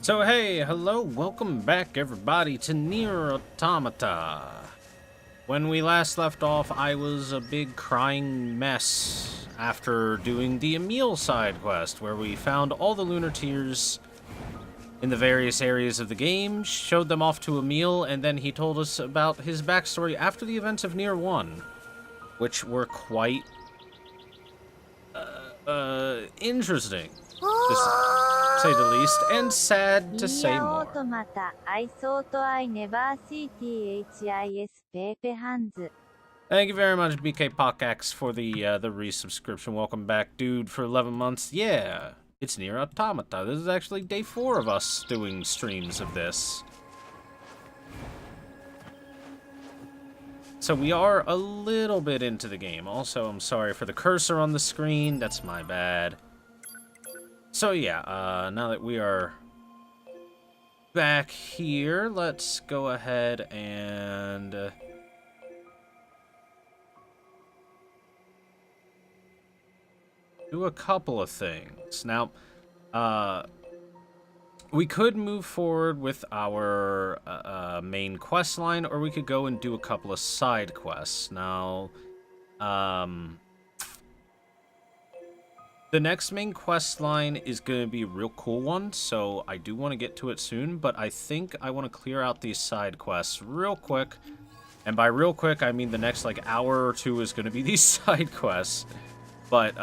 So hey, hello, welcome back everybody to NieR Automata. When we last left off, I was a big crying mess after doing the Emil side quest, where we found all the lunar tears in the various areas of the game, showed them off to Emil, and then he told us about his backstory after the events of NieR 1, which were quite interesting, to say the least, and sad to say more. Automata, I thought I never see THIS Pepe Hands. Thank you very much, BK Pocax, for the resubscription. Welcome back, dude, for 11 months. Yeah, it's NieR Automata. This is actually day 4 of us doing streams of this. So we are a little bit into the game. Also, I'm sorry for the cursor on the screen. That's my bad. So yeah, now that we are back here, let's go ahead and do a couple of things. Now, we could move forward with our main quest line, or we could go and do a couple of side quests. Now, the next main quest line is going to be a real cool one, so I do want to get to it soon, but I think I want to clear out these side quests real quick. And by real quick, I mean the next, like, hour or two is going to be these side quests. But,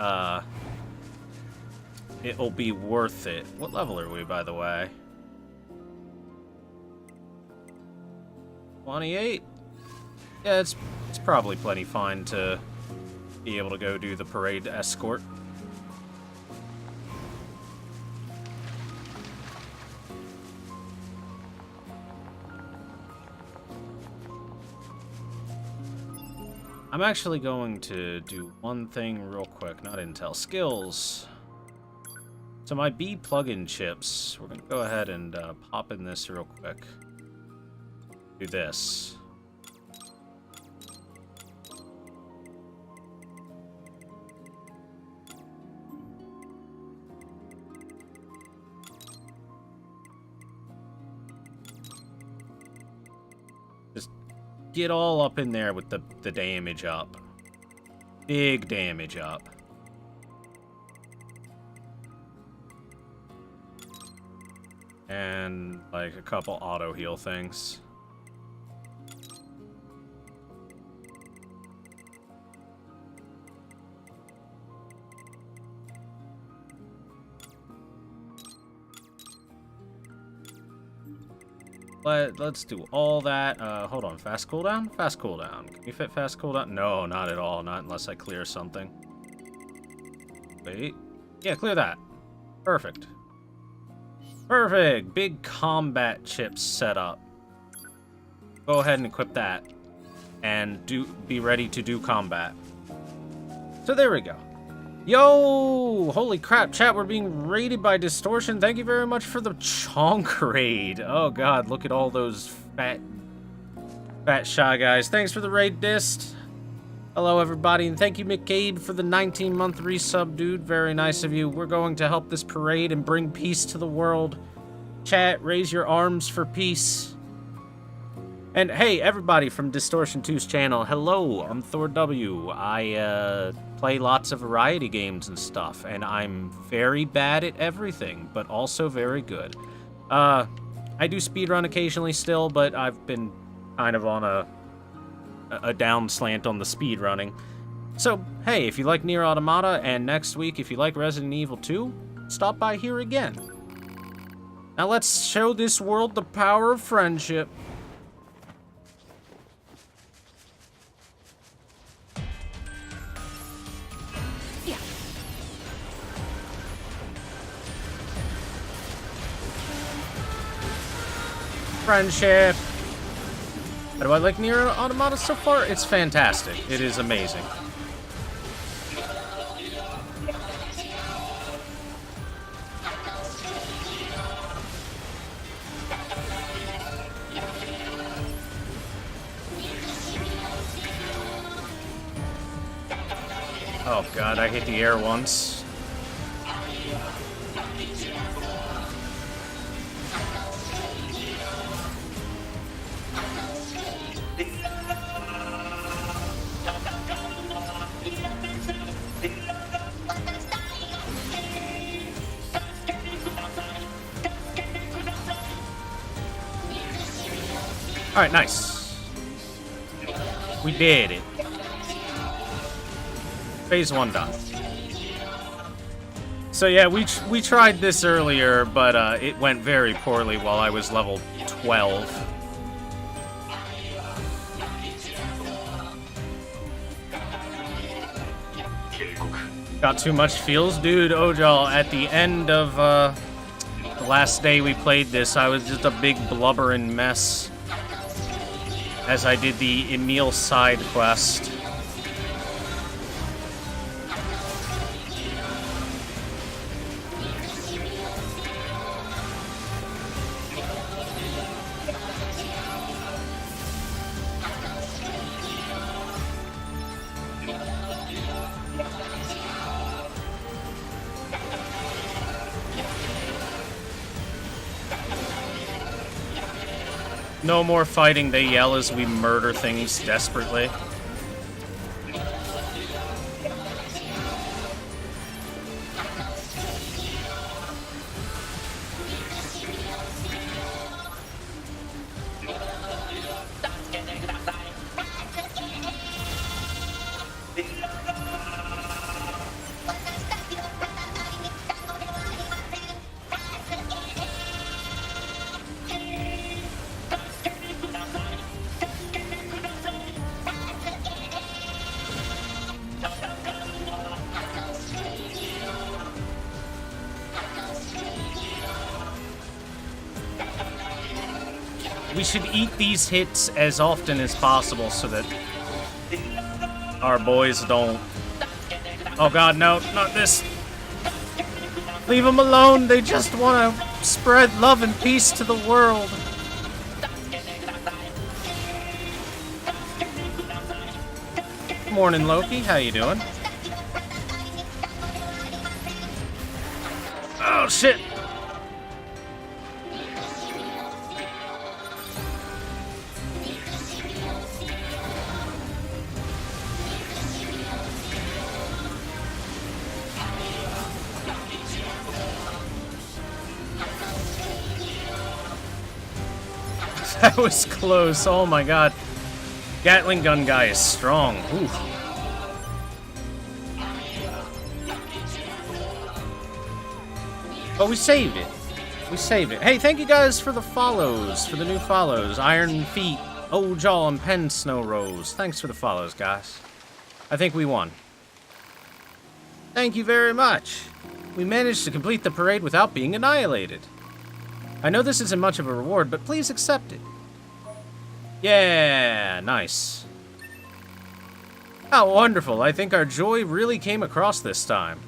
it'll be worth it. What level are we, by the way? 28? Yeah, it's probably plenty fine to be able to go do the parade escort. I'm actually going to do one thing real quick, not Intel. Skills. So my B plugin chips, we're going to go ahead and pop in this real quick. Do this. Just get all up in there with the damage up. Big damage up. And, like, a couple auto heal things. Let's do all that. Hold on, fast cooldown? Fast cooldown. Can you fit fast cooldown? No, not at all. Not unless I clear something. Wait. Yeah, clear that. Perfect. Perfect! Big combat chips set up. Go ahead and equip that. And be ready to do combat. So there we go. Yo! Holy crap, chat, we're being raided by Distortion. Thank you very much for the chonk raid. Oh god, look at all those fat shy guys. Thanks for the raid, Dist. Hello, everybody, and thank you, McCabe, for the 19-month resub, dude. Very nice of you. We're going to help this parade and bring peace to the world. Chat, raise your arms for peace. And hey, everybody from Distortion 2's channel, hello, I'm Thor W. I play lots of variety games and stuff, and I'm very bad at everything, but also very good. I do speedrun occasionally still, but I've been kind of on a down slant on the speed running. So, hey, if you like NieR Automata, and next week, if you like Resident Evil 2, stop by here again. Now let's show this world the power of friendship. Yeah. Friendship. How do I like NieR Automata so far? It's fantastic. It is amazing. Oh god, I hit the air once. Alright, nice. We did it. Phase 1 done. So yeah, we tried this earlier, but it went very poorly while I was level 12. Got too much feels? Dude, Ojal, at the end of the last day we played this, I was just a big blubbering mess as I did the Emil side quest. No more fighting, they yell as we murder things desperately. We should eat these hits as often as possible so that our boys don't... Oh god, no, not this. Leave them alone, they just want to spread love and peace to the world. Morning, Loki, how you doing? Oh, shit. That was close. Oh my god. Gatling gun guy is strong. Ooh. But we saved it. We saved it. Hey, thank you guys for the follows, for the new follows. Iron Feet, Ojal, and Pen Snow Rose. Thanks for the follows, guys. I think we won. Thank you very much. We managed to complete the parade without being annihilated. I know this isn't much of a reward, but please accept it. Yeah, nice. How wonderful. I think our joy really came across this time.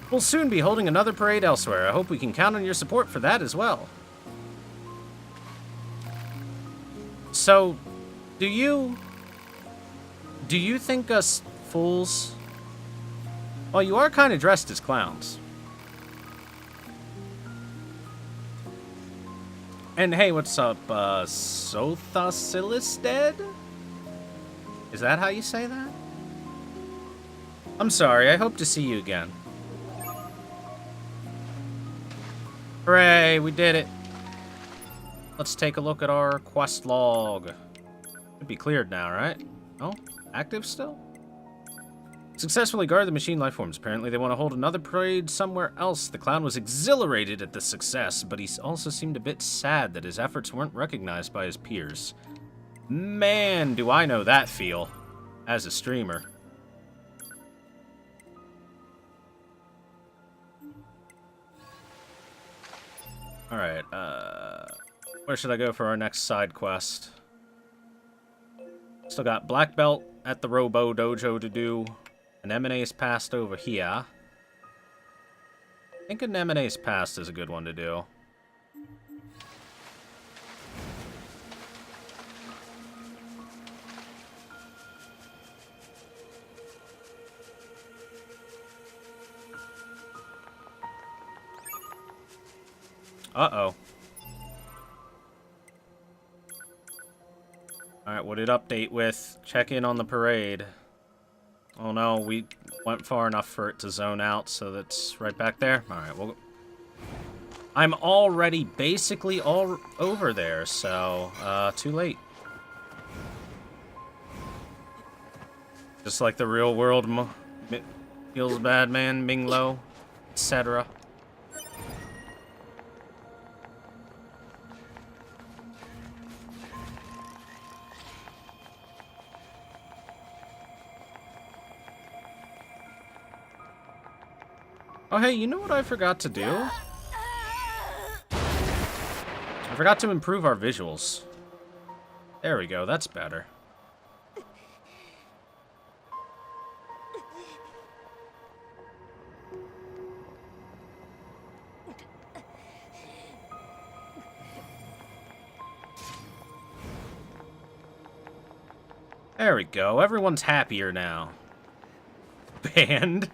We'll soon be holding another parade elsewhere. I hope we can count on your support for that as well. So, do you think us fools... Well, you are kind of dressed as clowns. And hey, what's up, Sothasilisted? Is that how you say that? I'm sorry, I hope to see you again. Hooray, we did it. Let's take a look at our quest log. Should be cleared now, right? Oh, active still? Successfully guarded the machine lifeforms. Apparently they want to hold another parade somewhere else. The clown was exhilarated at the success, but he also seemed a bit sad that his efforts weren't recognized by his peers. Man, do I know that feel as a streamer. Alright, where should I go for our next side quest? Still got Black Belt at the Robo Dojo to do. An M&A's Past over here. I think an M&A's Past is a good one to do. Uh-oh. Alright, what did update with? Check in on the parade. Oh no, we went far enough for it to zone out, so that's right back there. Alright, we'll I'm already basically all over there, so, too late. Just like the real world feels bad, man, Minglo, etc. Oh, hey, you know what I forgot to do? I forgot to improve our visuals. There we go, that's better. There we go, everyone's happier now. Band.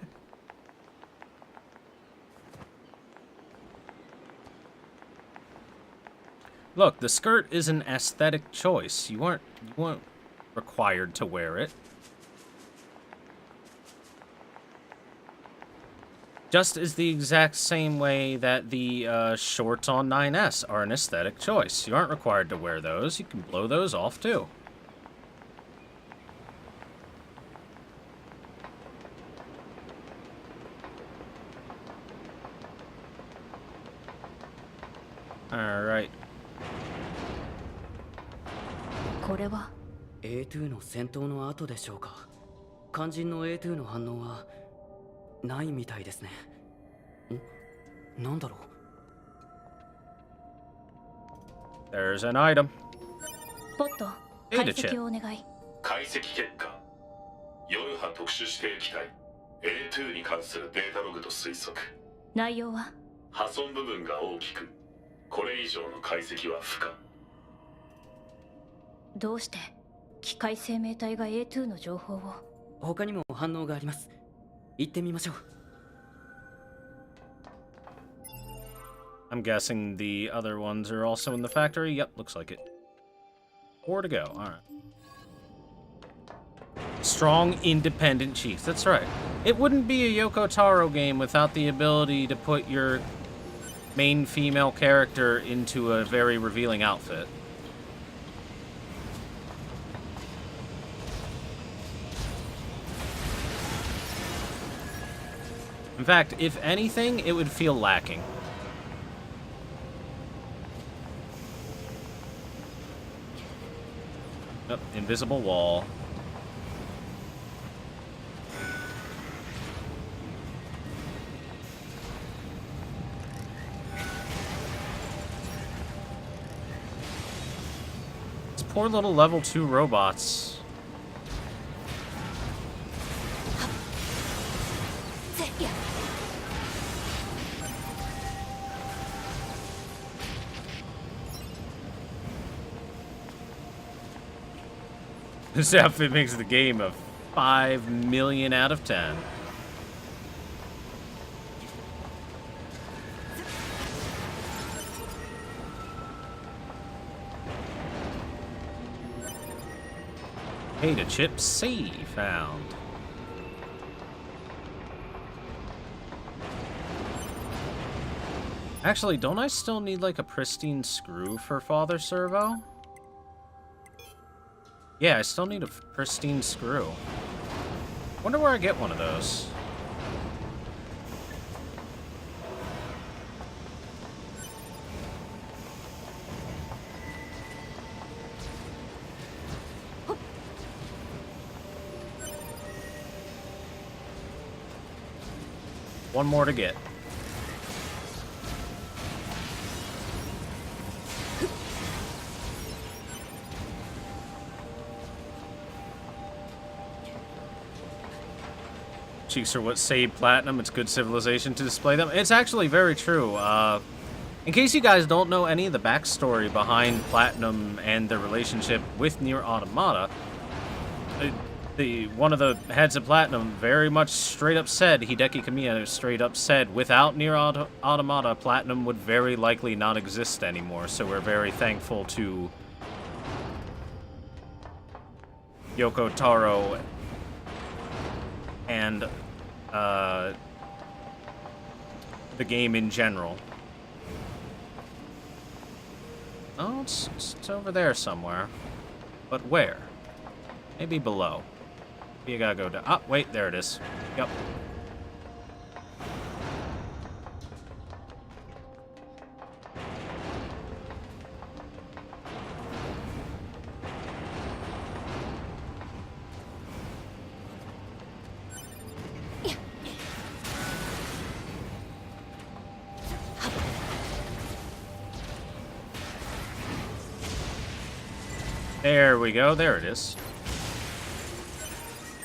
Look, the skirt is an aesthetic choice. You weren't required to wear it. Just as the exact same way that the shorts on 9S are an aesthetic choice. You aren't required to wear those. You can blow those off too. Alright. これは A2 の戦闘の後でしょうか。肝心の A2 の反応はないみたいですね。なんだろう。 There's an item. ポット、解析をお願い。解析結果、夜波特殊指定機体 A2 に関するデータログと推測。内容は破損部分が大きく、これ以上の解析は不可。どうして機械生命体が A2 の情報を。他にも反応があります。行ってみましょう。 I'm guessing the other ones are also in the factory. Yep, looks like it. 4 to go. Alright. Strong, independent chiefs. That's right. It wouldn't be a Yoko Taro game without the ability to put your main female character into a very revealing outfit. In fact, if anything, it would feel lacking. Oh, invisible wall. These poor little level 2 robots. This outfit makes the game a 5 million out of 10. Data chip C found. Actually, don't I still need like a pristine screw for Father Servo? Yeah, I still need a pristine screw. Wonder where I get one of those. One more to get. Cheeks are what saved Platinum. It's good civilization to display them. It's actually very true. In case you guys don't know any of the backstory behind Platinum and their relationship with NieR Automata, one of the heads of Platinum very much straight up said, Hideki Kamiya straight up said, without NieR Automata, Platinum would very likely not exist anymore. So we're very thankful to Yoko Taro and the game in general. Oh, it's over there somewhere. But where? Maybe below. You gotta go down. Ah, wait, there it is. Yep. There we go. There it is.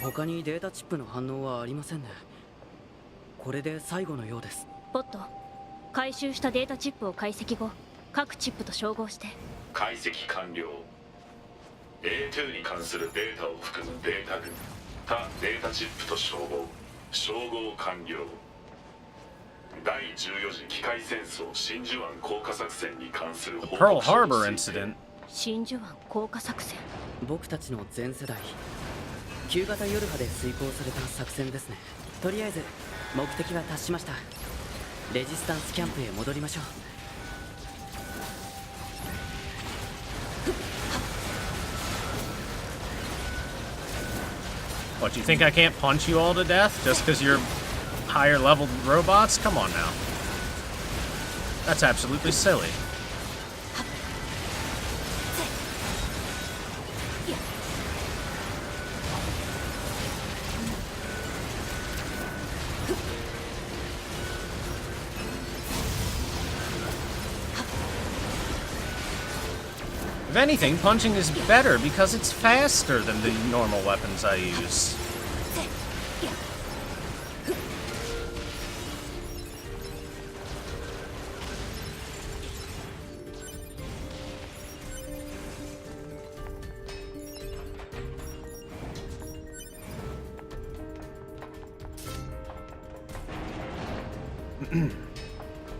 他にデータチップの反応はありませんね。これで最後のようです。ポット、回収したデータチップを解析後、各チップと照合して。解析完了。A2 に関するデータを含むデータ群、他データチップと照合完了。第14次機械戦争真珠湾降下作戦に関する報 Pearl 告書に Harbor ついて incident. 真珠湾降下作戦。僕たちの全世代旧型ヨルハで遂行された作戦ですね。とりあえず目的は達しました。レジスタンスキャンプへ戻りましょう。What, you think I can't punch you all to death just because you're higher leveled robots? Come on now. That's absolutely silly. If anything, punching is better because it's faster than the normal weapons I use.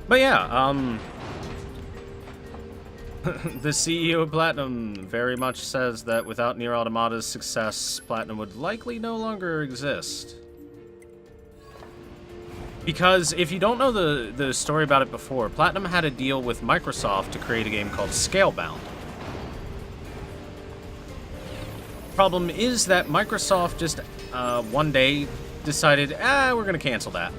But yeah, the CEO of Platinum very much says that without NieR Automata's success, Platinum would likely no longer exist. Because if you don't know the story about it before, Platinum had a deal with Microsoft to create a game called Scalebound. Problem is that Microsoft just one day decided, we're gonna cancel that.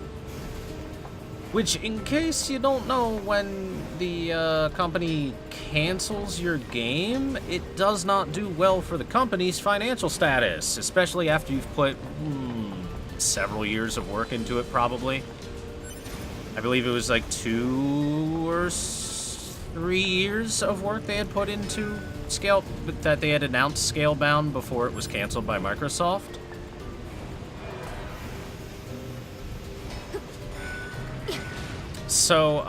Which, in case you don't know, when the company cancels your game, it does not do well for the company's financial status, especially after you've put several years of work into it, probably. I believe it was like 2 or 3 years of work they had put into that they had announced Scalebound before it was canceled by Microsoft. So,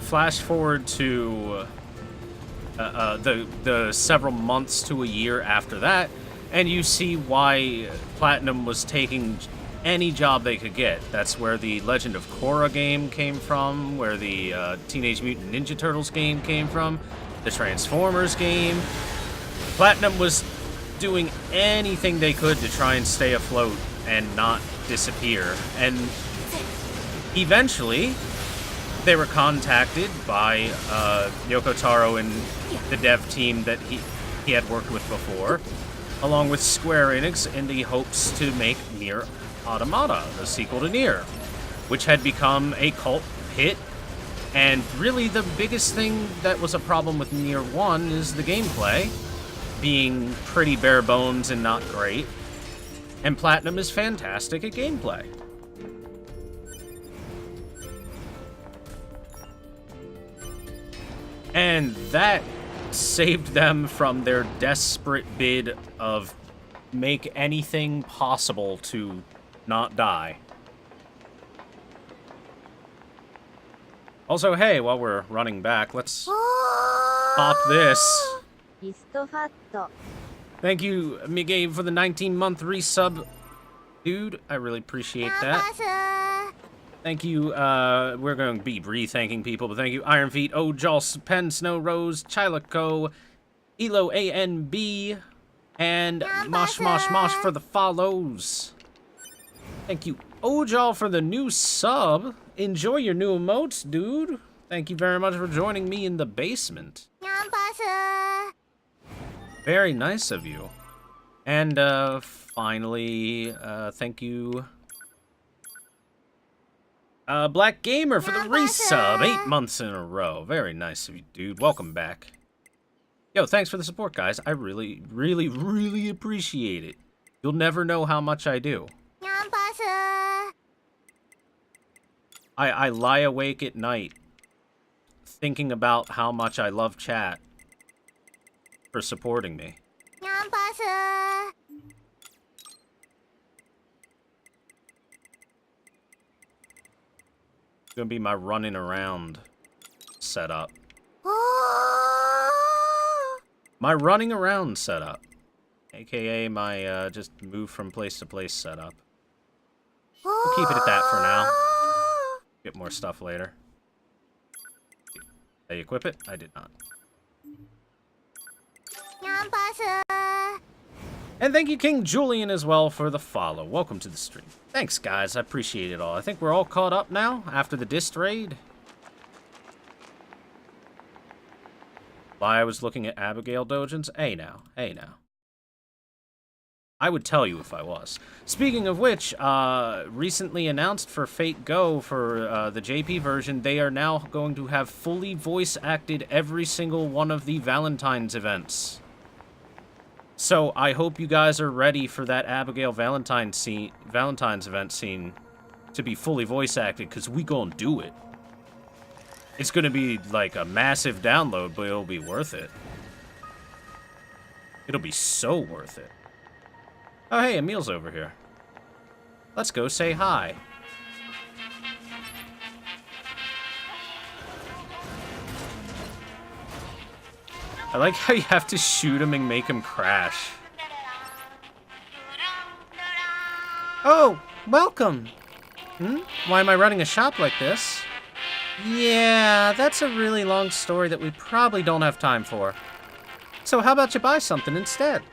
flash forward to the several months to a year after that, and you see why Platinum was taking any job they could get. That's where the Legend of Korra game came from, where the Teenage Mutant Ninja Turtles game came from, the Transformers game. Platinum was doing anything they could to try and stay afloat and not disappear, and eventually, they were contacted by Yoko Taro and the dev team that he had worked with before, along with Square Enix, in the hopes to make NieR Automata, the sequel to NieR, which had become a cult hit. And really, the biggest thing that was a problem with NieR 1 is the gameplay being pretty bare bones and not great. And Platinum is fantastic at gameplay. And that saved them from their desperate bid of make anything possible to not die. Also, hey, while we're running back, let's pop this. リストファット Thank you, Miguel, for the 19-month resub. Dude, I really appreciate that. Thank you, we're going to be re-thanking people, but thank you, Iron Feet, Ojal, Pen, Snow Rose, Chilico, Elo ANB, and Mosh Mosh Mosh for the follows. Thank you, Ojal, for the new sub. Enjoy your new emotes, dude. Thank you very much for joining me in the basement. Very nice of you. And, finally, thank you, Black Gamer for the resub, 8 months in a row. Very nice of you, dude. Welcome back. Yo, thanks for the support, guys. I really, really, really appreciate it. You'll never know how much I do. I lie awake at night thinking about how much I love chat for supporting me. It's gonna be my running around setup. My running around setup. AKA my just move from place to place setup. We'll keep it at that for now. Get more stuff later. Did I equip it? I did not. And thank you, King Julian, as well, for the follow. Welcome to the stream. Thanks, guys. I appreciate it all. I think we're all caught up now after the dist raid. Why I was looking at Abigail Dojins? Hey now. Hey now. I would tell you if I was. Speaking of which, recently announced for Fate Go for the JP version, they are now going to have fully voice-acted every single one of the Valentine's events. So I hope you guys are ready for that Abigail Valentine's event scene to be fully voice-acted, because we gonna do it. It's gonna be like a massive download, but it'll be worth it. It'll be so worth it. Oh, hey, Emil's over here. Let's go say hi. I like how you have to shoot him and make him crash. Oh, welcome. Why am I running a shop like this? Yeah, that's a really long story that we probably don't have time for. So how about you buy something instead?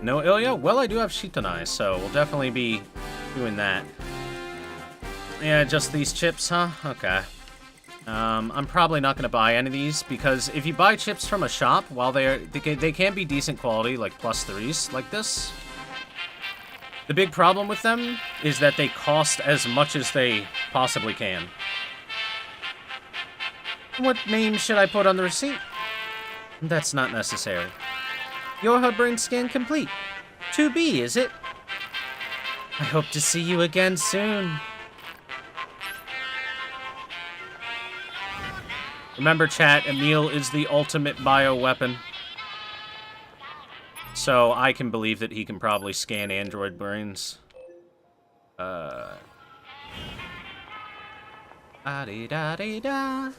No Ilya? Well, I do have Shitanai, so we'll definitely be doing that. Yeah, just these chips, huh? Okay. I'm probably not going to buy any of these, because if you buy chips from a shop, while they can be decent quality, like +3s, like this. The big problem with them is that they cost as much as they possibly can. What name should I put on the receipt? That's not necessary. Your brain scan complete. 2B, is it? I hope to see you again soon. Remember, chat, Emil is the ultimate bioweapon. So I can believe that he can probably scan android brains. Da-dee-da-dee-da.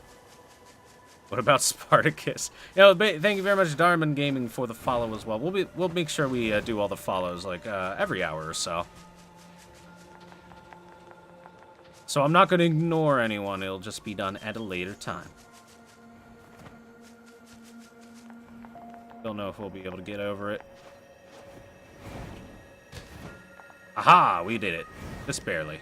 What about Spartacus? Thank you very much, Darman Gaming, for the follow as well. We'll make sure we do all the follows like every hour or so. So I'm not going to ignore anyone. It'll just be done at a later time. Don't know if we'll be able to get over it. Aha! We did it. Just barely.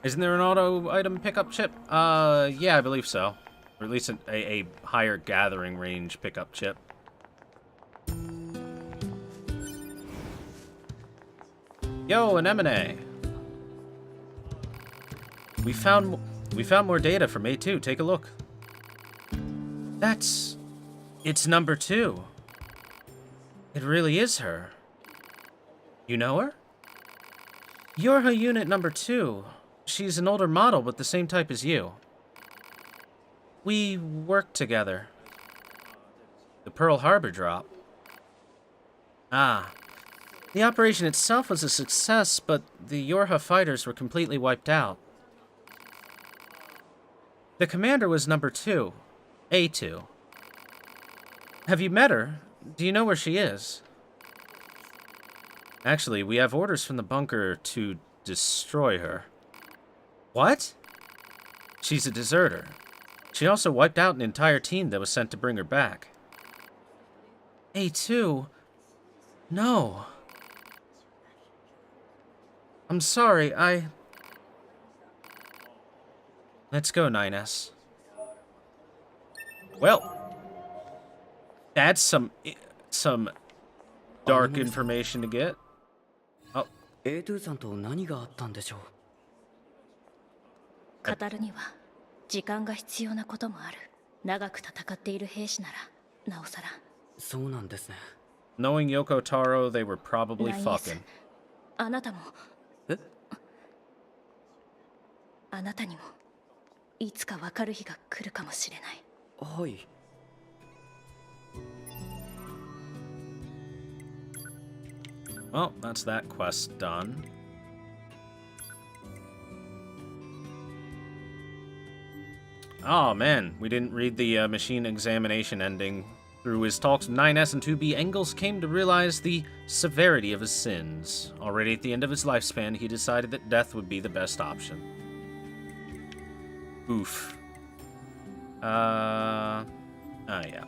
Isn't there an auto item pickup chip? Yeah, I believe so. Or at least a higher gathering range pickup chip. Yo, an M&A. We found more data from A2. Take a look. It's number 2. It really is her. You know her? You're her unit number 2. She's an older model, but the same type as you. We worked together. The Pearl Harbor drop. Ah. The operation itself was a success, but the Yorha fighters were completely wiped out. The commander was number 2. A2. Have you met her? Do you know where she is? Actually, we have orders from the bunker to destroy her. What? She's a deserter. She also wiped out an entire team that was sent to bring her back. A2? No. I'm sorry, Let's go, 9S. Well, that's some dark information to get. Oh. A2 さんと何があったんでしょう。語るには時間が必要なこともある。長く戦っている兵士ならなおさら。そうなんですね。Knowing Yoko Taro, they were probably fucking. あなたも。え？あなたにもいつかわかる日が来るかもしれない。はい。Well, that's that quest done. Oh man, we didn't read the machine examination ending. Through his talks with 9S and 2B, Engels came to realize the severity of his sins. Already at the end of his lifespan, he decided that death would be the best option. Oof. Oh yeah.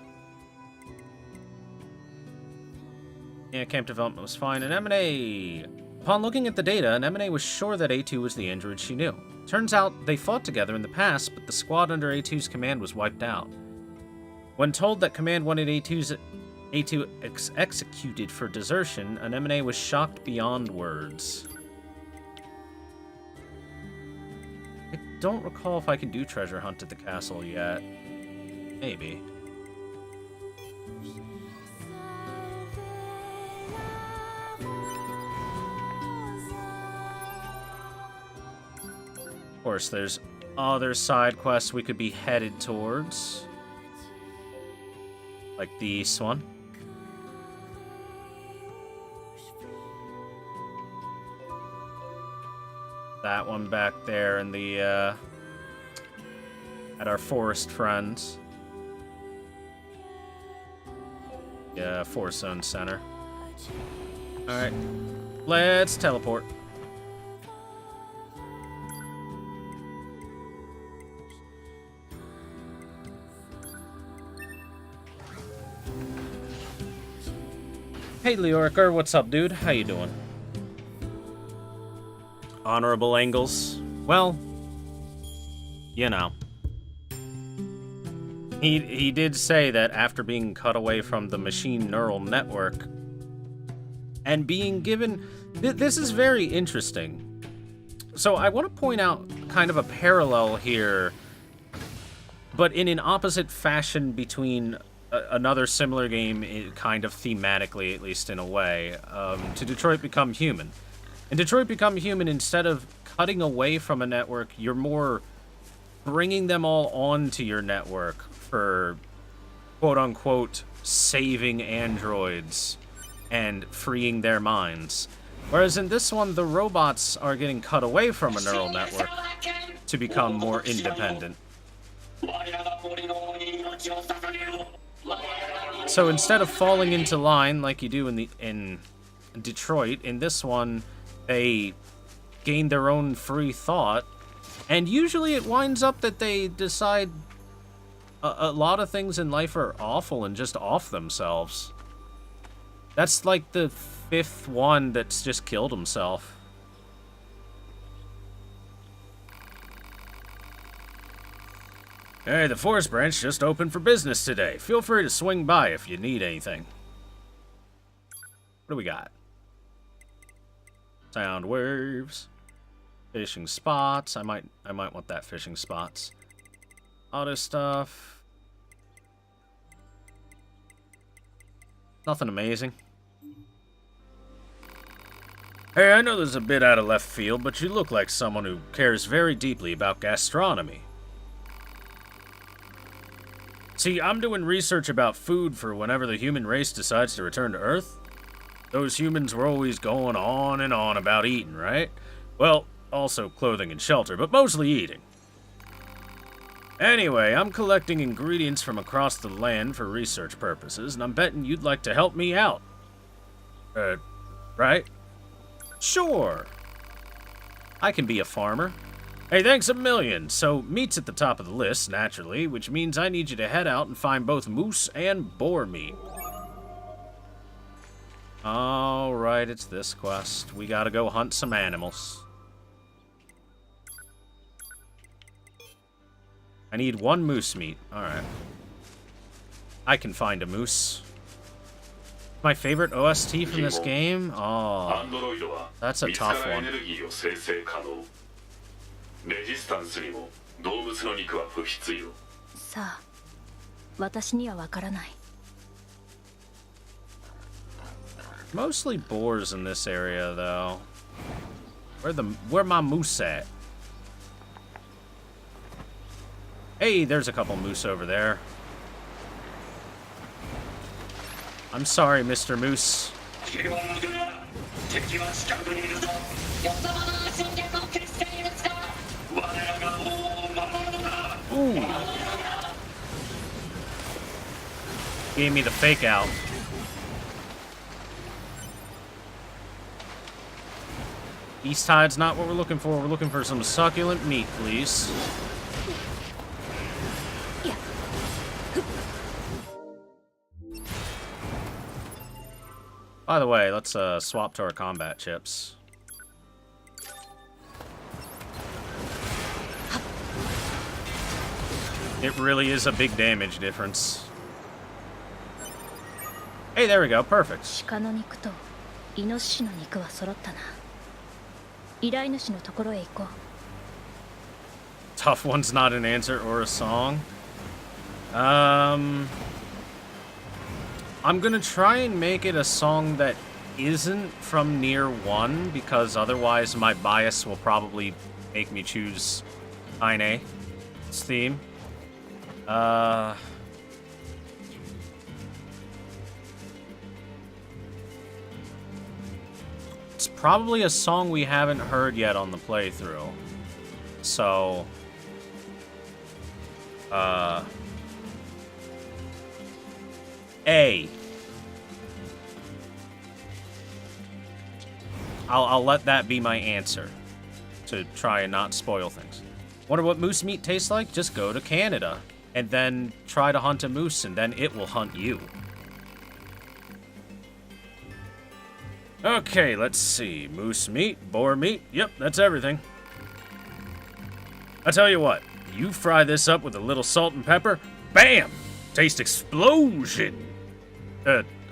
Yeah, camp development was fine. And M&A... Upon looking at the data, an M&A was sure that A2 was the android she knew. Turns out they fought together in the past, but the squad under A2's command was wiped out. When told that command wanted A2 executed for desertion, an M&A was shocked beyond words. I don't recall if I can do treasure hunt at the castle yet. Maybe. Of course, there's other side quests we could be headed towards. Like this one. That one back there in the, at our forest friends. Yeah, Forest Zone Center. Alright. Let's teleport. Hey, Leoriker, what's up, dude? How you doing? Honorable Engels. Well, you know. He did say that after being cut away from the machine neural network and being given... This is very interesting. So I want to point out kind of a parallel here, but in an opposite fashion between... another similar game, kind of thematically, at least in a way, to Detroit Become Human. In Detroit Become Human, instead of cutting away from a network, you're more bringing them all onto your network for, quote-unquote, saving androids and freeing their minds. Whereas in this one, the robots are getting cut away from a neural network to become more independent. So instead of falling into line like you do in Detroit, in this one, they gain their own free thought, and usually it winds up that they decide a lot of things in life are awful and just off themselves. That's like the 5th one that's just killed himself. Hey, the Forest Branch just opened for business today. Feel free to swing by if you need anything. What do we got? Sound waves. Fishing spots. I might want that fishing spots. Auto stuff. Nothing amazing. Hey, I know this is a bit out of left field, but you look like someone who cares very deeply about gastronomy. See, I'm doing research about food for whenever the human race decides to return to Earth. Those humans were always going on and on about eating, right? Well, also clothing and shelter, but mostly eating. Anyway, I'm collecting ingredients from across the land for research purposes, and I'm betting you'd like to help me out. Right? Sure. I can be a farmer. Hey, thanks a million. So, meat's at the top of the list, naturally, which means I need you to head out and find both moose and boar meat. Alright, it's this quest. We gotta go hunt some animals. I need 1 moose meat. Alright. I can find a moose. My favorite OST from this game? Oh, that's a tough one. さあ、私にはわからない。 Mostly boars in this area, though. Where my moose at? Hey, there's a couple moose over there. I'm sorry, Mr. Moose. Ooh. Gave me the fake out. East Tide's not what we're looking for. We're looking for some succulent meat, please. By the way, let's swap to our combat chips. It really is a big damage difference. Hey, there we go. Perfect. 鹿の肉とイノシシの肉は揃ったな。依頼主のところへ行こう。 Tough one's not an answer or a song. I'm gonna try and make it a song that isn't from NieR 1, because otherwise my bias will probably make me choose NieR's theme. It's probably a song we haven't heard yet on the playthrough. So, A. I'll let that be my answer to try and not spoil things. Wonder what moose meat tastes like? Just go to Canada and then try to hunt a moose, and then it will hunt you. Okay, let's see. Moose meat, boar meat. Yep, that's everything. I tell you what, you fry this up with a little salt and pepper, bam! Taste explosion!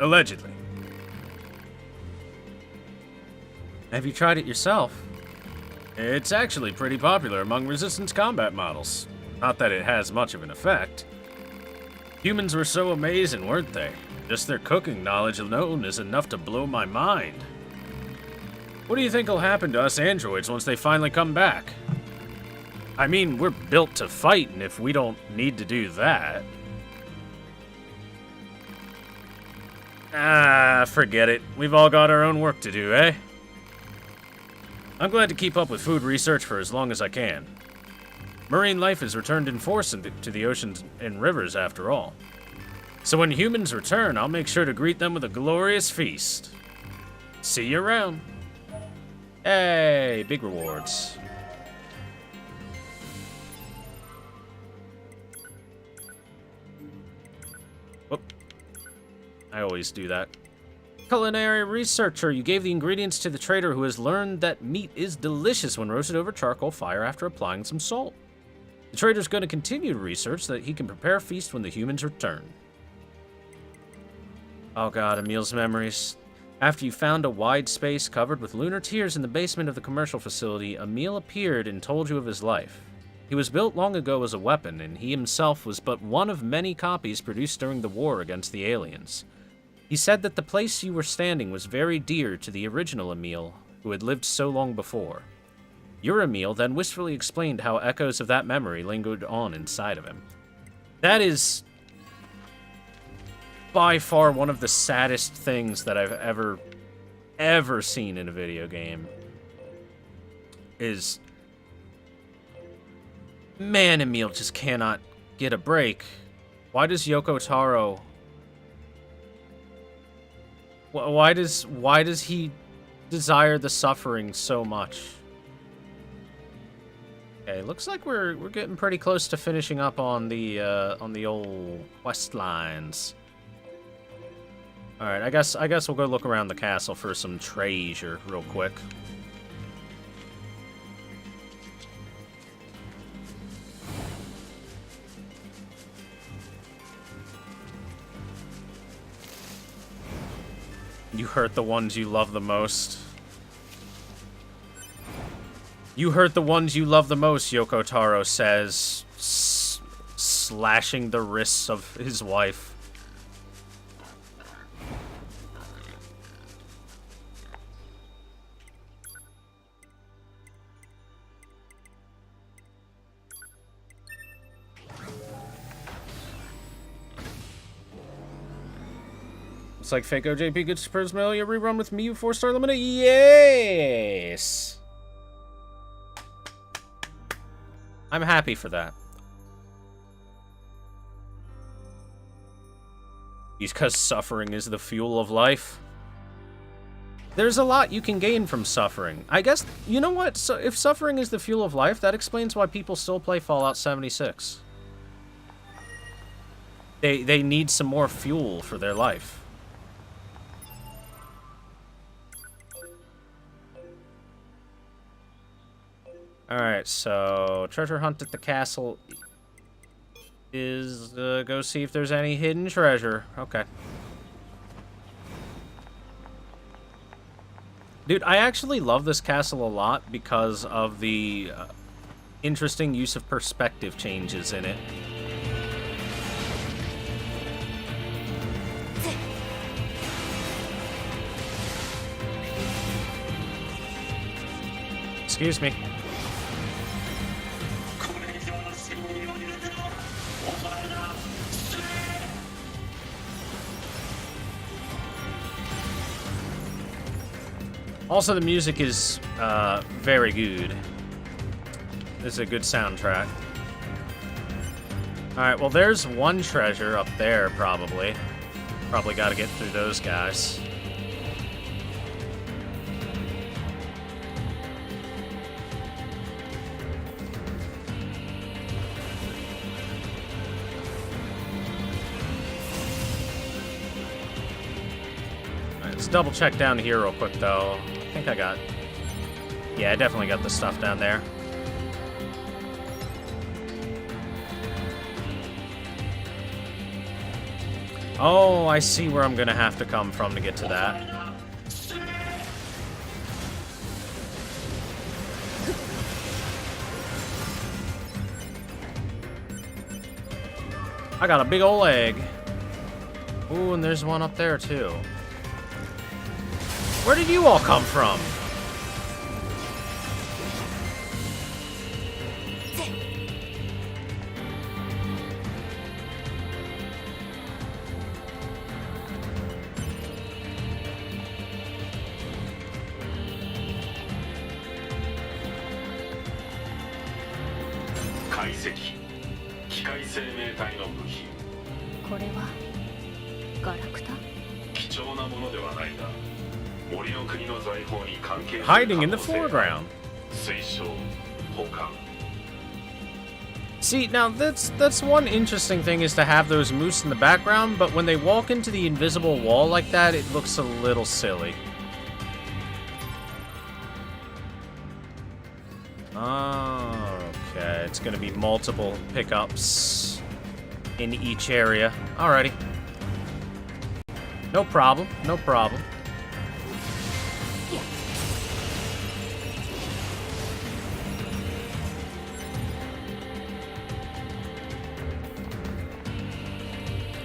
Allegedly. Have you tried it yourself? It's actually pretty popular among resistance combat models. Not that it has much of an effect. Humans were so amazing, weren't they? Just their cooking knowledge alone is enough to blow my mind. What do you think will happen to us androids once they finally come back? I mean, we're built to fight, and if we don't need to do that... Ah, forget it. We've all got our own work to do, eh? I'm glad to keep up with food research for as long as I can. Marine life has returned in force to the oceans and rivers, after all. So when humans return, I'll make sure to greet them with a glorious feast. See you around. Hey, big rewards. Whoop. I always do that. Culinary researcher, you gave the ingredients to the trader who has learned that meat is delicious when roasted over charcoal fire after applying some salt. The trader's going to continue to research so that he can prepare a feast when the humans return. Oh god, Emil's memories. After you found a wide space covered with lunar tears in the basement of the commercial facility, Emil appeared and told you of his life. He was built long ago as a weapon, and he himself was but one of many copies produced during the war against the aliens. He said that the place you were standing was very dear to the original Emil, who had lived so long before. Your Emil then wistfully explained how echoes of that memory lingered on inside of him. That is by far one of the saddest things that I've ever seen in a video game. Is, man, Emil just cannot get a break. Why does Yoko Taro... Why does he desire the suffering so much? Okay, looks like we're getting pretty close to finishing up on the old quest lines. Alright, I guess we'll go look around the castle for some treasure real quick. You hurt the ones you love the most. You hurt the ones you love the most, Yoko Taro says, slashing the wrists of his wife. It's like fake OJP gets Prismalia rerun with Miu 4-star limited? Yes! I'm happy for that. Because suffering is the fuel of life. There's a lot you can gain from suffering. I guess, you know what? So if suffering is the fuel of life, that explains why people still play Fallout 76. They need some more fuel for their life. Alright, so treasure hunt at the castle is go see if there's any hidden treasure. Okay. Dude, I actually love this castle a lot because of the interesting use of perspective changes in it. Excuse me. Also, the music is very good. This is a good soundtrack. Alright, well, there's one treasure up there, probably. Probably gotta get through those guys. Alright, let's double check down here real quick, though. I think I got... Yeah, I definitely got the stuff down there. Oh, I see where I'm gonna have to come from to get to that. I got a big ol' egg. Ooh, and there's one up there, too. Where did you all come from? Hiding in the foreground. See, now that's one interesting thing is to have those moose in the background, but when they walk into the invisible wall like that, it looks a little silly. Oh, okay. It's gonna be multiple pickups in each area. Alrighty. No problem, no problem.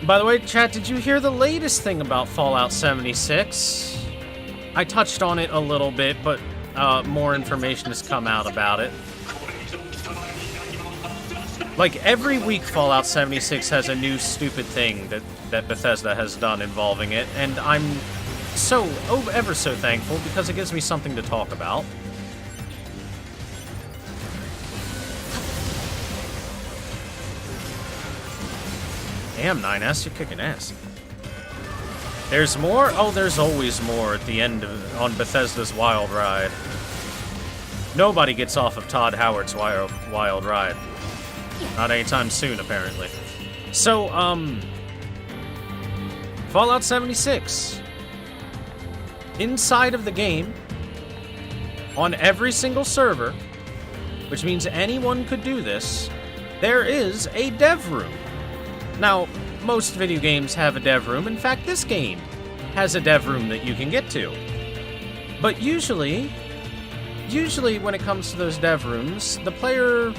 By the way, chat, did you hear the latest thing about Fallout 76? I touched on it a little bit, but more information has come out about it. Like, every week Fallout 76 has a new stupid thing that Bethesda has done involving it, and I'm ever so thankful because it gives me something to talk about. Damn, 9S, you're kicking ass. There's more? Oh, there's always more at the end on Bethesda's Wild Ride. Nobody gets off of Todd Howard's Wild Ride. Not anytime soon, apparently. So, Fallout 76. Inside of the game, on every single server, which means anyone could do this, there is a dev room. Now, most video games have a dev room. In fact, this game has a dev room that you can get to. But usually when it comes to those dev rooms, the player,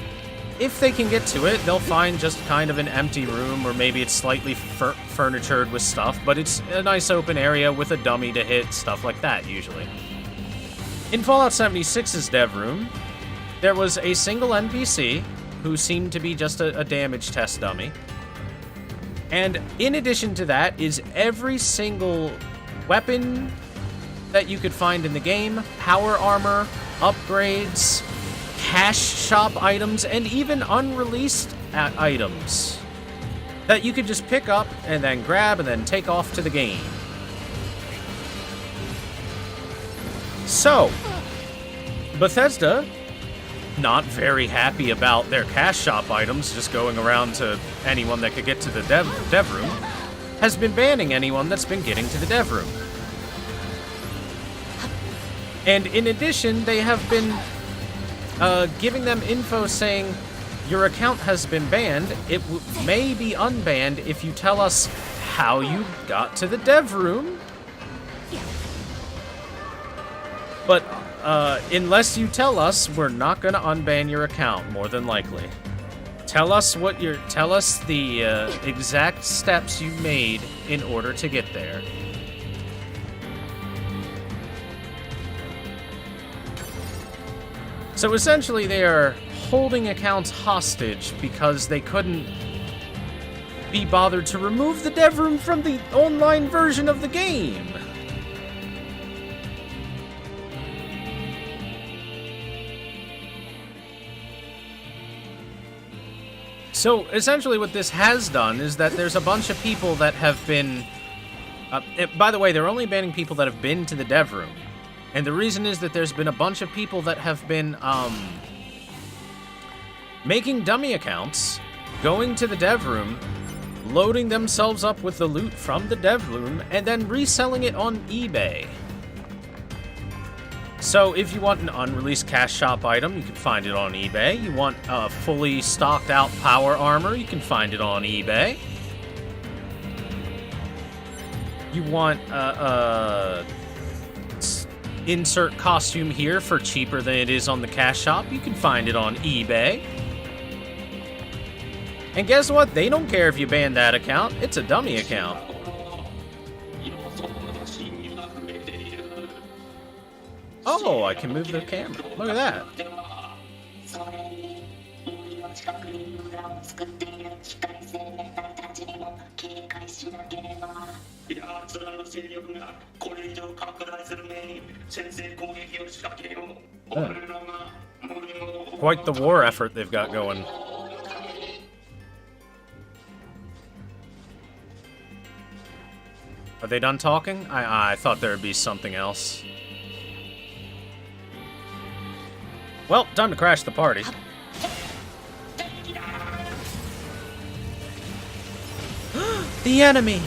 if they can get to it, they'll find just kind of an empty room, or maybe it's slightly furnitured with stuff, but it's a nice open area with a dummy to hit, stuff like that, usually. In Fallout 76's dev room, there was a single NPC who seemed to be just a damage test dummy. And in addition to that is every single weapon that you could find in the game, power armor, upgrades, cash shop items, and even unreleased items that you could just pick up and then grab and then take off to the game. So, Bethesda, not very happy about their cash shop items just going around to anyone that could get to the dev room, has been banning anyone that's been getting to the dev room. And in addition, they have been giving them info saying, your account has been banned. It may be unbanned if you tell us how you got to the dev room. But unless you tell us, we're not going to unban your account, more than likely. Tell us the exact steps you made in order to get there. So essentially, they are holding accounts hostage because they couldn't be bothered to remove the dev room from the online version of the game. So essentially what this has done is that there's a bunch of people that have been... by the way, they're only banning people that have been to the dev room. And the reason is that there's been a bunch of people that have been making dummy accounts, going to the dev room, loading themselves up with the loot from the dev room, and then reselling it on eBay. So if you want an unreleased cash shop item, you can find it on eBay. You want a fully stocked out power armor, you can find it on eBay. You want insert costume here for cheaper than it is on the cash shop, you can find it on eBay. And guess what? They don't care if you ban that account. It's a dummy account. Oh, I can move the camera. Look at that. Quite the war effort they've got going. Are they done talking? I thought there would be something else. Well, time to crash the party. The enemy!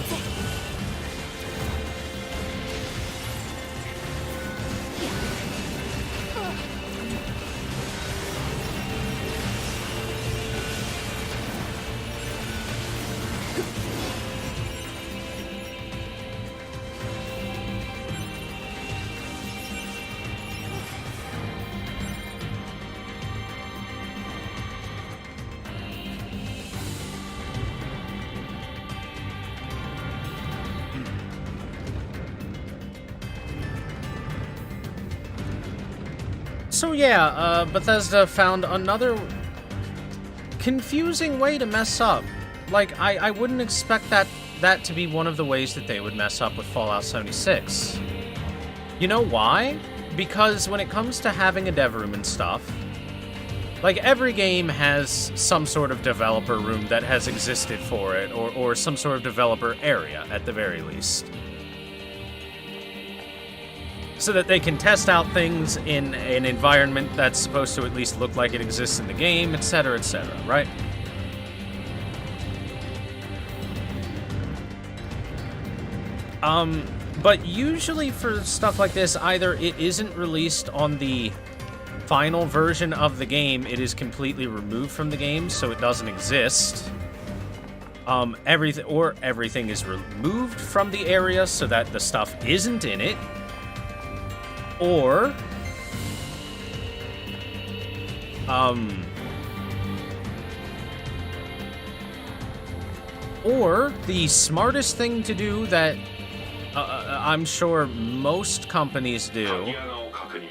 So yeah, Bethesda found another confusing way to mess up. Like, I wouldn't expect that to be one of the ways that they would mess up with Fallout 76. You know why? Because when it comes to having a dev room and stuff, like, every game has some sort of developer room that has existed for it, or some sort of developer area, at the very least. So that they can test out things in an environment that's supposed to at least look like it exists in the game, etc., right? But usually for stuff like this, either it isn't released on the final version of the game, it is completely removed from the game, so it doesn't exist. Everything is removed from the area so that the stuff isn't in it. Or the smartest thing to do that I'm sure most companies do. 鍵穴を確認。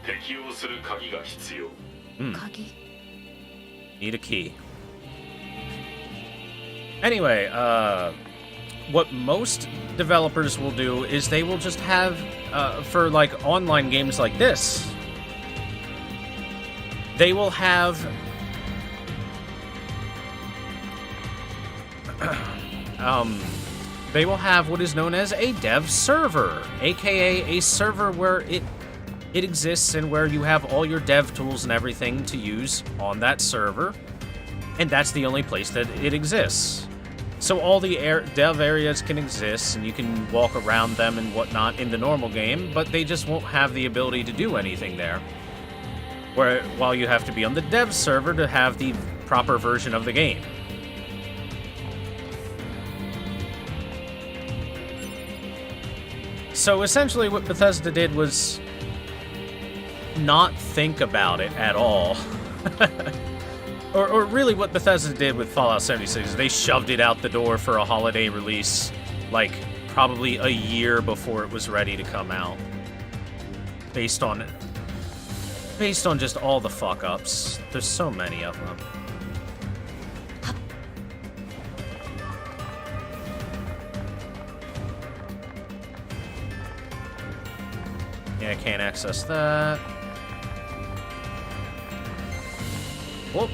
適用する鍵が必要。鍵 Need a key. Anyway, what most developers will do is they will just have, for like online games like this, they will have what is known as a dev server, aka a server where it exists and where you have all your dev tools and everything to use on that server, and that's the only place that it exists. So all the dev areas can exist, and you can walk around them and whatnot in the normal game, but they just won't have the ability to do anything there. While you have to be on the dev server to have the proper version of the game. So essentially what Bethesda did was not think about it at all. Or really what Bethesda did with Fallout 76 is they shoved it out the door for a holiday release, like, probably a year before it was ready to come out. Based on just all the fuck-ups. There's so many of them. Yeah, I can't access that. Whoop.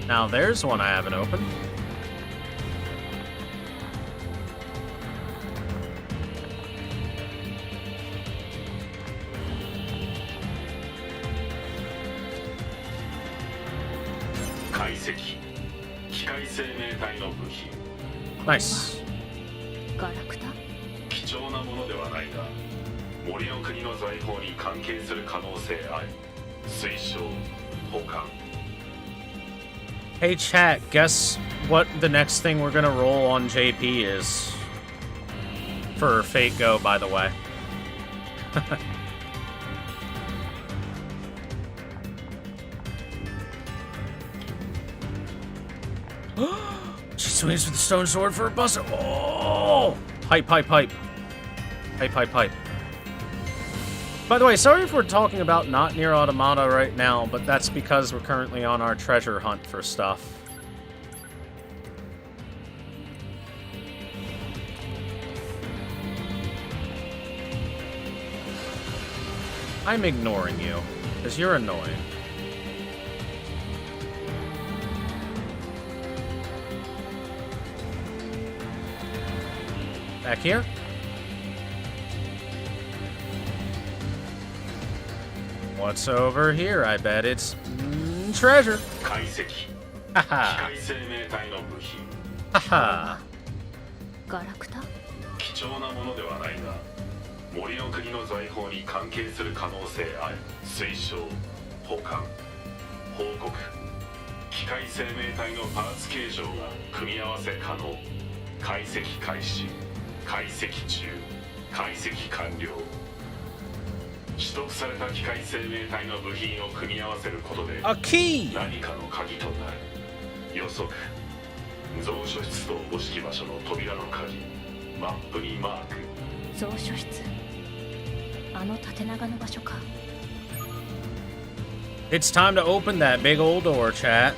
Now there's one I haven't opened. Nice. ガラクタ貴重なものではないが、森の国の財宝に関係する可能性あり。推奨、保管。 Hey chat, guess what the next thing we're gonna roll on JP is? For Fate Go, by the way. She swings with the stone sword for a buster. Oh! Hype, hype, hype. Hype, hype, hype. By the way, sorry if we're talking about not NieR Automata right now, but that's because we're currently on our treasure hunt for stuff. I'm ignoring you, because you're annoying. Back here? What's over here? I bet it's treasure. 解析。 Haha. 機械生命体の部品。 Haha. ガラクタ貴重なものではないが、森の国の財宝に関係する可能性あり。推奨、保管、報告。機械生命体のパーツ形状が組み合わせ可能。解析開始。解析中。解析完了。取得された機械生命体の部品を組み合わせることで A key! 何かの鍵となる。予測。蔵書室とおぼしき場所の扉の鍵。マップにマーク。蔵書室あの縦長の場所か It's time to open that big old door, chat.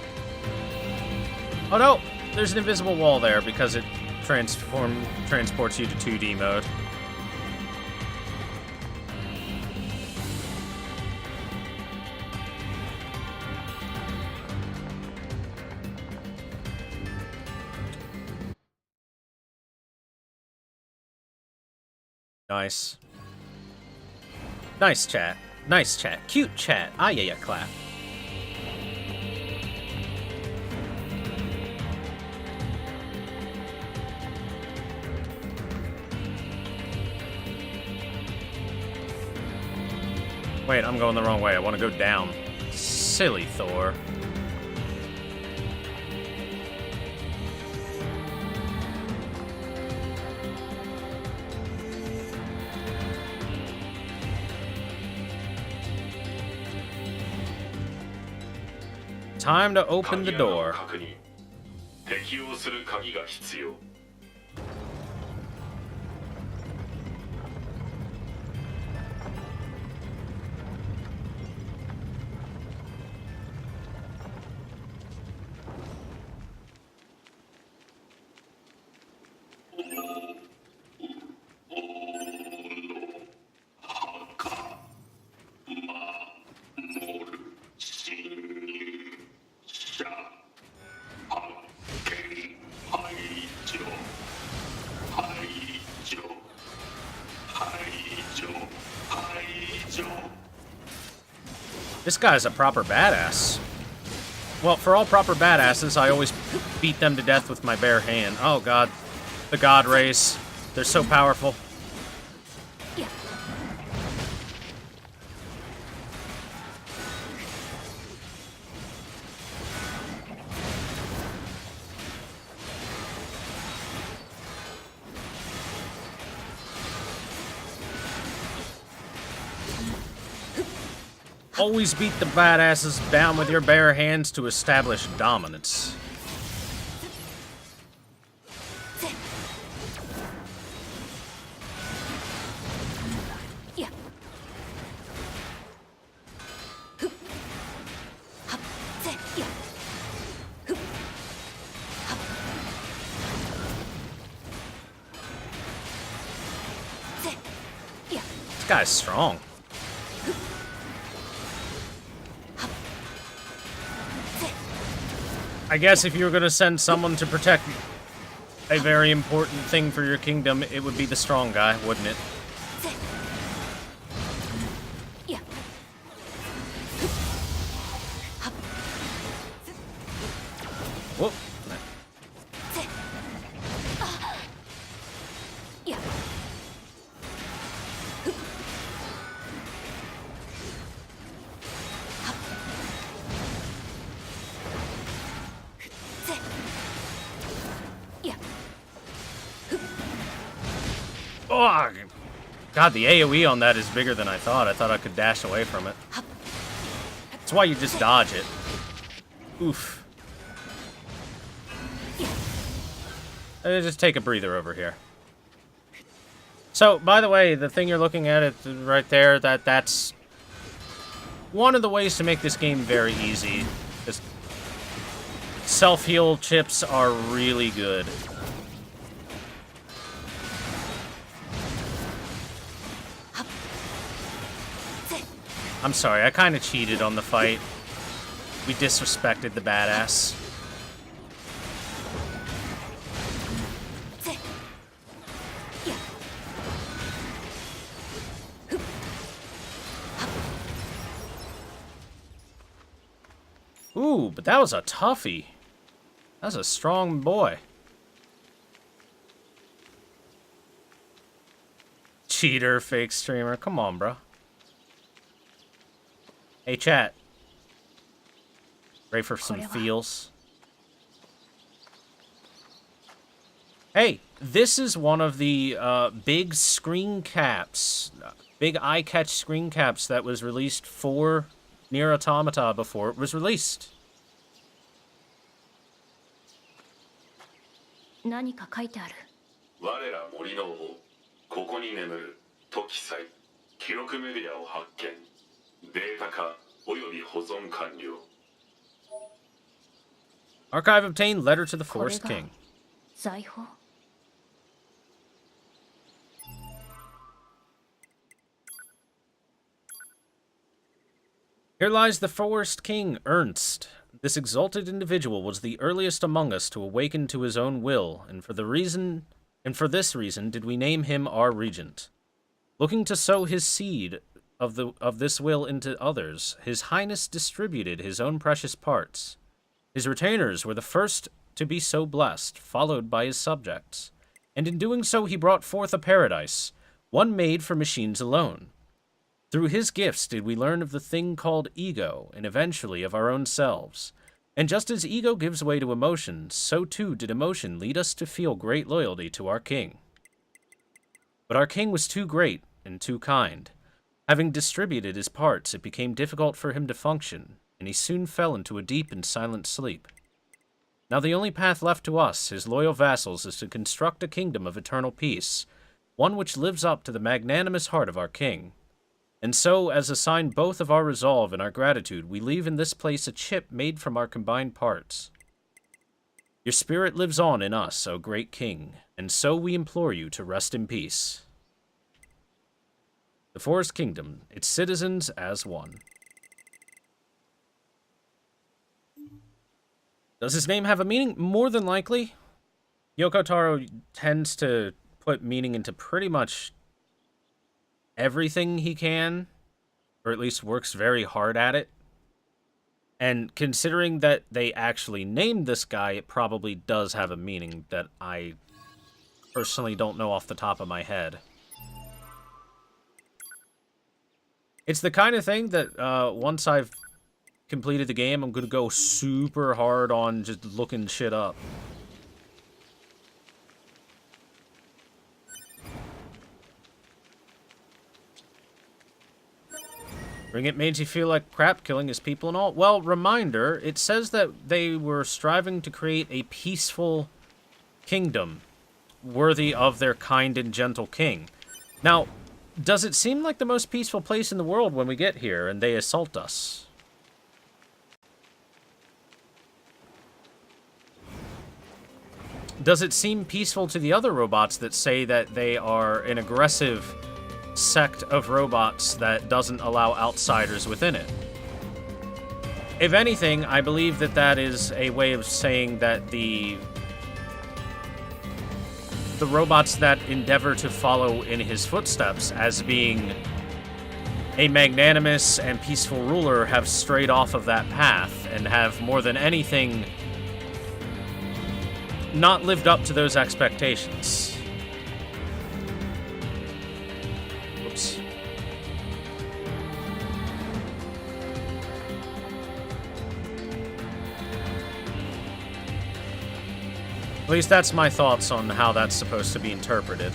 Oh no! There's an invisible wall there because it transports you to 2D mode. Nice. Nice chat. Nice chat. Cute chat. Ah, yeah, clap. Wait, I'm going the wrong way. I want to go down. Silly Thor. Time to open the door. 確認。適用する鍵が必要。This guy's a proper badass. Well, for all proper badasses, I always beat them to death with my bare hand. Oh god. The god rays. They're so powerful. Always beat the badasses down with your bare hands to establish dominance. This guy's strong. I guess if you were going to send someone to protect a very important thing for your kingdom, it would be the strong guy, wouldn't it? Whoop. Oh, God, the AoE on that is bigger than I thought. I thought I could dash away from it. That's why you just dodge it. Oof. Just take a breather over here. So, by the way, the thing you're looking at it right there, that's one of the ways to make this game very easy. Just self-heal chips are really good. I'm sorry, I kind of cheated on the fight. We disrespected the badass. Ooh, but that was a toughie. That was a strong boy. Cheater, fake streamer. Come on, bro. Hey, chat. Ready for some feels? Hey, this is one of the big screen caps, big eye-catch screen caps that was released for NieR Automata before it was released. 何か書いてある。我ら森の王、ここに眠る特記載、記録メディアを発見。データ化および保存完了。Archive obtained. Letter to the Forest King. 財宝。Here lies the Forest King, Ernst. This exalted individual was the earliest among us to awaken to his own will, and for this reason did we name him our regent. Looking to sow his seed of this will into others, His Highness distributed his own precious parts. His retainers were the first to be so blessed, followed by his subjects, and in doing so he brought forth a paradise, one made for machines alone. Through his gifts did we learn of the thing called ego, and eventually of our own selves. And just as ego gives way to emotion, so too did emotion lead us to feel great loyalty to our king. But our king was too great and too kind. Having distributed his parts, it became difficult for him to function, and he soon fell into a deep and silent sleep. Now the only path left to us, his loyal vassals, is to construct a kingdom of eternal peace, one which lives up to the magnanimous heart of our king. And so, as a sign both of our resolve and our gratitude, we leave in this place a chip made from our combined parts. Your spirit lives on in us, O great king, and so we implore you to rest in peace. The Forest Kingdom, its citizens as one. Does his name have a meaning? More than likely. Yoko Taro tends to put meaning into pretty much everything he can, or at least works very hard at it. And considering that they actually named this guy, it probably does have a meaning that I personally don't know off the top of my head. It's the kind of thing that once I've completed the game, I'm going to go super hard on just looking shit up. Bring It made you feel like crap killing his people and all. Well, reminder, it says that they were striving to create a peaceful kingdom worthy of their kind and gentle king. Now, does it seem like the most peaceful place in the world when we get here and they assault us? Does it seem peaceful to the other robots that say that they are an aggressive sect of robots that doesn't allow outsiders within it? If anything, I believe that that is a way of saying that the robots that endeavor to follow in his footsteps as being a magnanimous and peaceful ruler have strayed off of that path and have more than anything not lived up to those expectations. Whoops. At least that's my thoughts on how that's supposed to be interpreted.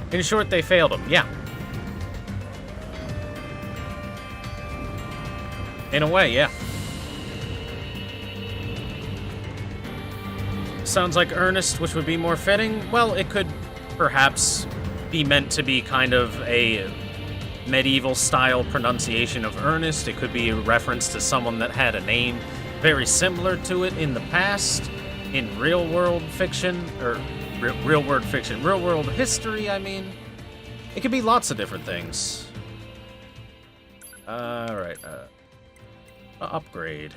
In short, they failed him, yeah. In a way, yeah. Sounds like earnest, which would be more fitting. Well, it could perhaps be meant to be kind of a medieval-style pronunciation of earnest. It could be a reference to someone that had a name very similar to it in the past, in real-world fiction, or real-world history, I mean. It could be lots of different things. Alright, upgrade.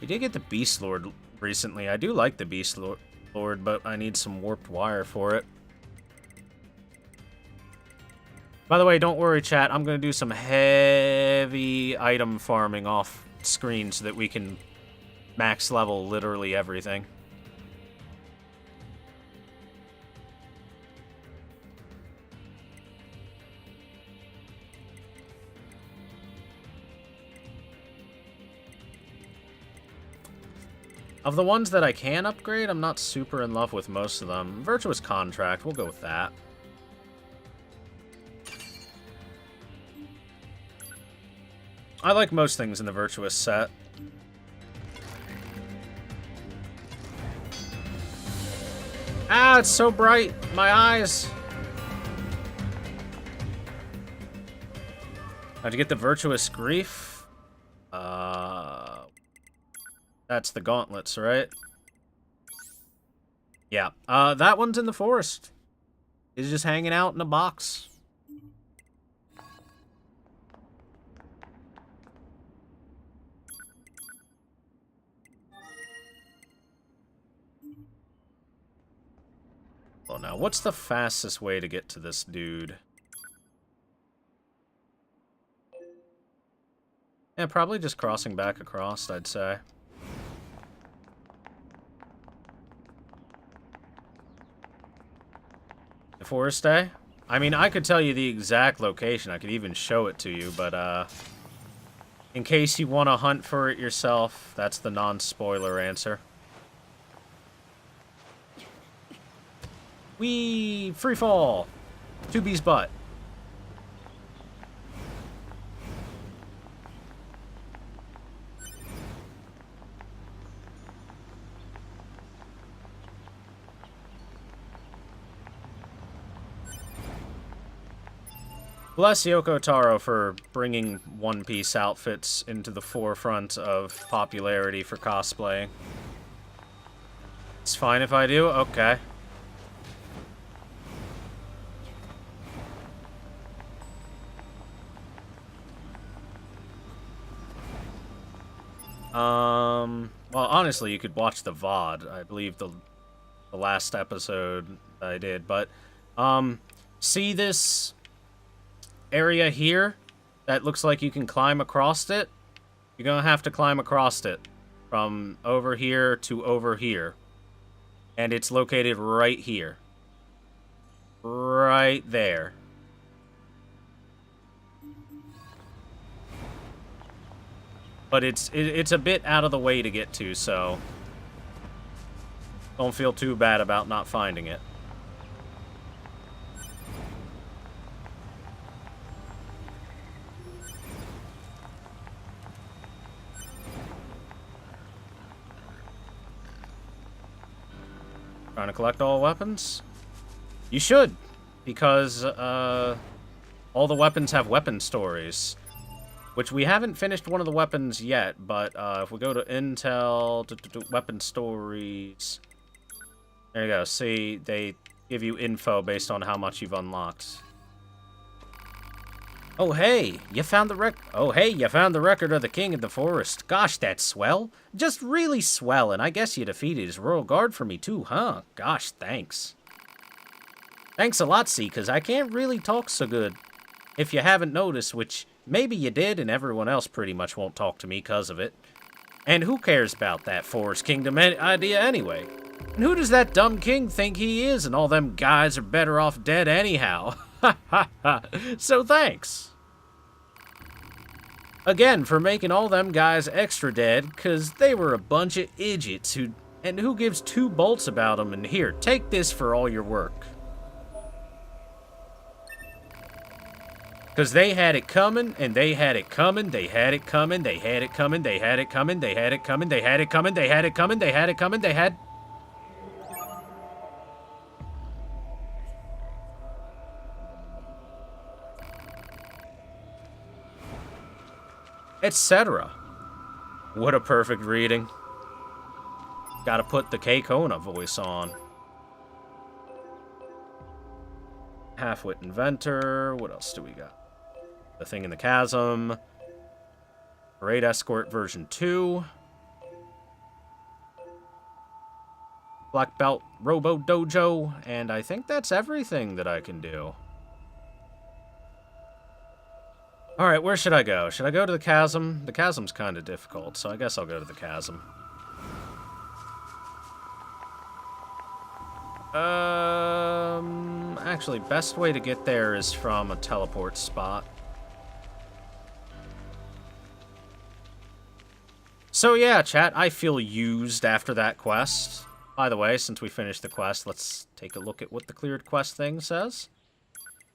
We did get the Beast Lord recently. I do like the Beast Lord, but I need some warped wire for it. By the way, don't worry, chat. I'm going to do some heavy item farming off screen so that we can max level literally everything. Of the ones that I can upgrade, I'm not super in love with most of them. Virtuous Contract, we'll go with that. I like most things in the Virtuous set. Ah, it's so bright. My eyes. How'd you get the Virtuous Grief? That's the gauntlets, right? Yeah. That one's in the forest. He's just hanging out in a box. don't know. What's the fastest way to get to this dude? Yeah, probably just crossing back across, I'd say. The Forest Day? I mean, I could tell you the exact location. I could even show it to you, but, in case you want to hunt for it yourself, that's the non-spoiler answer. Whee! Free fall! 2B's butt. Bless Yoko Taro for bringing One Piece outfits into the forefront of popularity for cosplaying. It's fine if I do? Okay. Well, honestly, you could watch the VOD. I believe the last episode I did, but, see this area here that looks like you can climb across it? You're gonna have to climb across it from over here to over here. And it's located right here. Right there. But it's a bit out of the way to get to, so don't feel too bad about not finding it. Trying to collect all weapons? You should, because all the weapons have weapon stories. Which we haven't finished one of the weapons yet, but if we go to Intel, weapon stories, there you go. See, they give you info based on how much you've unlocked. Oh hey, you found the you found the record of the King of the Forest. Gosh, that's swell. Just really swell, and I guess you defeated his royal guard for me too, huh? Gosh, thanks. Thanks a lot, C, because I can't really talk so good. If you haven't noticed, which maybe you did, and everyone else pretty much won't talk to me because of it. And who cares about that Forest Kingdom idea anyway? And who does that dumb king think he is, and all them guys are better off dead anyhow? Ha ha ha. So thanks. Again, for making all them guys extra dead, because they were a bunch of idiots who gives two bolts about them, and here, take this for all your work. Because they had it coming, and they had it coming, they had it coming, they had it coming, they had it coming, they had it coming, they had it coming, they had it coming, they had it coming, they had... etc. What a perfect reading. Gotta put the K-Kona voice on. Half-wit inventor. What else do we got? The Thing in the Chasm. Parade Escort version 2. Black Belt Robo Dojo. And I think that's everything that I can do. Alright, where should I go? Should I go to the Chasm? The Chasm's kind of difficult, so I guess I'll go to the Chasm. Actually, best way to get there is from a teleport spot. So yeah, chat, I feel used after that quest. By the way, since we finished the quest, let's take a look at what the cleared quest thing says.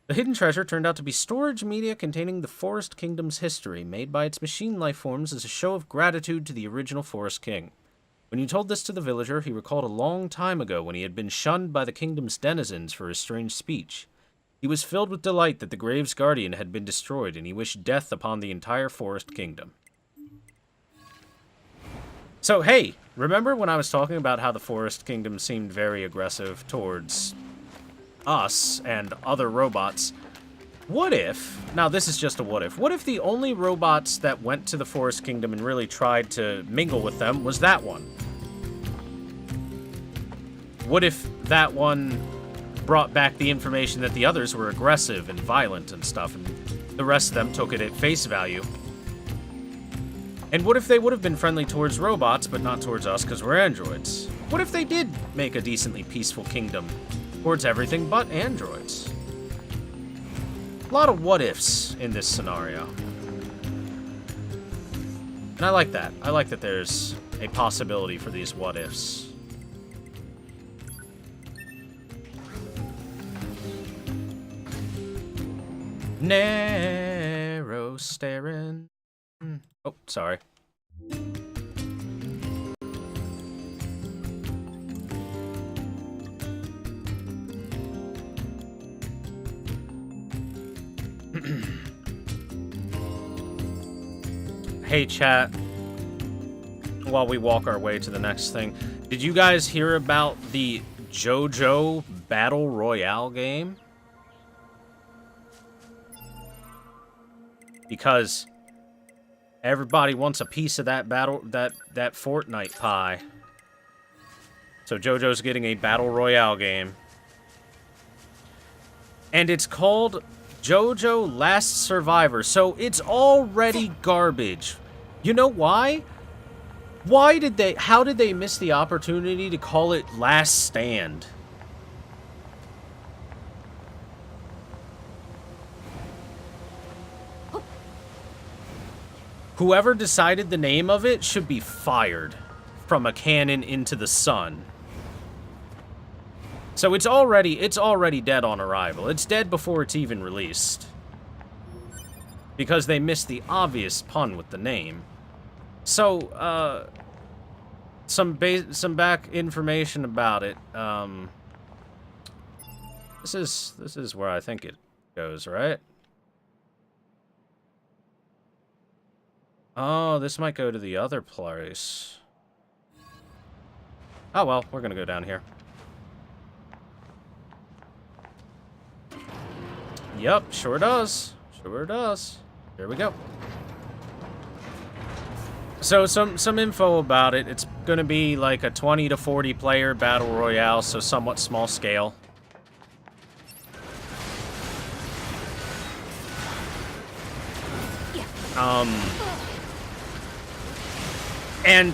The hidden treasure turned out to be storage media containing the Forest Kingdom's history, made by its machine life forms as a show of gratitude to the original Forest King. When you told this to the villager, he recalled a long time ago when he had been shunned by the kingdom's denizens for his strange speech. He was filled with delight that the Grave's Guardian had been destroyed, and he wished death upon the entire Forest Kingdom. So, hey, remember when I was talking about how the Forest Kingdom seemed very aggressive towards us and other robots? What if, now this is just a what if the only robots that went to the Forest Kingdom and really tried to mingle with them was that one? What if that one brought back the information that the others were aggressive and violent and stuff, and the rest of them took it at face value. And what if they would have been friendly towards robots, but not towards us because we're androids? What if they did make a decently peaceful kingdom towards everything but androids? A lot of what-ifs in this scenario. And I like that. I like that there's a possibility for these what-ifs. Narrow staring. Oh, sorry. Hey, chat. While we walk our way to the next thing, did you guys hear about the JoJo Battle Royale game? Because everybody wants a piece of that that Fortnite pie. So JoJo's getting a Battle Royale game. And it's called JoJo Last Survivor. So it's already garbage. You know why? How did they miss the opportunity to call it Last Stand? Whoever decided the name of it should be fired from a cannon into the sun. So it's already dead on arrival. It's dead before it's even released. Because they missed the obvious pun with the name. So, some back information about it. This is where I think it goes, right? Oh, this might go to the other place. Oh well, we're gonna go down here. Yep, sure does. Sure does. Here we go. So some info about it. It's gonna be like a 20 to 40 player battle royale, so somewhat small scale. And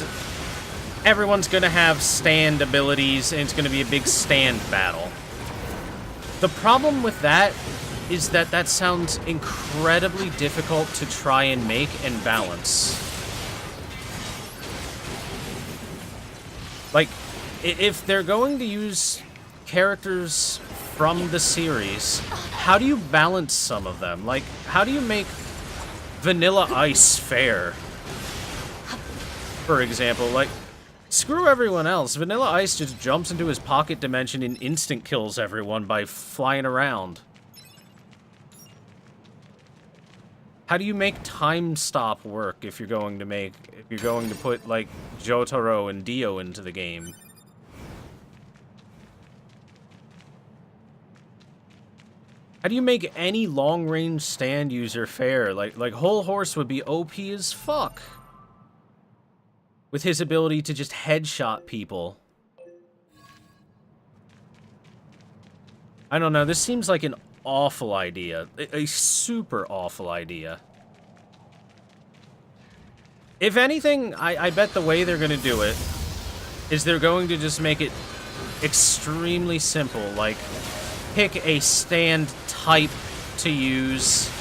everyone's gonna have stand abilities, and it's gonna be a big stand battle. The problem with that is that that sounds incredibly difficult to try and make and balance. Like, if they're going to use characters from the series, how do you balance some of them? Like, how do you make Vanilla Ice fair? For example, like, screw everyone else. Vanilla Ice just jumps into his pocket dimension and instant kills everyone by flying around. How do you make time stop work if you're going to put like Jotaro and Dio into the game? How do you make any long-range stand user fair? Like Whole Horse would be OP as fuck with his ability to just headshot people. I don't know, this seems like an awful idea. A super awful idea. If anything, I bet the way they're gonna do it is they're going to just make it extremely simple. Like, pick a stand type to use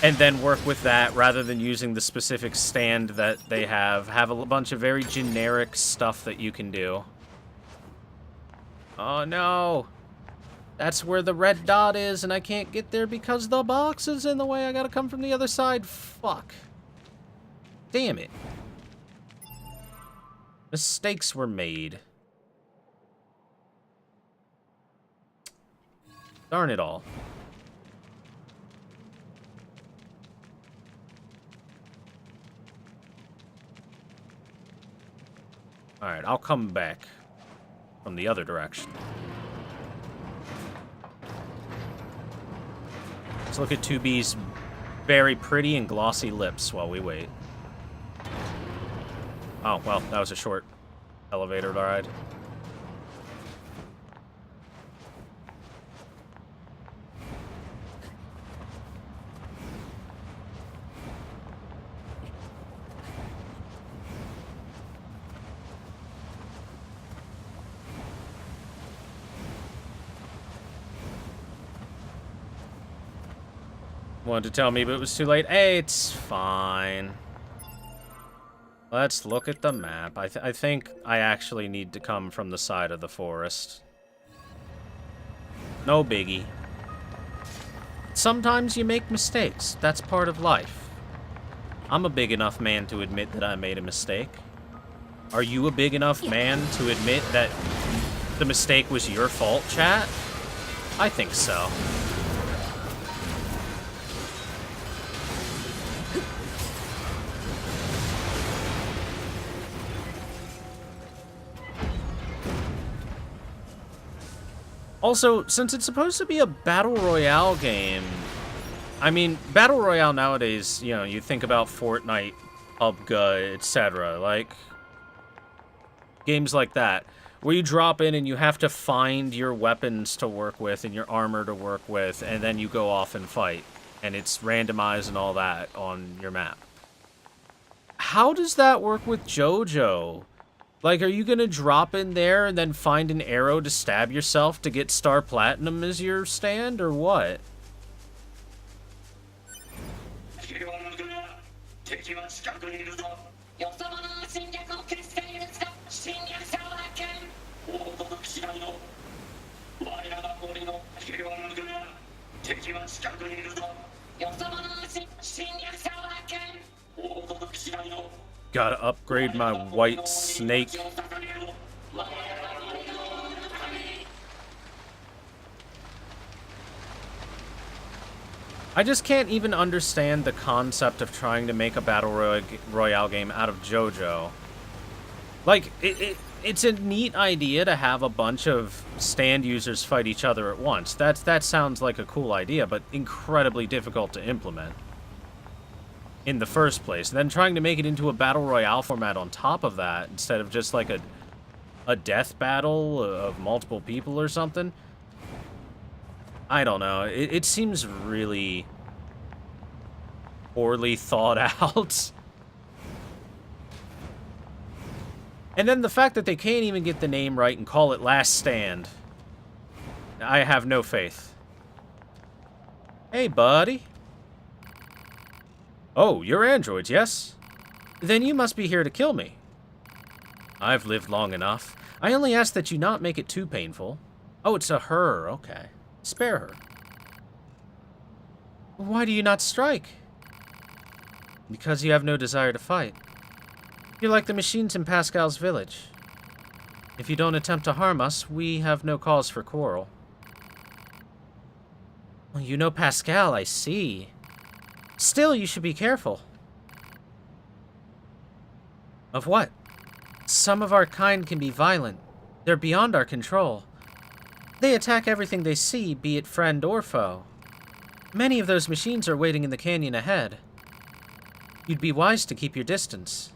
and then work with that rather than using the specific stand that they have. Have a bunch of very generic stuff that you can do. Oh no! That's where the red dot is, and I can't get there because the box is in the way. I gotta come from the other side. Fuck. Damn it. Mistakes were made. Darn it all. Alright, I'll come back from the other direction. Let's look at 2B's very pretty and glossy lips while we wait. Oh, well, that was a short elevator ride. Wanted to tell me, but it was too late. Hey, it's fine. Let's look at the map. I think I actually need to come from the side of the forest. No biggie. Sometimes you make mistakes. That's part of life. I'm a big enough man to admit that I made a mistake. Are you a big enough man to admit that the mistake was your fault, chat? I think so. Also, since it's supposed to be a Battle Royale game, I mean, Battle Royale nowadays, you know, you think about Fortnite, PUBG, etc. Like, games like that, where you drop in and you have to find your weapons to work with and your armor to work with, and then you go off and fight. And it's randomized and all that on your map. How does that work with JoJo? Like, are you gonna drop in there and then find an arrow to stab yourself to get Star Platinum as your stand, or what? Gotta upgrade my white snake. I just can't even understand the concept of trying to make a Battle Royale game out of JoJo. Like, it's a neat idea to have a bunch of stand users fight each other at once. That sounds like a cool idea, but incredibly difficult to implement in the first place. And then trying to make it into a Battle Royale format on top of that, instead of just like a death battle of multiple people or something. I don't know. It seems really poorly thought out. And then the fact that they can't even get the name right and call it Last Stand. I have no faith. Hey, buddy. Oh, you're androids, yes? Then you must be here to kill me. I've lived long enough. I only ask that you not make it too painful. Oh, it's a her, okay. Spare her. Why do you not strike? Because you have no desire to fight. You're like the machines in Pascal's village. If you don't attempt to harm us, we have no cause for quarrel. Well, you know Pascal, I see. Still, you should be careful. Of what? Some of our kind can be violent. They're beyond our control. They attack everything they see, be it friend or foe. Many of those machines are waiting in the canyon ahead. You'd be wise to keep your distance.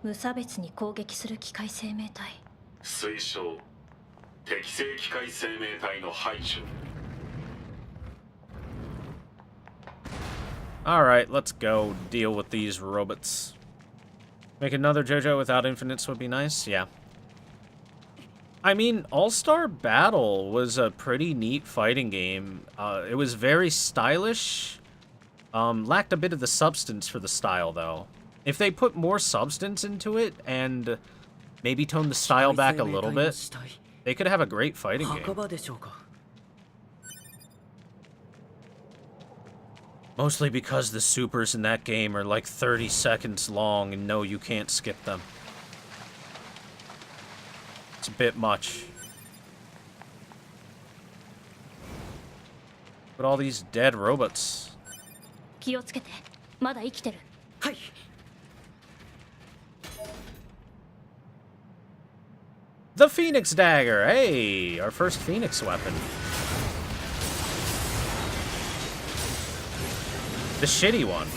無差別に攻撃する機械生命体。推奨適正機械生命体の排除 Alright, let's go deal with these robots. Make another JoJo without infinites would be nice, yeah. I mean, All-Star Battle was a pretty neat fighting game. It was very stylish. Lacked a bit of the substance for the style, though. If they put more substance into it and maybe tone the style back a little bit, they could have a great fighting game. Mostly because the supers in that game are like 30 seconds long and no, you can't skip them. It's a bit much. But all these dead robots. 気をつけて。まだ生きてる。はい。The Phoenix Dagger! Hey, our first Phoenix weapon. The shitty one.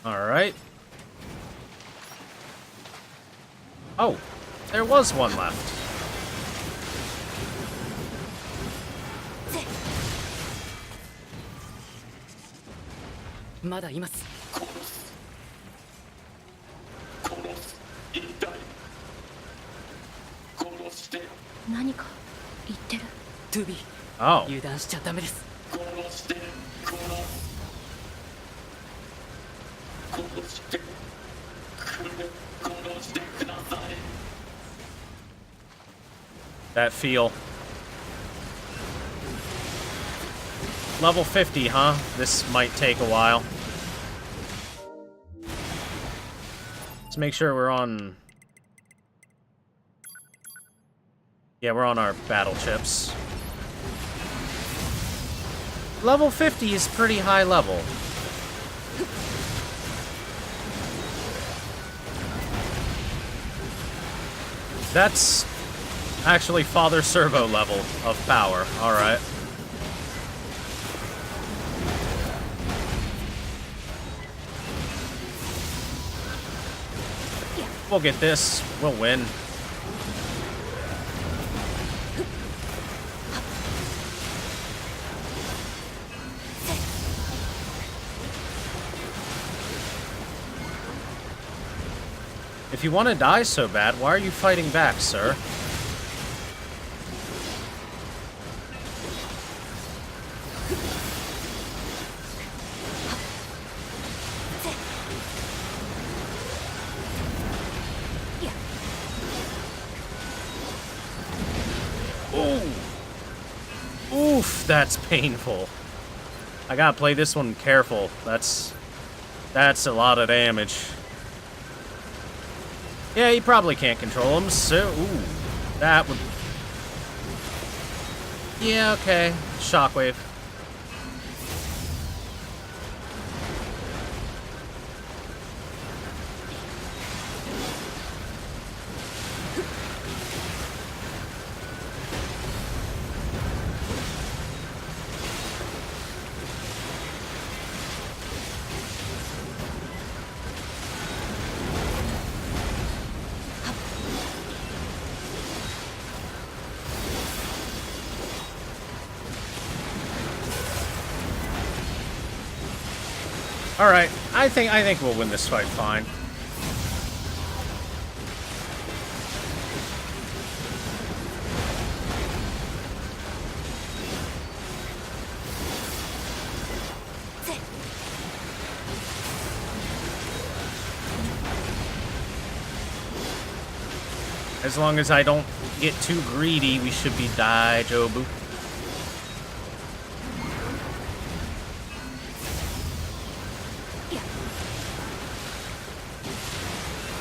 All right. Oh, There was one left.まだいます。何か言ってる。トゥビー、 Oh. 油断しちゃダメです。 That feel. Level 50, huh? This might take a while. Let's make sure we're on... Yeah, we're on our battle chips. Level 50 is pretty high level. That's actually Father Servo level of power. Alright. We'll get this. We'll win. If you want to die so bad, why are you fighting back, sir? Ooh. Oof, that's painful. I gotta play this one careful. That's a lot of damage. Yeah, you probably can't control him, so... Ooh, that would... Yeah, okay. Shockwave. Alright, I think we'll win this fight fine. As long as I don't get too greedy, we should be daijobu.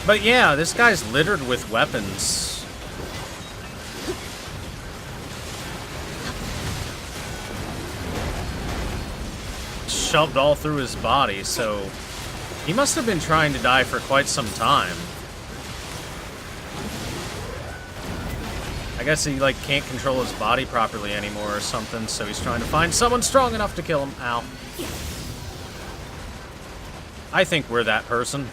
But yeah, this guy's littered with weapons. Shoved all through his body, so he must have been trying to die for quite some time. I guess he, like, can't control his body properly anymore or something, so he's trying to find someone strong enough to kill him. Ow. I think we're that person.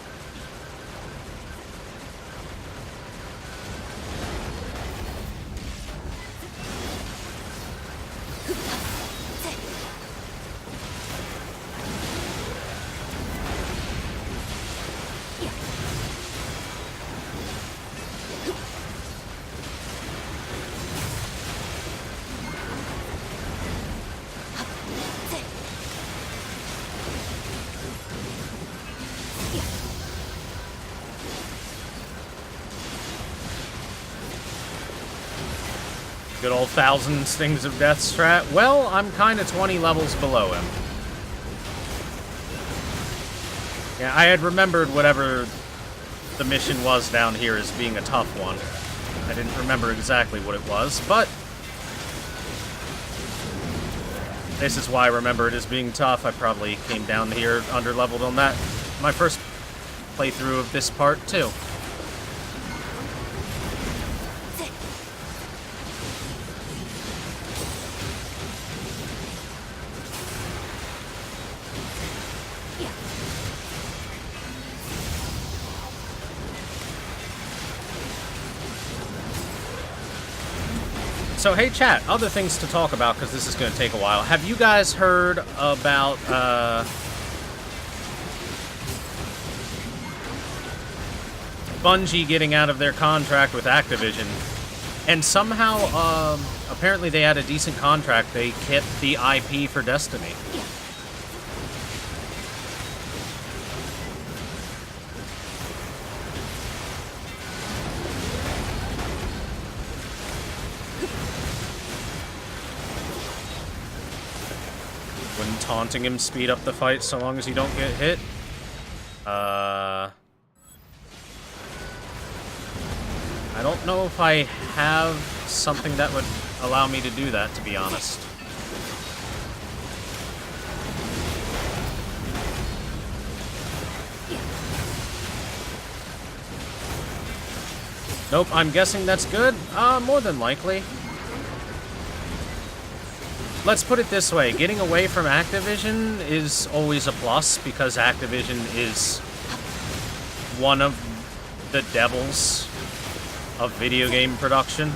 Good old 1,000 Stings of Death strat. Well, I'm kind of 20 levels below him. Yeah, I had remembered whatever the mission was down here as being a tough one. I didn't remember exactly what it was, but this is why I remember it as being tough. I probably came down here under-leveled on that. My first playthrough of this part, too. So, hey, chat, other things to talk about, because this is going to take a while. Have you guys heard about, Bungie getting out of their contract with Activision? And somehow, apparently they had a decent contract. They kept the IP for Destiny. Wouldn't taunting him speed up the fight so long as you don't get hit? I don't know if I have something that would allow me to do that, to be honest. Nope, I'm guessing that's good. More than likely. Let's put it this way, getting away from Activision is always a plus, because Activision is one of the devils of video game production.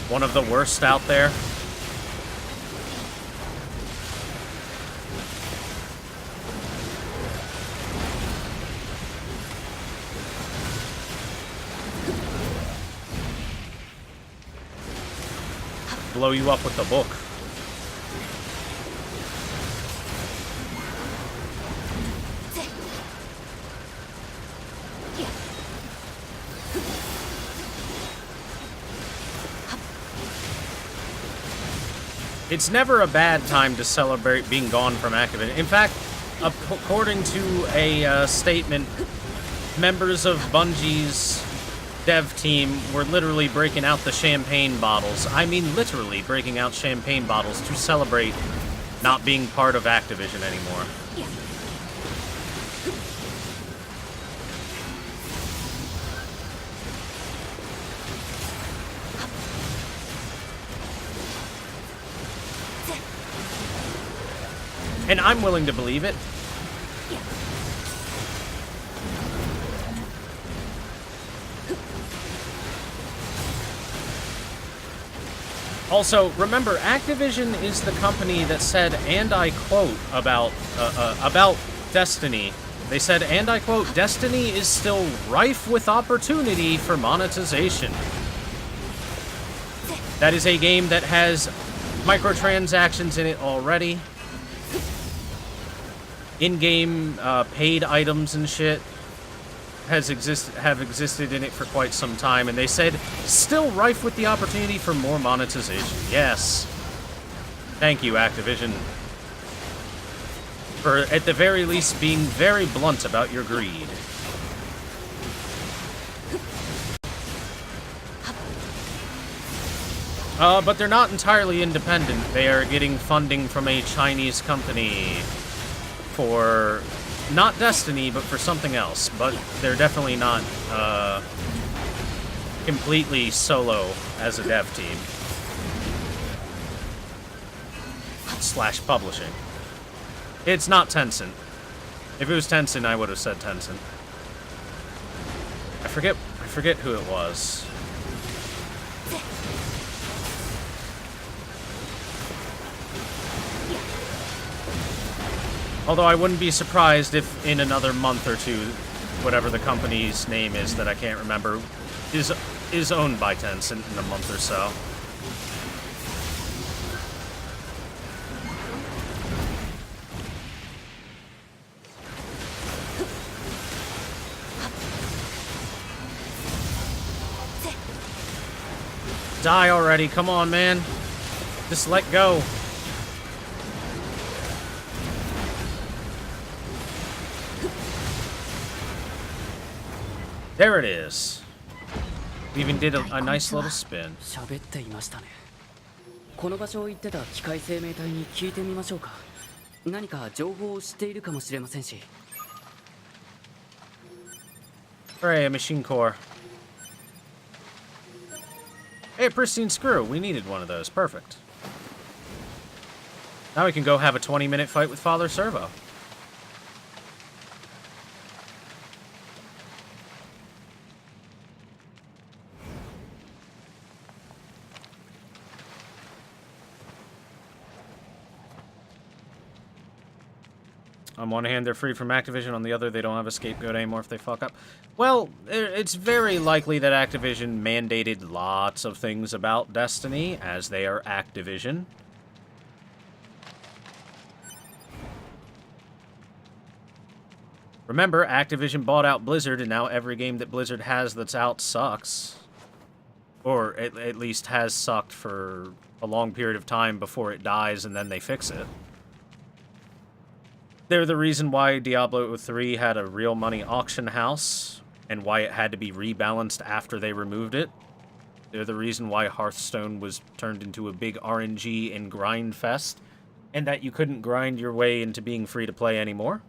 One of the worst out there. Blow you up with the book. It's never a bad time to celebrate being gone from Activision. In fact, according to a statement, members of Bungie's dev team were literally breaking out the champagne bottles. I mean, literally breaking out champagne bottles to celebrate not being part of Activision anymore. And I'm willing to believe it. Also, remember, Activision is the company that said, and I quote, about Destiny. They said, and I quote, "Destiny is still rife with opportunity for monetization." That is a game that has microtransactions in it already. In-game paid items and shit have existed in it for quite some time, and they said, still rife with the opportunity for more monetization. Yes. Thank you, Activision. For, at the very least, being very blunt about your greed. But they're not entirely independent. They are getting funding from a Chinese company for not Destiny, but for something else. But they're definitely not completely solo as a dev team. / publishing. It's not Tencent. If it was Tencent, I would have said Tencent. I forget who it was. Although I wouldn't be surprised if in another month or two, whatever the company's name is that I can't remember, is owned by Tencent in a month or so. Die already, come on, man. Just let go. There it is. We even did a nice little spin. 喋っていましたね。この場所を言ってた機械生命体に聞いてみましょうか。何か情報を知っているかもしれませんし。Hooray, a machine core. Hey, a pristine screw. We needed one of those. Perfect. Now we can go have a 20-minute fight with Father Servo. On one hand, they're free from Activision. On the other, they don't have a scapegoat anymore if they fuck up. Well, it's very likely that Activision mandated lots of things about Destiny, as they are Activision. Remember, Activision bought out Blizzard, and now every game that Blizzard has that's out sucks. Or at least has sucked for a long period of time before it dies, and then they fix it. They're the reason why Diablo 3 had a real money auction house, and why it had to be rebalanced after they removed it. They're the reason why Hearthstone was turned into a big RNG and grind fest, and that you couldn't grind your way into being free to play anymore.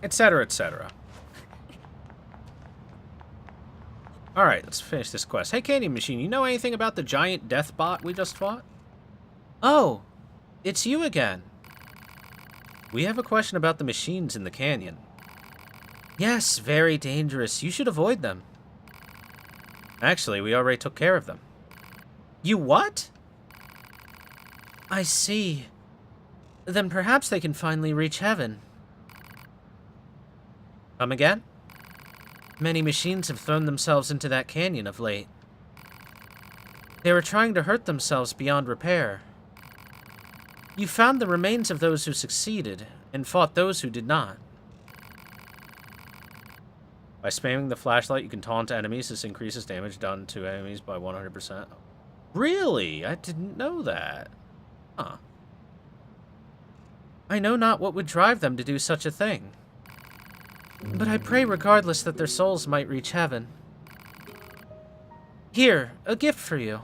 Etc., etc. Alright, let's finish this quest. Hey, Candy Machine, you know anything about the giant death bot we just fought? Oh, it's you again. We have a question about the machines in the canyon. Yes, very dangerous. You should avoid them. Actually, we already took care of them. You what? I see. Then perhaps they can finally reach heaven. Come again? Many machines have thrown themselves into that canyon of late. They were trying to hurt themselves beyond repair. You found the remains of those who succeeded, and fought those who did not. By spamming the flashlight, you can taunt enemies. This increases damage done to enemies by 100%. Really? I didn't know that. Huh. I know not what would drive them to do such a thing. But I pray regardless that their souls might reach heaven. Here, a gift for you.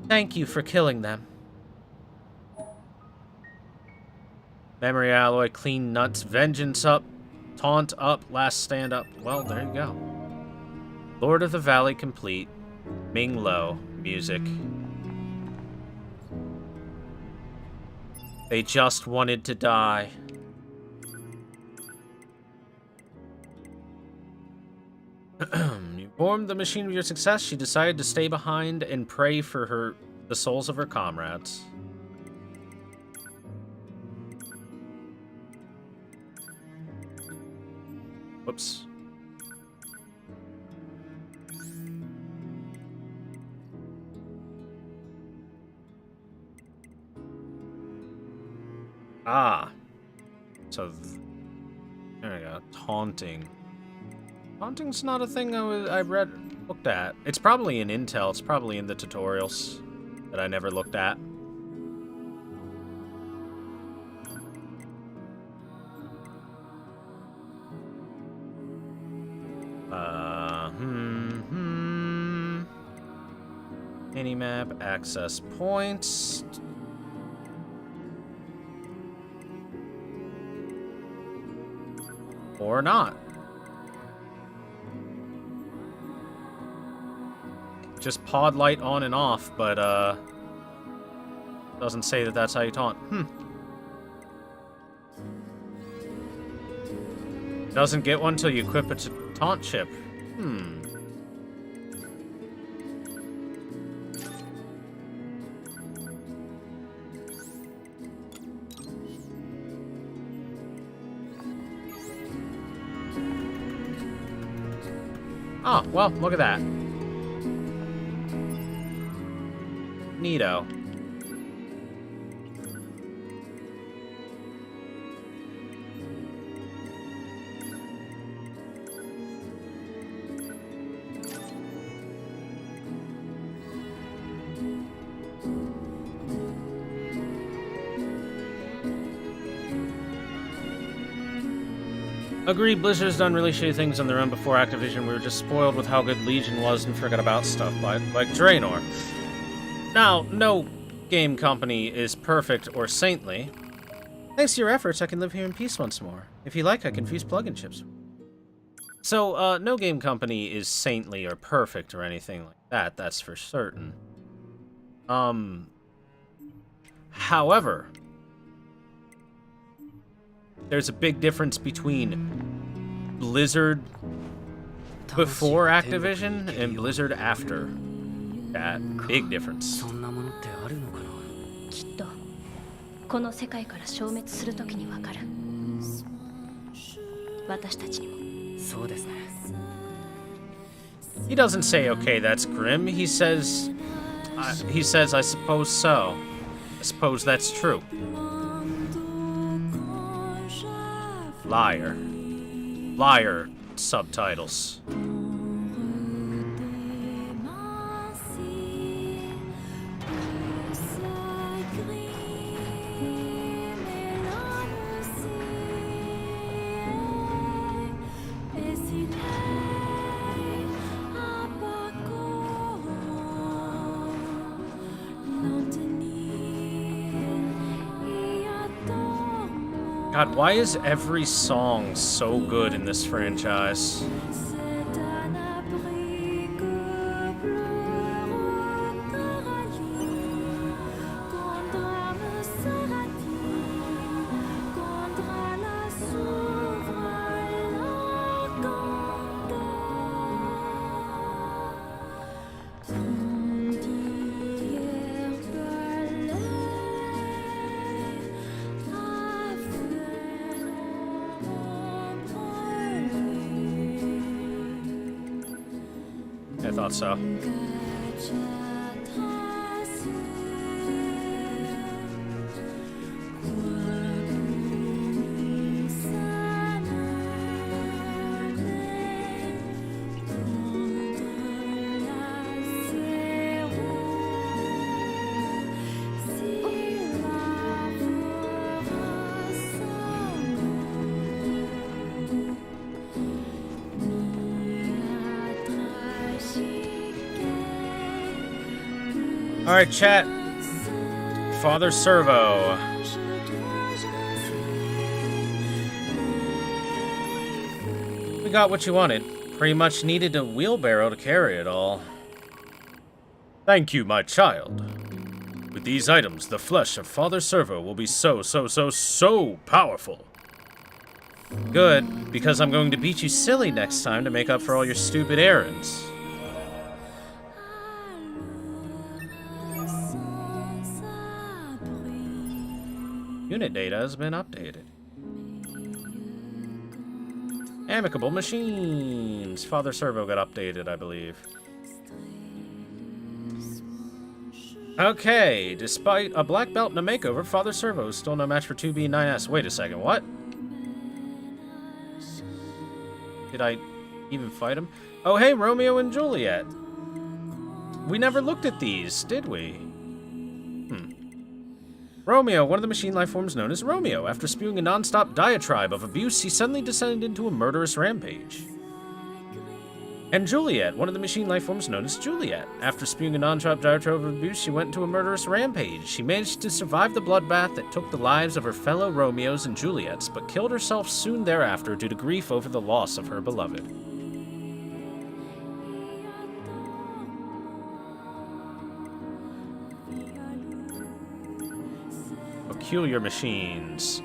Thank you for killing them. Memory alloy, clean nuts, vengeance up, taunt up, last stand up. Well, there you go. Lord of the Valley complete. Ming Lo, music. They just wanted to die. Informed the machine of your success, she decided to stay behind and pray for the souls of her comrades. Whoops. Ah. So, there we go. Taunting. Taunting's not a thing I looked at. It's probably in Intel. It's probably in the tutorials that I never looked at. Minimap, access points. Or not. Just pod light on and off, but doesn't say that that's how you taunt. Doesn't get one till you equip a taunt chip. Oh, well, look at that. Neato. Agreed, Blizzard's done really shitty things on their own before Activision. We were just spoiled with how good Legion was and forgot about stuff like Draenor. Now, no game company is perfect or saintly. Thanks to your efforts, I can live here in peace once more. If you like, I can fuse plug-in chips. So, no game company is saintly or perfect or anything like that, that's for certain. However, there's a big difference between Blizzard before Activision and Blizzard after. Chat, big difference. そんなものってあるのかな。きっとこの世界から消滅するときにわかる。私たちにも。そうですね。 He doesn't say, okay, that's grim. He says, I suppose so. I suppose that's true. Liar. Liar subtitles. God, why is every song so good in this franchise? I thought so. Alright, chat. Father Servo. We got what you wanted. Pretty much needed a wheelbarrow to carry it all. Thank you, my child. With these items, the flesh of Father Servo will be so powerful. Good, because I'm going to beat you silly next time to make up for all your stupid errands. Unit data has been updated. Amicable machines. Father Servo got updated, I believe. Okay, despite a black belt and a makeover, Father Servo is still no match for 2B9S. Wait a second, what? Did I even fight him? Oh, hey, Romeo and Juliet. We never looked at these, did we? Romeo, one of the machine life forms known as Romeo. After spewing a non-stop diatribe of abuse, he suddenly descended into a murderous rampage. And Juliet, one of the machine life forms known as Juliet. After spewing a non-stop diatribe of abuse, she went into a murderous rampage. She managed to survive the bloodbath that took the lives of her fellow Romeos and Juliets, but killed herself soon thereafter due to grief over the loss of her beloved. Peculiar machines.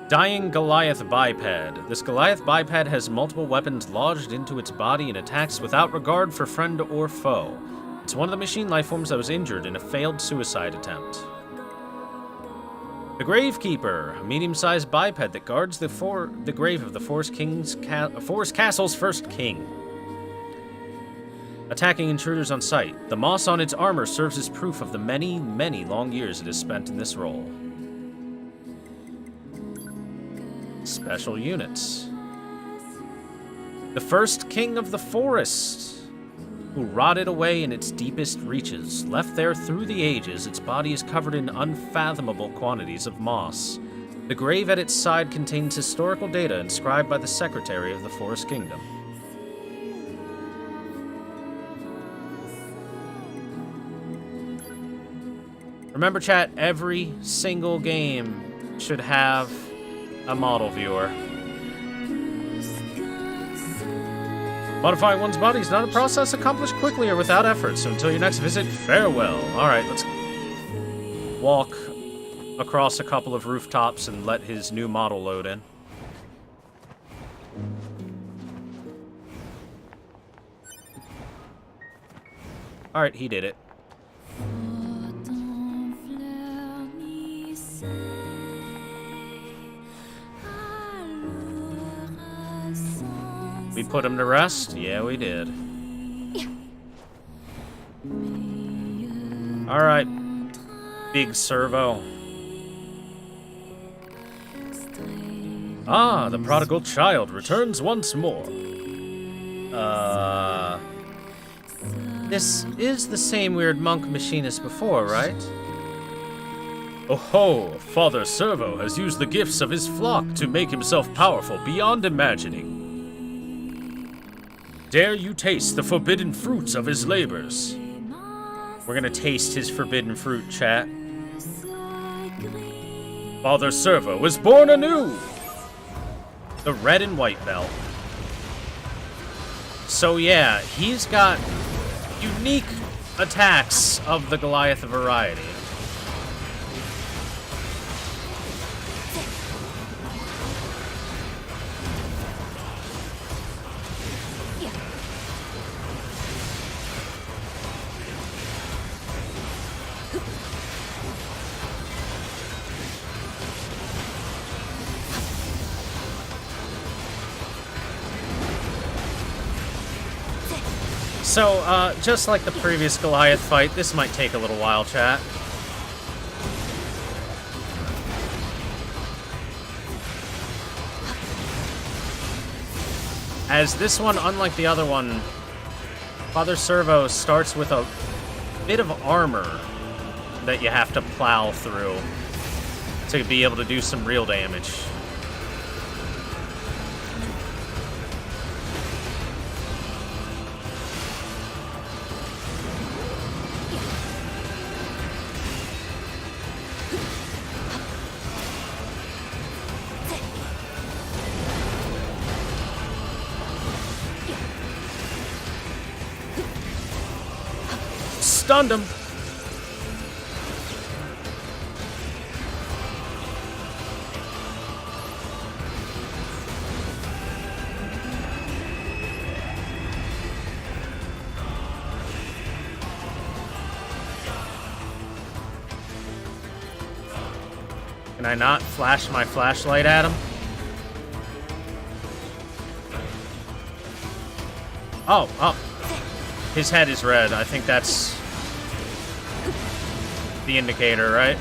Dying Goliath Biped. This Goliath Biped has multiple weapons lodged into its body and attacks without regard for friend or foe. It's one of the machine life forms that was injured in a failed suicide attempt. The Gravekeeper, a medium-sized biped that guards the grave of the Forest Castle's first king. Attacking intruders on sight. The moss on its armor serves as proof of the many long years it has spent in this role. Special units. The first king of the forest, who rotted away in its deepest reaches. Left there through the ages, its body is covered in unfathomable quantities of moss. The grave at its side contains historical data inscribed by the Secretary of the Forest Kingdom. Remember, chat, every single game should have a model viewer. Modifying one's body is not a process accomplished quickly or without effort, so until your next visit, farewell. Alright, let's walk across a couple of rooftops and let his new model load in. Alright, he did it. We put him to rest? Yeah, we did. Alright, big servo. Ah, the prodigal child returns once more. This is the same weird monk machine as before, right? Oh ho! Father Servo has used the gifts of his flock to make himself powerful beyond imagining. Dare you taste the forbidden fruits of his labors? We're gonna taste his forbidden fruit, chat. Father Servo was born anew! The red and white belt. So yeah, he's got unique attacks of the Goliath variety. So, just like the previous Goliath fight, this might take a little while, chat. As this one, unlike the other one, Father Servo starts with a bit of armor that you have to plow through to be able to do some real damage. Stunned him. Can I not flash my flashlight at him? Oh. His head is red. I think that's the indicator, right?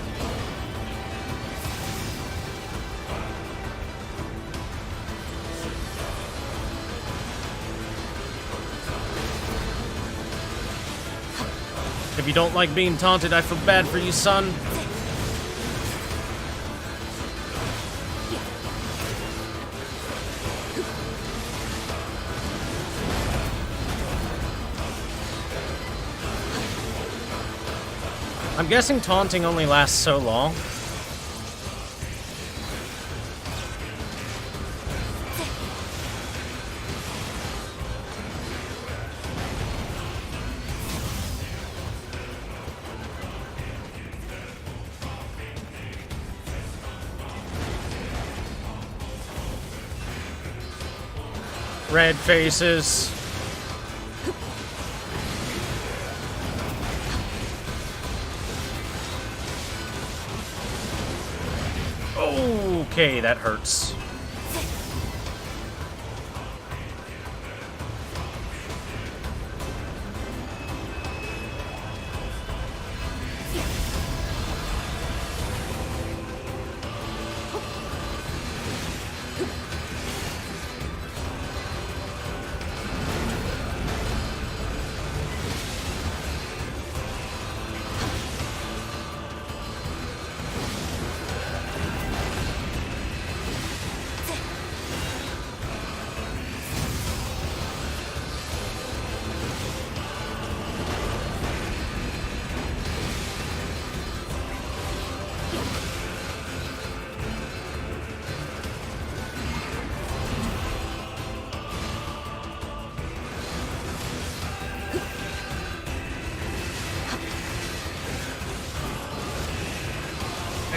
If you don't like being taunted, I feel bad for you, son. I'm guessing taunting only lasts so long. Red faces. Okay, that hurts.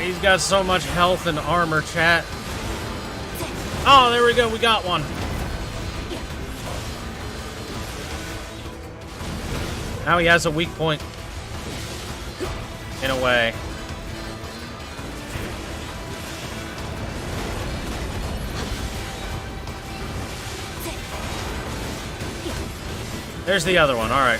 He's got so much health and armor, chat. Oh, there we go. We got one. Now he has a weak point. In a way. There's the other one, alright.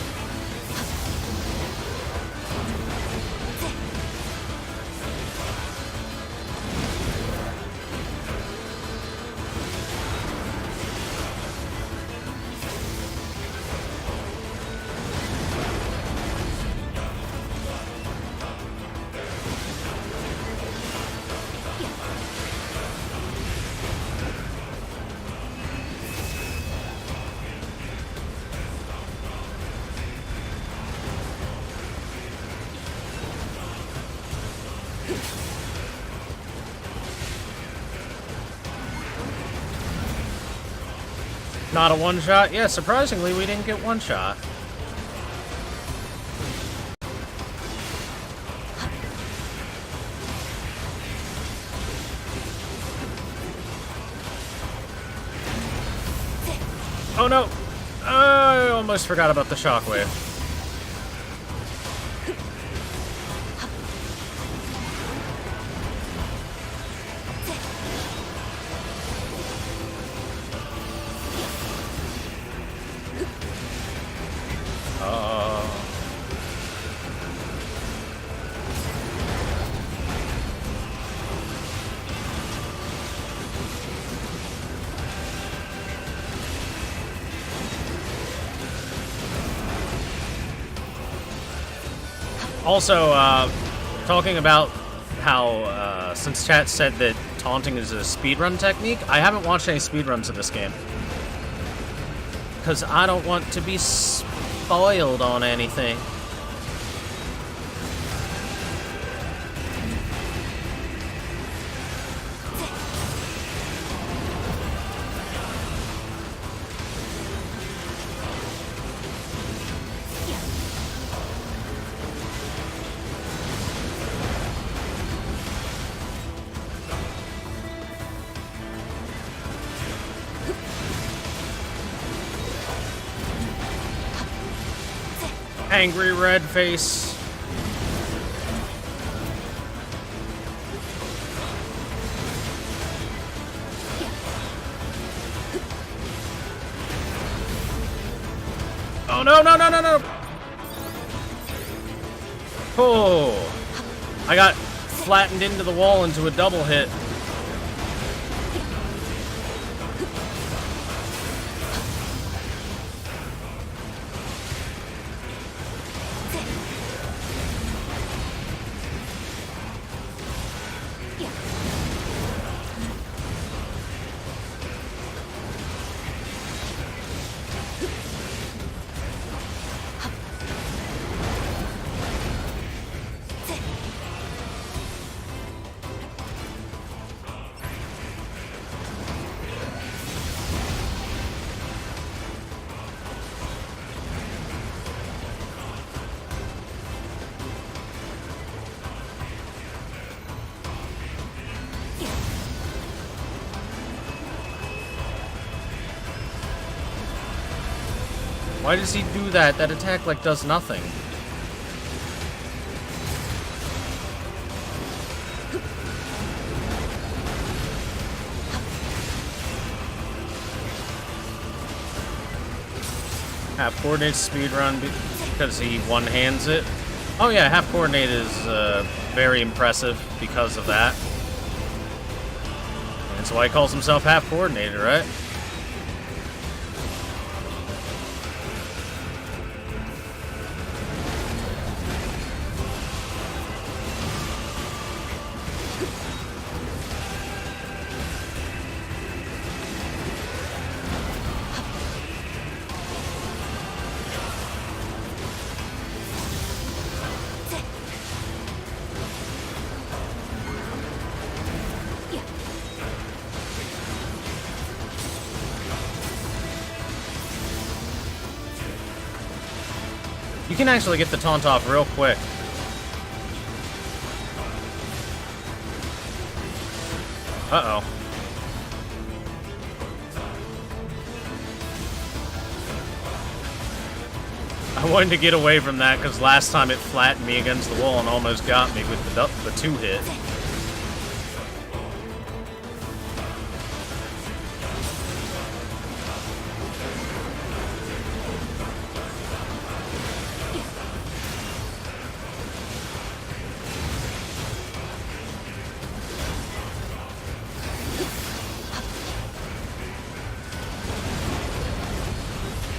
Not a one-shot? Yeah, surprisingly, we didn't get one shot. Oh no! I almost forgot about the shockwave. Also, talking about how, since chat said that taunting is a speedrun technique, I haven't watched any speedruns of this game. Because I don't want to be spoiled on anything. Angry red face. Oh no, no, no, no, no! Oh! I got flattened into the wall into a double hit. Why does he do that? That attack, like, does nothing. Half coordinate speedrun because he one-hands it. Oh yeah, half coordinate is very impressive because of that. And that's why he calls himself half coordinated, right? You can actually get the taunt off real quick. Uh-oh. I wanted to get away from that because last time it flattened me against the wall and almost got me with the two-hit.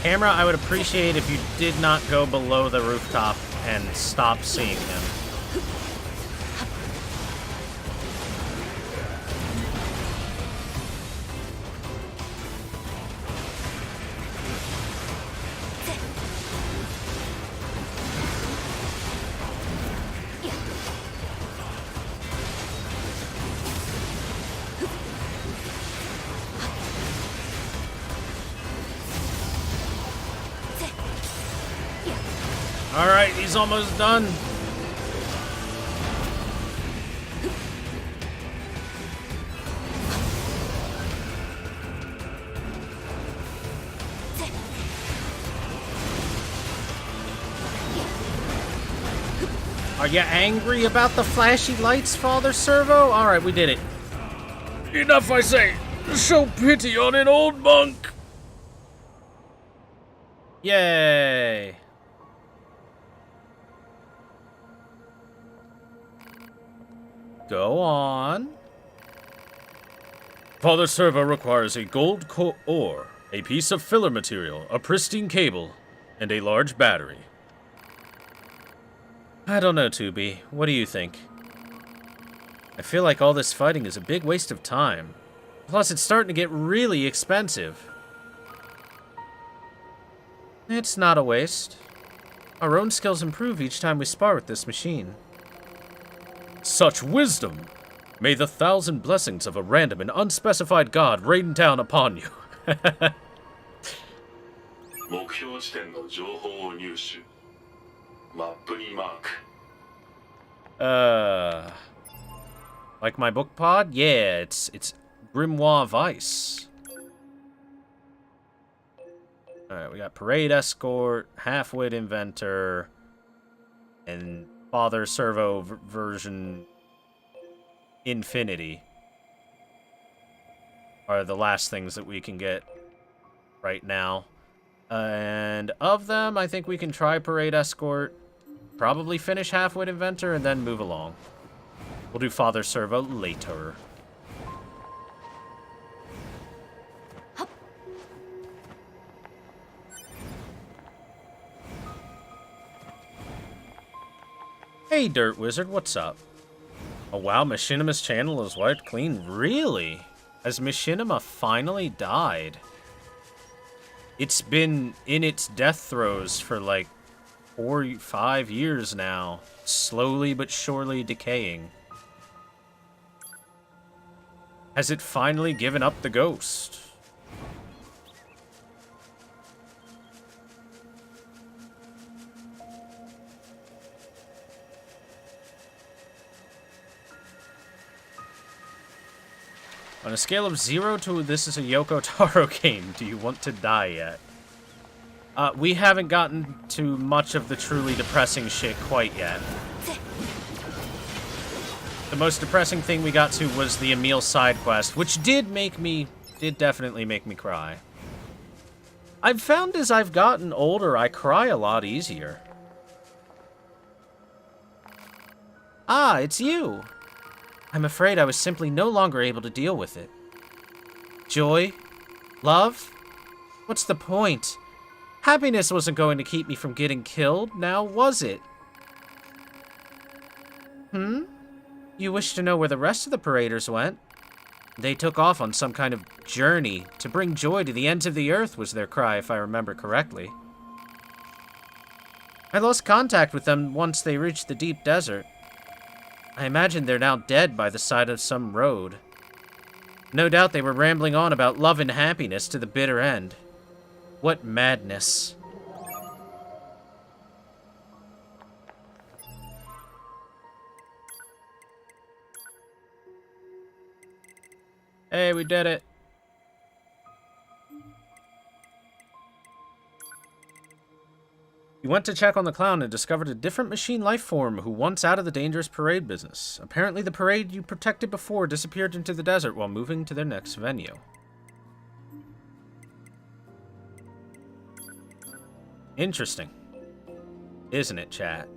Camera, I would appreciate if you did not go below the rooftop and stop seeing him. All right, he's almost done. Are you angry about the flashy lights, Father Servo? All right, we did it. Enough, I say. Show pity on an old monk. Yay. Go on. Father Servo requires a gold ore, a piece of filler material, a pristine cable, and a large battery. I don't know, 2B. What do you think? I feel like all this fighting is a big waste of time. Plus, it's starting to get really expensive. It's not a waste. Our own skills improve each time we spar with this machine. Such wisdom! May the 1,000 blessings of a random and unspecified god rain down upon you. 目標地点の情報を入手。マップにマーク。Like my book pod? Yeah, it's Grimoire Vice. Alright, we got Parade Escort, Half-Wit Inventor, and Father Servo version Infinity are the last things that we can get right now. And of them, I think we can try Parade Escort, probably finish Half-Wit Inventor, and then move along. We'll do Father Servo later. Hey, Dirt Wizard, what's up? Oh, wow, Machinima's channel is wiped clean. Really? Has Machinima finally died? It's been in its death throes for like 4-5 years now. Slowly but surely decaying. Has it finally given up the ghost? On a scale of 0 to this is a Yoko Taro game, do you want to die yet? We haven't gotten to much of the truly depressing shit quite yet. The most depressing thing we got to was the Emil side quest, which did definitely make me cry. I've found as I've gotten older, I cry a lot easier. Ah, it's you! I'm afraid I was simply no longer able to deal with it. Joy? Love? What's the point? Happiness wasn't going to keep me from getting killed, now was it? You wish to know where the rest of the paraders went? They took off on some kind of journey to bring joy to the ends of the earth, was their cry, if I remember correctly. I lost contact with them once they reached the deep desert. I imagine they're now dead by the side of some road. No doubt they were rambling on about love and happiness to the bitter end. What madness. Hey, we did it. We went to check on the clown and discovered a different machine life form who wants out of the dangerous parade business. Apparently the parade you protected before disappeared into the desert while moving to their next venue. Interesting. Isn't it, chat?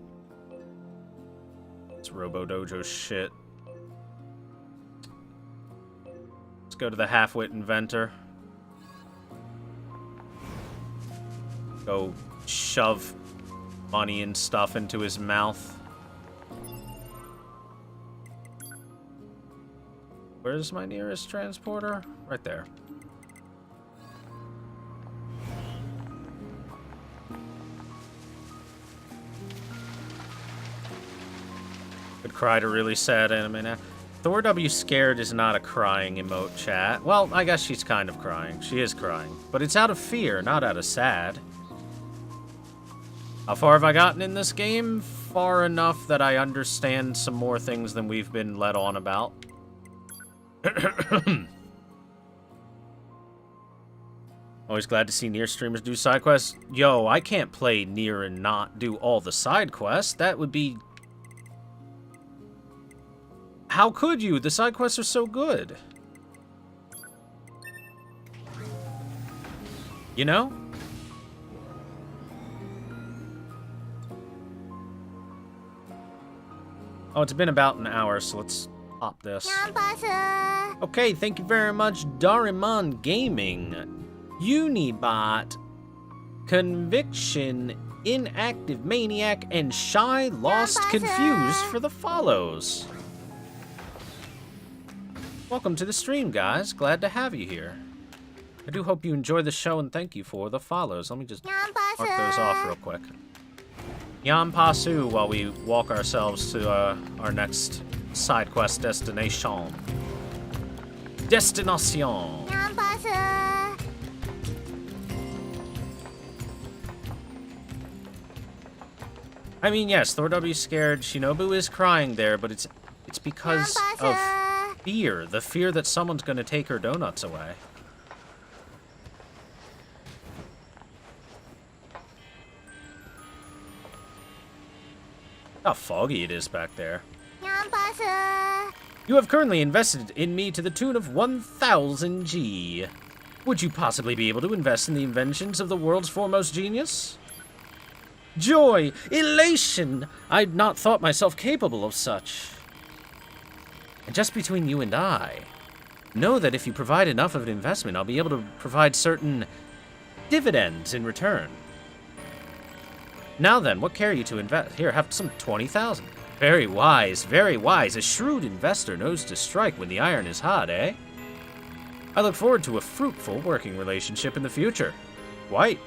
It's Robo Dojo shit. Let's go to the Half-Wit Inventor. go shove money and stuff into his mouth. Where's my nearest transporter? Right there. Could cry to really sad anime now. Thor W scared is not a crying emote, chat. Well, I guess she's kind of crying. She is crying. But it's out of fear, not out of sad. How far have I gotten in this game? Far enough that I understand some more things than we've been let on about. Always glad to see NieR streamers do side quests. Yo, I can't play NieR and not do all the side quests. That would be... How could you? The side quests are so good. You know? Oh, it's been about an hour, so let's pop this. Okay, thank you very much, Darimon Gaming. Unibot, Conviction, Inactive Maniac, and Shy Lost Confused for the follows. Welcome to the stream, guys. Glad to have you here. I do hope you enjoy the show, and thank you for the follows. Let me just mark those off real quick. Yan Pasu while we walk ourselves to our next side quest destination. Destination. I mean, yes, Thor W scared. Shinobu is crying there, but it's because of fear. The fear that someone's going to take her donuts away. How foggy it is back there. You have currently invested in me to the tune of 1,000 G. Would you possibly be able to invest in the inventions of the world's foremost genius? Joy! Elation! I'd not thought myself capable of such. And just between you and I, know that if you provide enough of an investment, I'll be able to provide certain dividends in return. Now then, what care you to invest? Here, have some 20,000. Very wise, very wise. A shrewd investor knows to strike when the iron is hot, eh? I look forward to a fruitful working relationship in the future. Quite.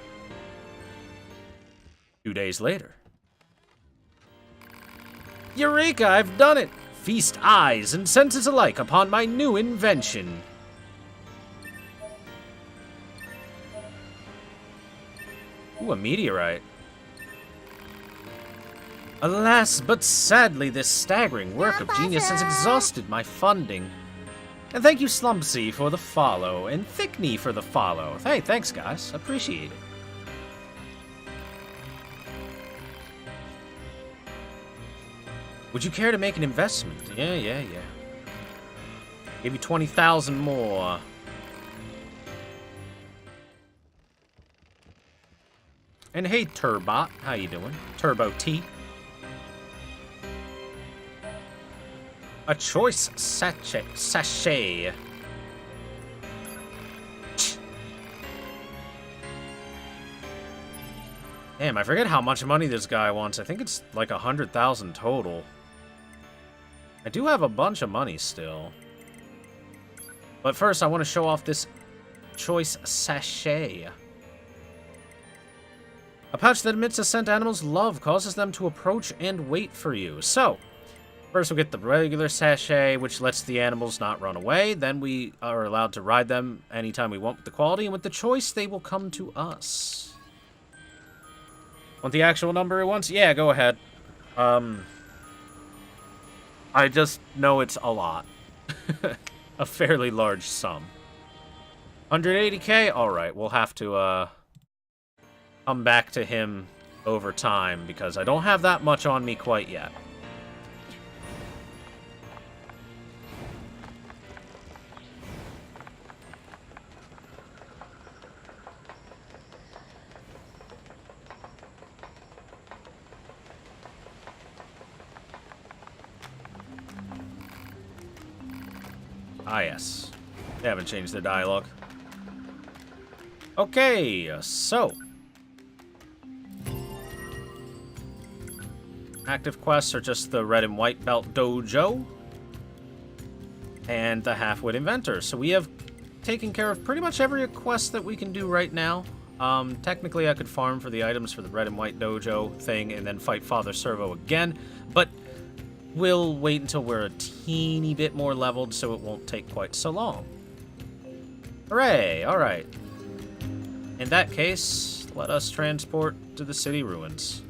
2 days later. Eureka! I've done it! Feast eyes and senses alike upon my new invention. Ooh, a meteorite. Alas, but sadly, this staggering work of genius has exhausted my funding. And thank you, Slumpsy, for the follow, and Thickney for the follow. Hey, thanks, guys. Appreciate it. Would you care to make an investment? Yeah. Give you 20,000 more. And hey, Turbot, how you doing? Turbo T. A choice sachet. Damn, I forget how much money this guy wants. I think it's like 100,000 total. I do have a bunch of money still. But first, I want to show off this choice sachet. A pouch that emits a scent animals love, causes them to approach and wait for you. So, first we'll get the regular sachet, which lets the animals not run away. Then we are allowed to ride them anytime we want with the quality. And with the choice, they will come to us. Want the actual number it wants? Yeah, go ahead. I just know it's a lot. A fairly large sum. 180k? Alright, we'll have to, come back to him over time, because I don't have that much on me quite yet. Ah, yes. They haven't changed their dialogue. Okay, so active quests are just the Red and White Belt Dojo and the Half-Wit Inventor. So we have taken care of pretty much every quest that we can do right now. Technically, I could farm for the items for the Red and White Dojo thing and then fight Father Servo again, but we'll wait until we're a teeny bit more leveled so it won't take quite so long. Hooray! Alright. In that case, let us transport to the city ruins.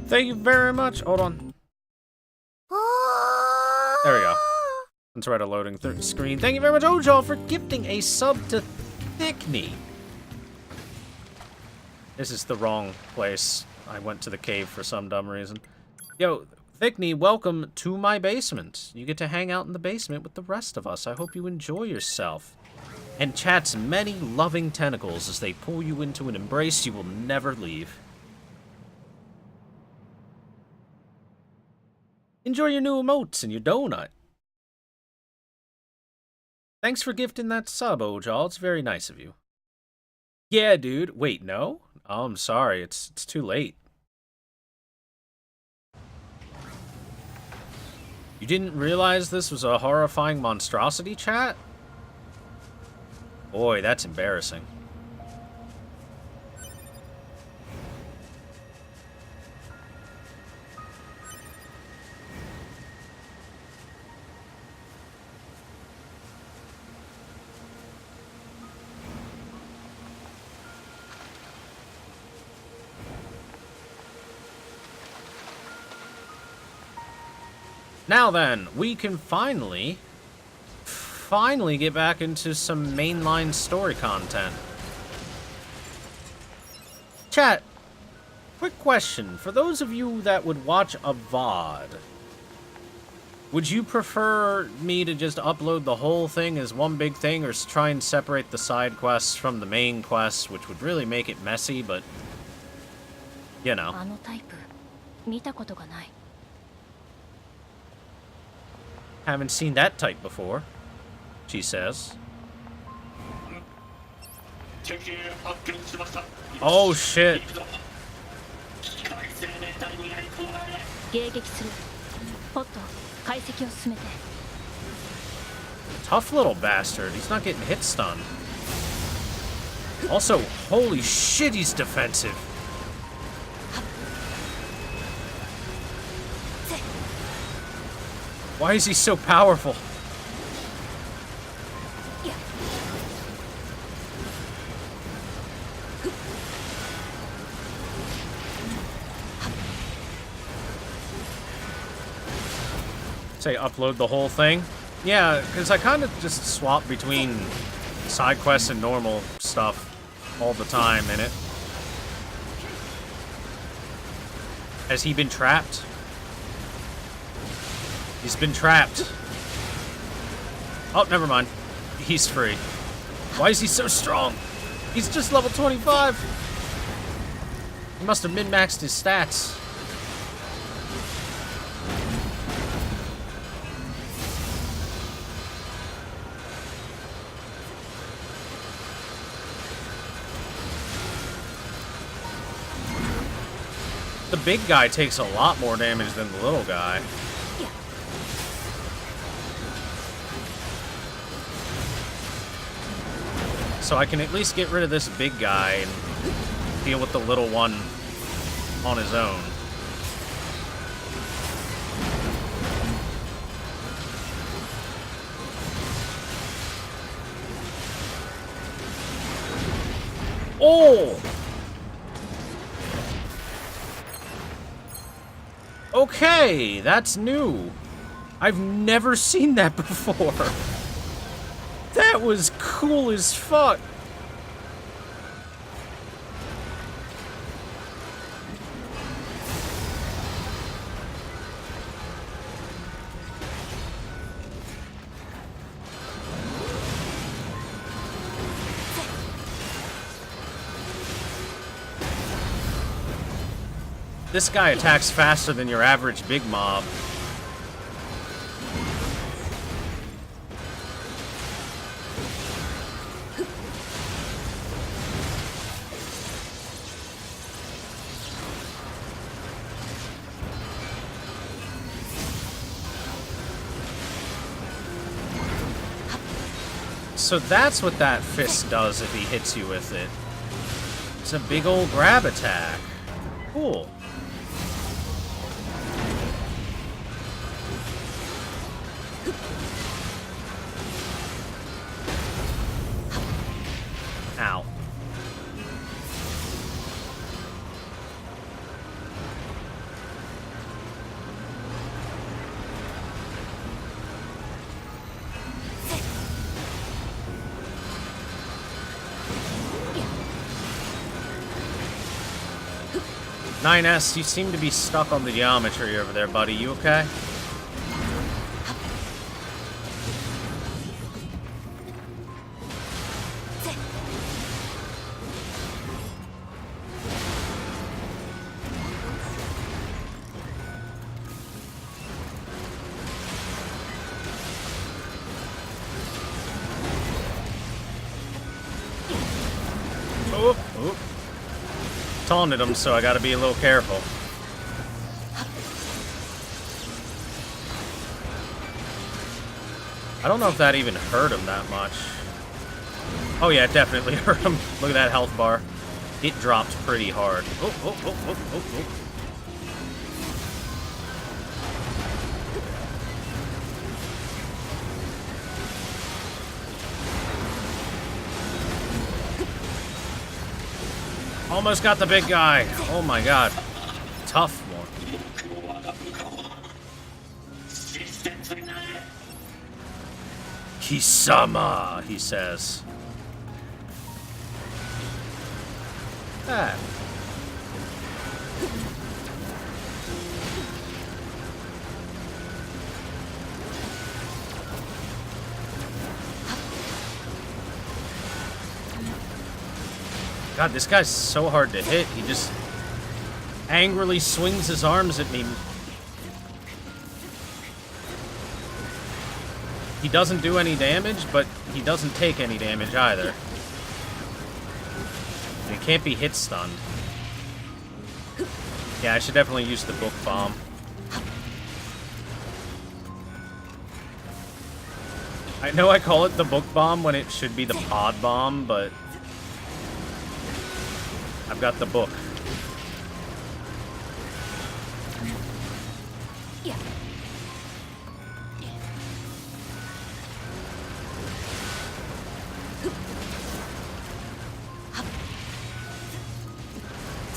Thank you very much. Hold on. There we go. Let's write a loading screen. Thank you very much, Ojal, for gifting a sub to Thickney. This is the wrong place. I went to the cave for some dumb reason. Yo, Thickney, welcome to my basement. You get to hang out in the basement with the rest of us. I hope you enjoy yourself. And chat's many loving tentacles as they pull you into an embrace you will never leave. Enjoy your new emotes and your donut. Thanks for gifting that sub, Ojal. It's very nice of you. Yeah, dude. Wait, no? Oh, I'm sorry. It's too late. You didn't realize this was a horrifying monstrosity, chat? Boy, that's embarrassing. Now then, we can finally get back into some mainline story content. Chat, quick question. For those of you that would watch a VOD, would you prefer me to just upload the whole thing as one big thing, or try and separate the side quests from the main quests, which would really make it messy, but, you know. Haven't seen that type before, she says. Oh shit. Tough little bastard. He's not getting hit stun. Also, holy shit, he's defensive. Why is he so powerful? Say upload the whole thing? Yeah, because I kind of just swap between side quests and normal stuff all the time in it. Has he been trapped? He's been trapped. Oh, never mind. He's free. Why is he so strong? He's just level 25. He must have min-maxed his stats. The big guy takes a lot more damage than the little guy. So I can at least get rid of this big guy and deal with the little one on his own. Oh! Okay, that's new. I've never seen that before. That was cool as fuck. This guy attacks faster than your average big mob. So that's what that fist does if he hits you with it. It's a big old grab attack. Cool. Ow. Nines, you seem to be stuck on the geometry over there, buddy. You okay? Oh, oh. Taunted him, so I gotta be a little careful. I don't know if that even hurt him that much. Oh yeah, it definitely hurt him. Look at that health bar. It dropped pretty hard. Oh, oh, oh, oh, oh, oh. Almost got the big guy. Oh my god. Tough one. Kisama, he says. Ah. God, this guy's so hard to hit. He just angrily swings his arms at me. He doesn't do any damage, but he doesn't take any damage either. And he can't be hit stunned. Yeah, I should definitely use the book bomb. I know I call it the book bomb when it should be the pod bomb, but I've got the book.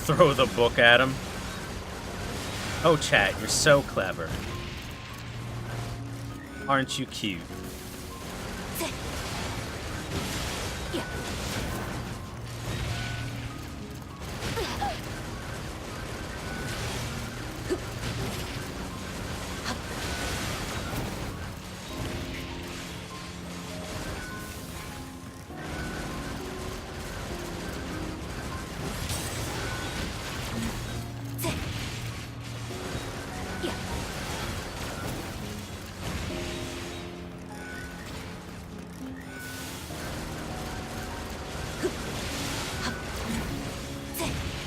Throw the book at him. Oh, chat, you're so clever. Aren't you cute?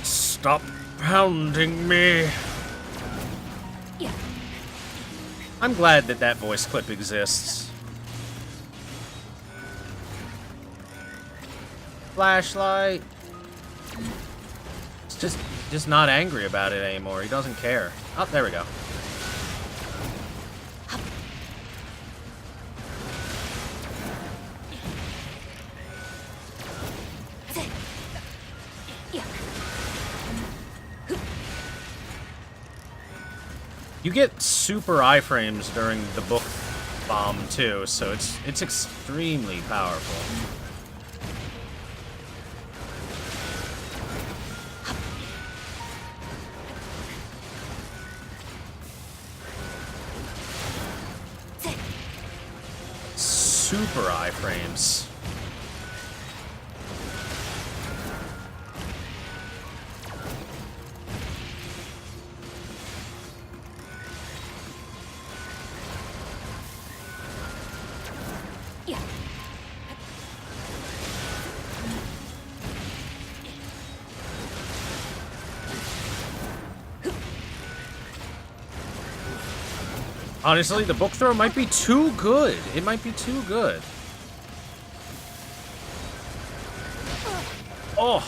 Stop pounding me. I'm glad that that voice clip exists. Flashlight. It's just not angry about it anymore. He doesn't care. Oh, there we go. You get super iframes during the book bomb too, so it's extremely powerful. Super iframes. Honestly, the book throw might be too good. It might be too good. Oh!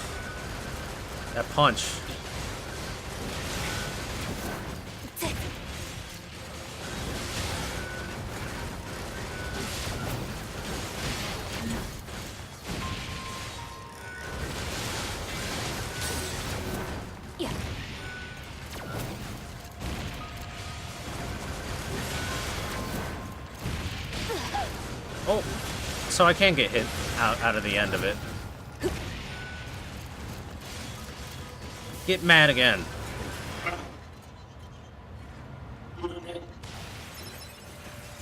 That punch. Oh, so I can't get hit out of the end of it. Get mad again.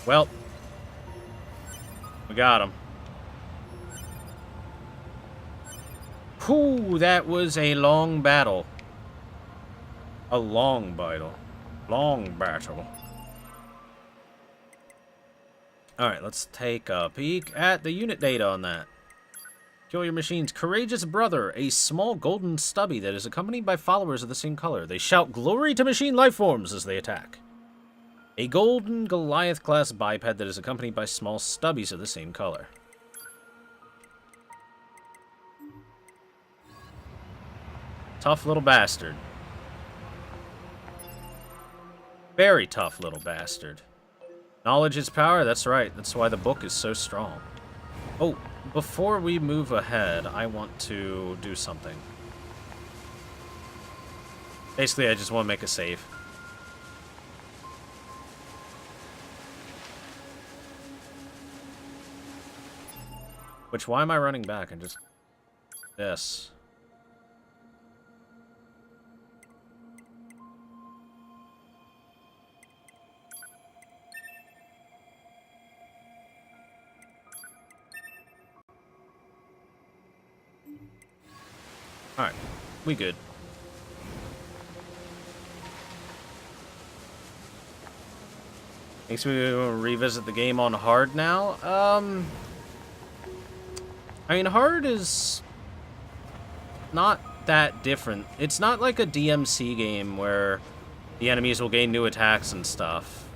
Well, we got him. Whew, that was a long battle. A long battle. Long battle. Alright, let's take a peek at the unit data on that. Kill your machine's courageous brother, a small golden stubby that is accompanied by followers of the same color. They shout glory to machine lifeforms as they attack. A golden Goliath-class biped that is accompanied by small stubbies of the same color. Tough little bastard. Very tough little bastard. Knowledge is power, that's right. That's why the book is so strong. Oh, before we move ahead, I want to do something. Basically, I just want to make a save. Which, why am I running back? And just... this. Alright, we good. Makes me revisit the game on hard now. I mean, hard is not that different. It's not like a DMC game where the enemies will gain new attacks and stuff.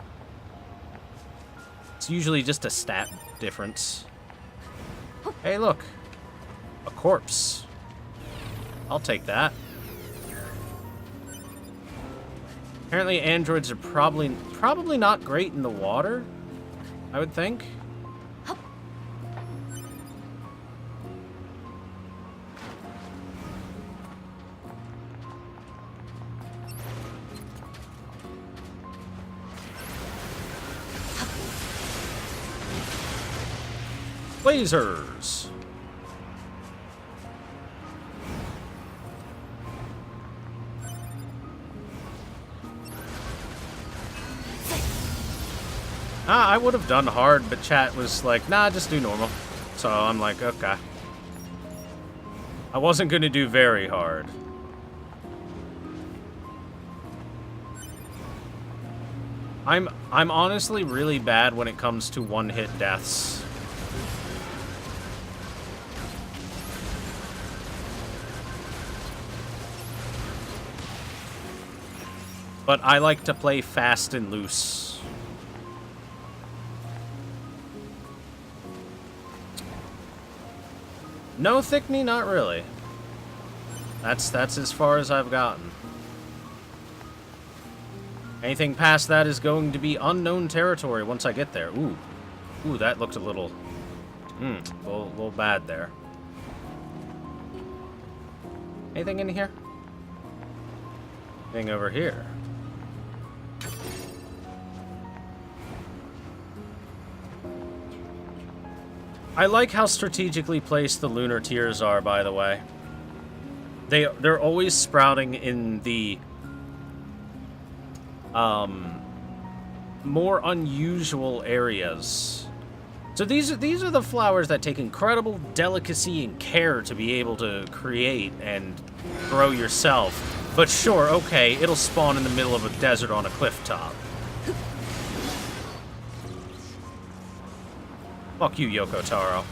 It's usually just a stat difference. Hey, look. A corpse. I'll take that. Apparently androids are probably not great in the water, I would think. Lasers. I would have done hard, but chat was like, nah, just do normal. So I'm like, okay. I wasn't going to do very hard. I'm honestly really bad when it comes to one-hit deaths. But I like to play fast and loose. No Thickney, not really. That's as far as I've gotten. Anything past that is going to be unknown territory once I get there. Ooh. Ooh, that looked a little... a little bad there. Anything in here? Anything over here? I like how strategically placed the lunar tiers are, by the way. They're always sprouting in the more unusual areas. So these are the flowers that take incredible delicacy and care to be able to create and grow yourself. But sure, okay, it'll spawn in the middle of a desert on a cliff top. Fuck you, Yoko Taro.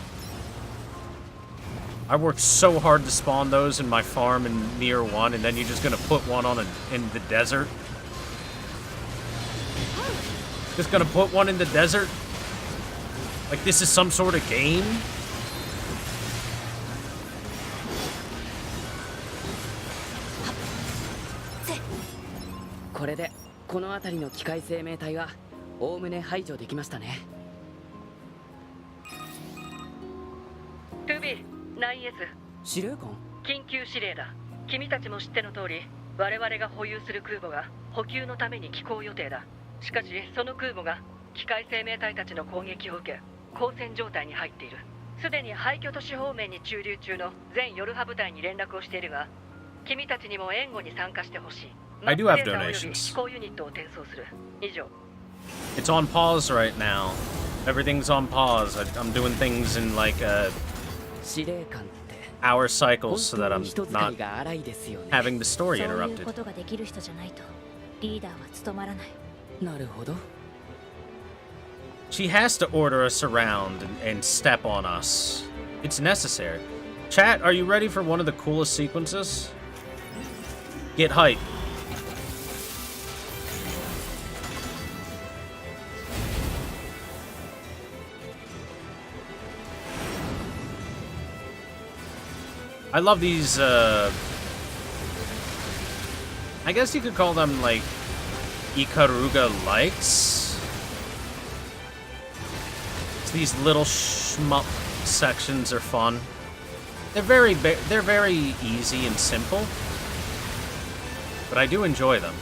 I worked so hard to spawn those in my farm in NieR 1, and then you're just gonna put one on in the desert? Just gonna put one in the desert? Like this is some sort of game?これでこの辺りの機械生命体はおおむね排除できましたね。トビ、9S、司令官？緊急指令だ。君たちも知っての通り、我々が保有する空母が補給のために寄港予定だ。しかし、その空母が機械生命体たちの攻撃を受け、交戦状態に入っている。すでに廃墟都市方面に駐留中の全ヨルハ部隊に連絡をしているが、君たちにも援護に参加してほしい。I do have donations. 飛行ユニットを転送する。以上。It's on pause right now. Everything's on pause. I'm doing things in like 司令官って hour cycles 本 so 当 that に I'm 人使 not いが荒いですよね。 having the そう story いう interrupted. ことができる人じゃないとリーダーは務まらない。なるほど。She has to order us around and step on us. It's necessary. Chat, are you ready for one of the coolest sequences? Get hype. I love these, I guess you could call them, like, Ikaruga lights. These little shmup sections are fun. They're very easy and simple, but I do enjoy them.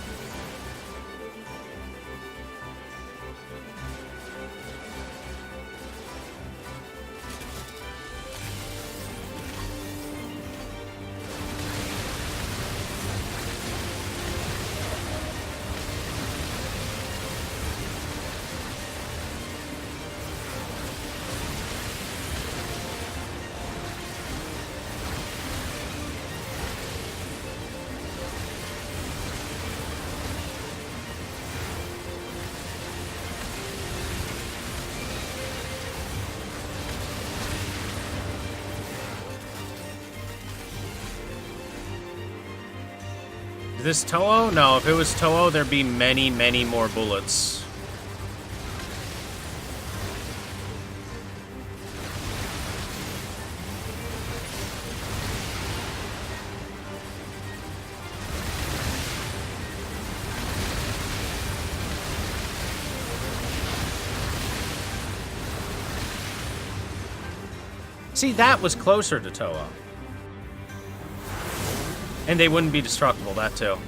Is this Toho? No, if it was Toho, there'd be many, many more bullets. See, that was closer to Toho. And they wouldn't be destructible, that too.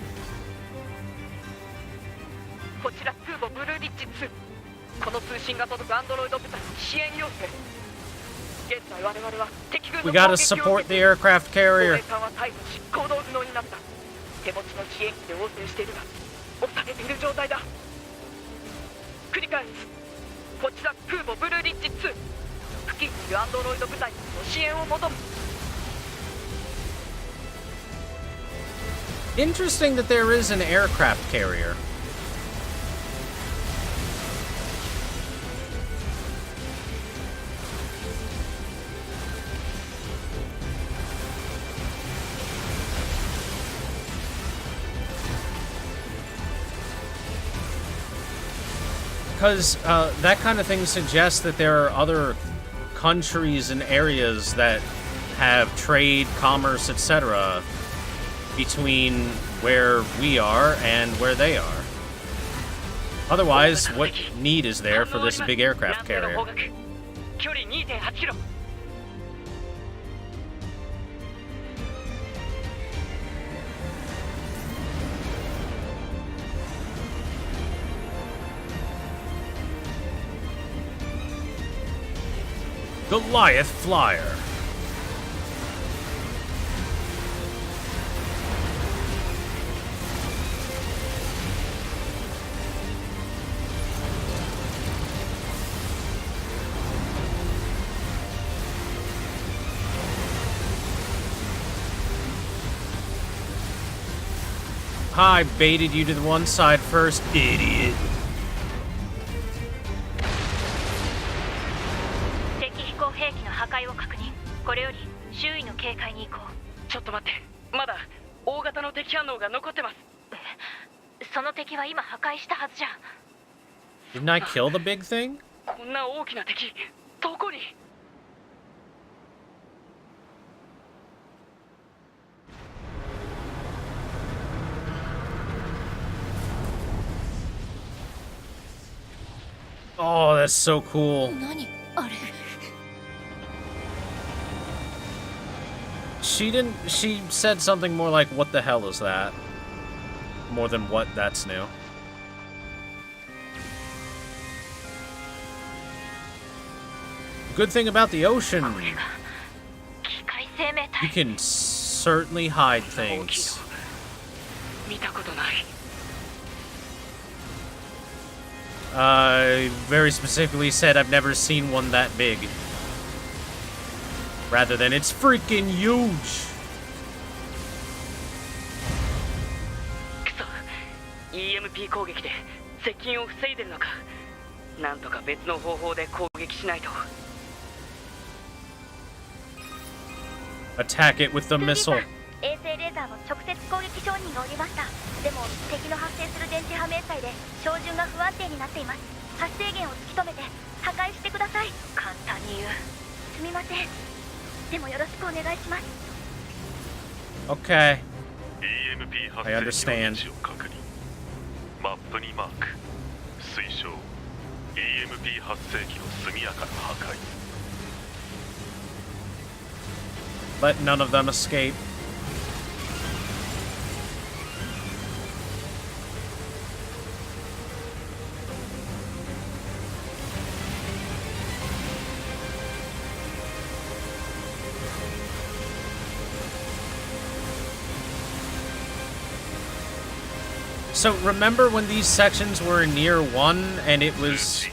こちら空母ブルーリッジ2。この通信が届くアンドロイド部隊に支援要請。現在我々は敵軍の We 攻 gotta 撃を support 受 the け aircraft 護 carrier. 衛艦は逮捕し行動不能になった。手持ちの支援機で応戦しているが押されている状態だ。繰り返す。こちら空母ブルーリッジ2。付近にいるアンドロイド部隊にも支援を求む。Interesting that there is an aircraft carrier. Because that kind of thing suggests that there are other countries and areas that have trade, commerce, etc. between where we are and where they are. Otherwise, what need is there for this big aircraft carrier? 距離 2.8 キロ。Goliath Flyer. I baited you to the one side first, idiot. 敵飛行兵器の破壊を確認。これより周囲の警戒に行こう。ちょっと待って。まだ大型の敵反応が残ってます。その敵は今破壊したはずじゃ。Didn't I kill the big thing? こんな大きな敵どこに。 Oh, that's so cool. 何あれ。 She said something more like, what the hell is that? More than what, that's new. Good thing about the ocean, you can certainly hide things. 見たことない。 Very specifically said I've never seen one that big. Rather than it's freaking huge. くそ、EMP 攻撃で接近を防いでるのか。なんとか別の方法で攻撃しないと。 Attack it with the missile. 衛星レーザーの直接攻撃承認がおりました。でも敵の発生する電磁波明細で照準が不安定になっています。発生源を突き止めて破壊してください。簡単に言う。すみません。でもよろしくお願いします。 Okay. EMP I understand. 発生器の位置を確認。マップにマーク。推奨。EMP 発生器の速やかな破壊。 Let none of them escape. So remember when these sections were in NieR 1 and it was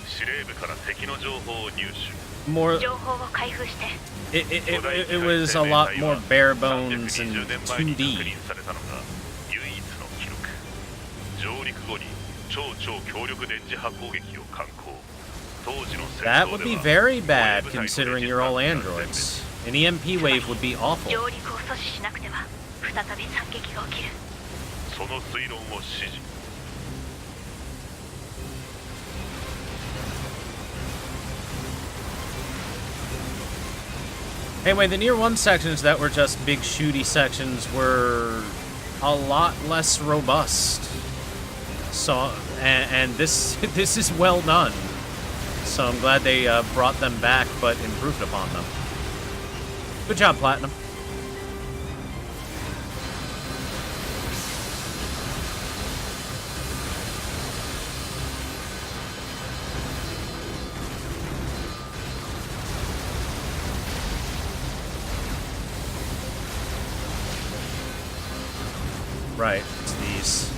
司令部から敵の情報を入手。 more 情報を開封して。 it was a lot more bare bones and 2D. されたのが唯一の記録。上陸後に超強力電磁波攻撃を敢行。当時の戦闘では That would be very bad considering you're all androids. An EMP wave would be awful. 上陸を阻止しなくては再び惨劇が起きる。 その推論を指示。 Anyway, the NieR 1 sections that were just big shooty sections were a lot less robust. So, and this this is well done. So I'm glad they brought them back, but improved upon them. Good job, Platinum. Right, it's these.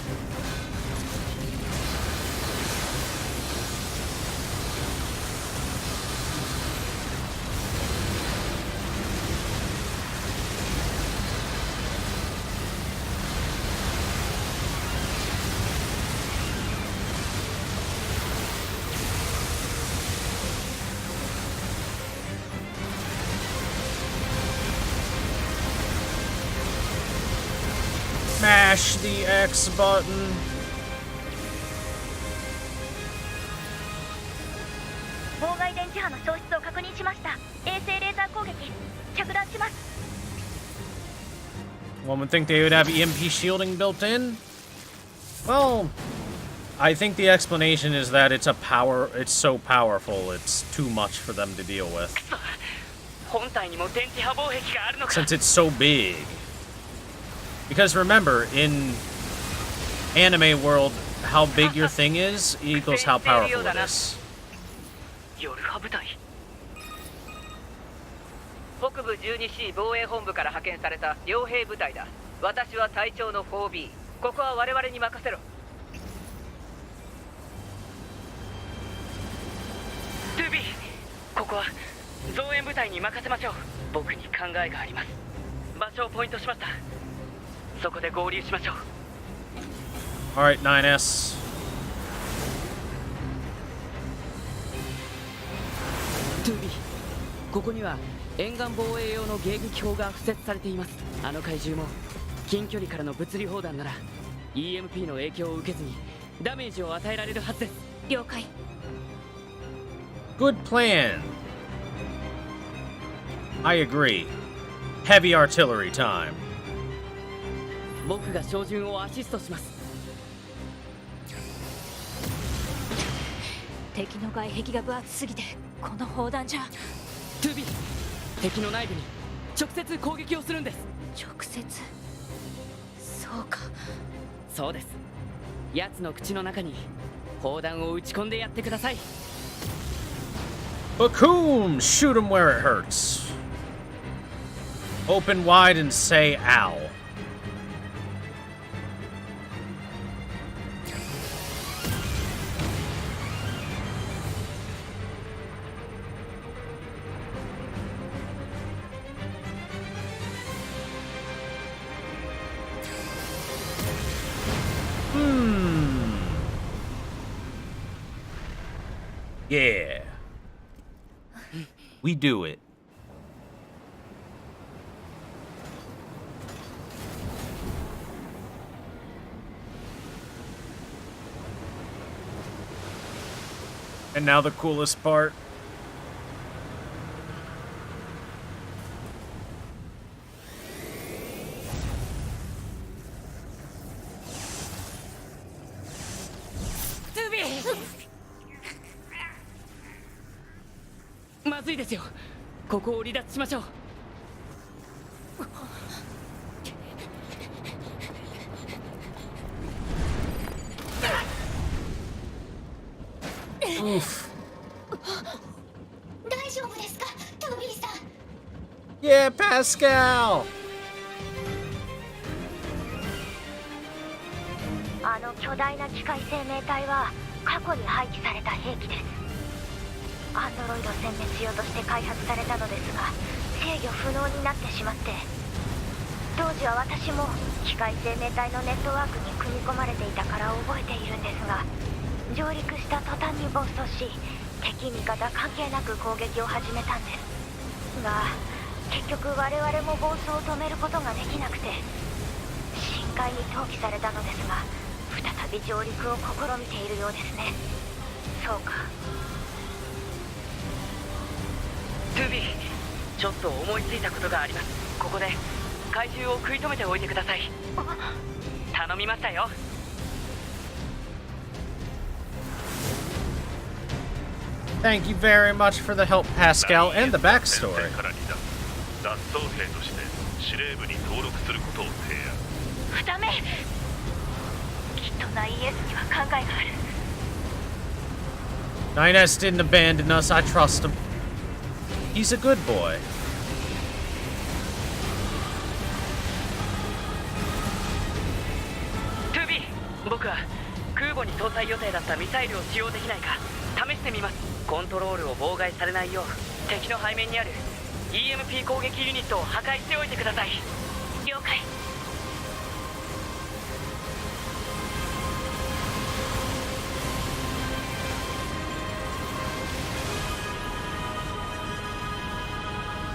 Mash the X button. 妨害電磁波の消失を確認しました。衛星レーザー攻撃着弾します。 One would think they would have EMP shielding built in. Well, I think the explanation is that it's so powerful, it's too much for them to deal with. 本体にも電磁波防壁があるのか。 Since it's so big. Because remember, in anime world, how big your thing is equals how powerful it is. 夜波部隊。北部 12C 防衛本部から派遣された傭兵部隊だ。私は隊長の 4B。ここは我々に任せろ。ルビー、ここは増援部隊に任せましょう。僕に考えがあります。場所をポイントしました。そこで合流しましょう。 Alright, 9S. トゥービー、ここには沿岸防衛用の迎撃砲が敷設されています。あの怪獣も近距離からの物理砲弾なら EMP の影響を受けずにダメージを与えられるはずです。了解。 Good plan. I agree. Heavy artillery time. 僕が照準をアシストします。敵の外壁が分厚すぎてこの砲弾じゃ。2B、敵の内部に直接攻撃をするんです。直接。そうか。そうです。奴の口の中に砲弾を撃ち込んでやってください。 Bakoom! Shoot him where it hurts. Open wide and say ow. Yeah. We do it. And now the coolest part. B まずいですよ。ここを離脱しましょう。Oof. 大丈夫ですか、トゥービーさん。 Yeah, Pascal! あの巨大な機械生命体は過去に廃棄された兵器です。アンドロイド殲滅用として開発されたのですが、制御不能になってしまって、当時は私も機械生命体のネットワークに組み込まれていたから覚えているんですが、上陸した途端に暴走し、敵味方関係なく攻撃を始めたんですが、結局我々も暴走を止めることができなくて深海に投棄されたのですが、再び上陸を試みているようですね。そうか。 2B、ちょっと思いついたことがあります。ここで怪獣を食い止めておいてください。頼みましたよ。 Thank you very much for the help, Pascal, and the backstory. 脱走兵として司令部に登録することを提案。ダメ。きっとNieRには考えがある。 9S didn't abandon us. I trust him. He's a good boy.僕は空母に搭載予定だったミサイルを使用できないか試してみます。コントロールを妨害されないよう敵の背面にある EMP 攻撃ユニットを破壊しておいてください。了解。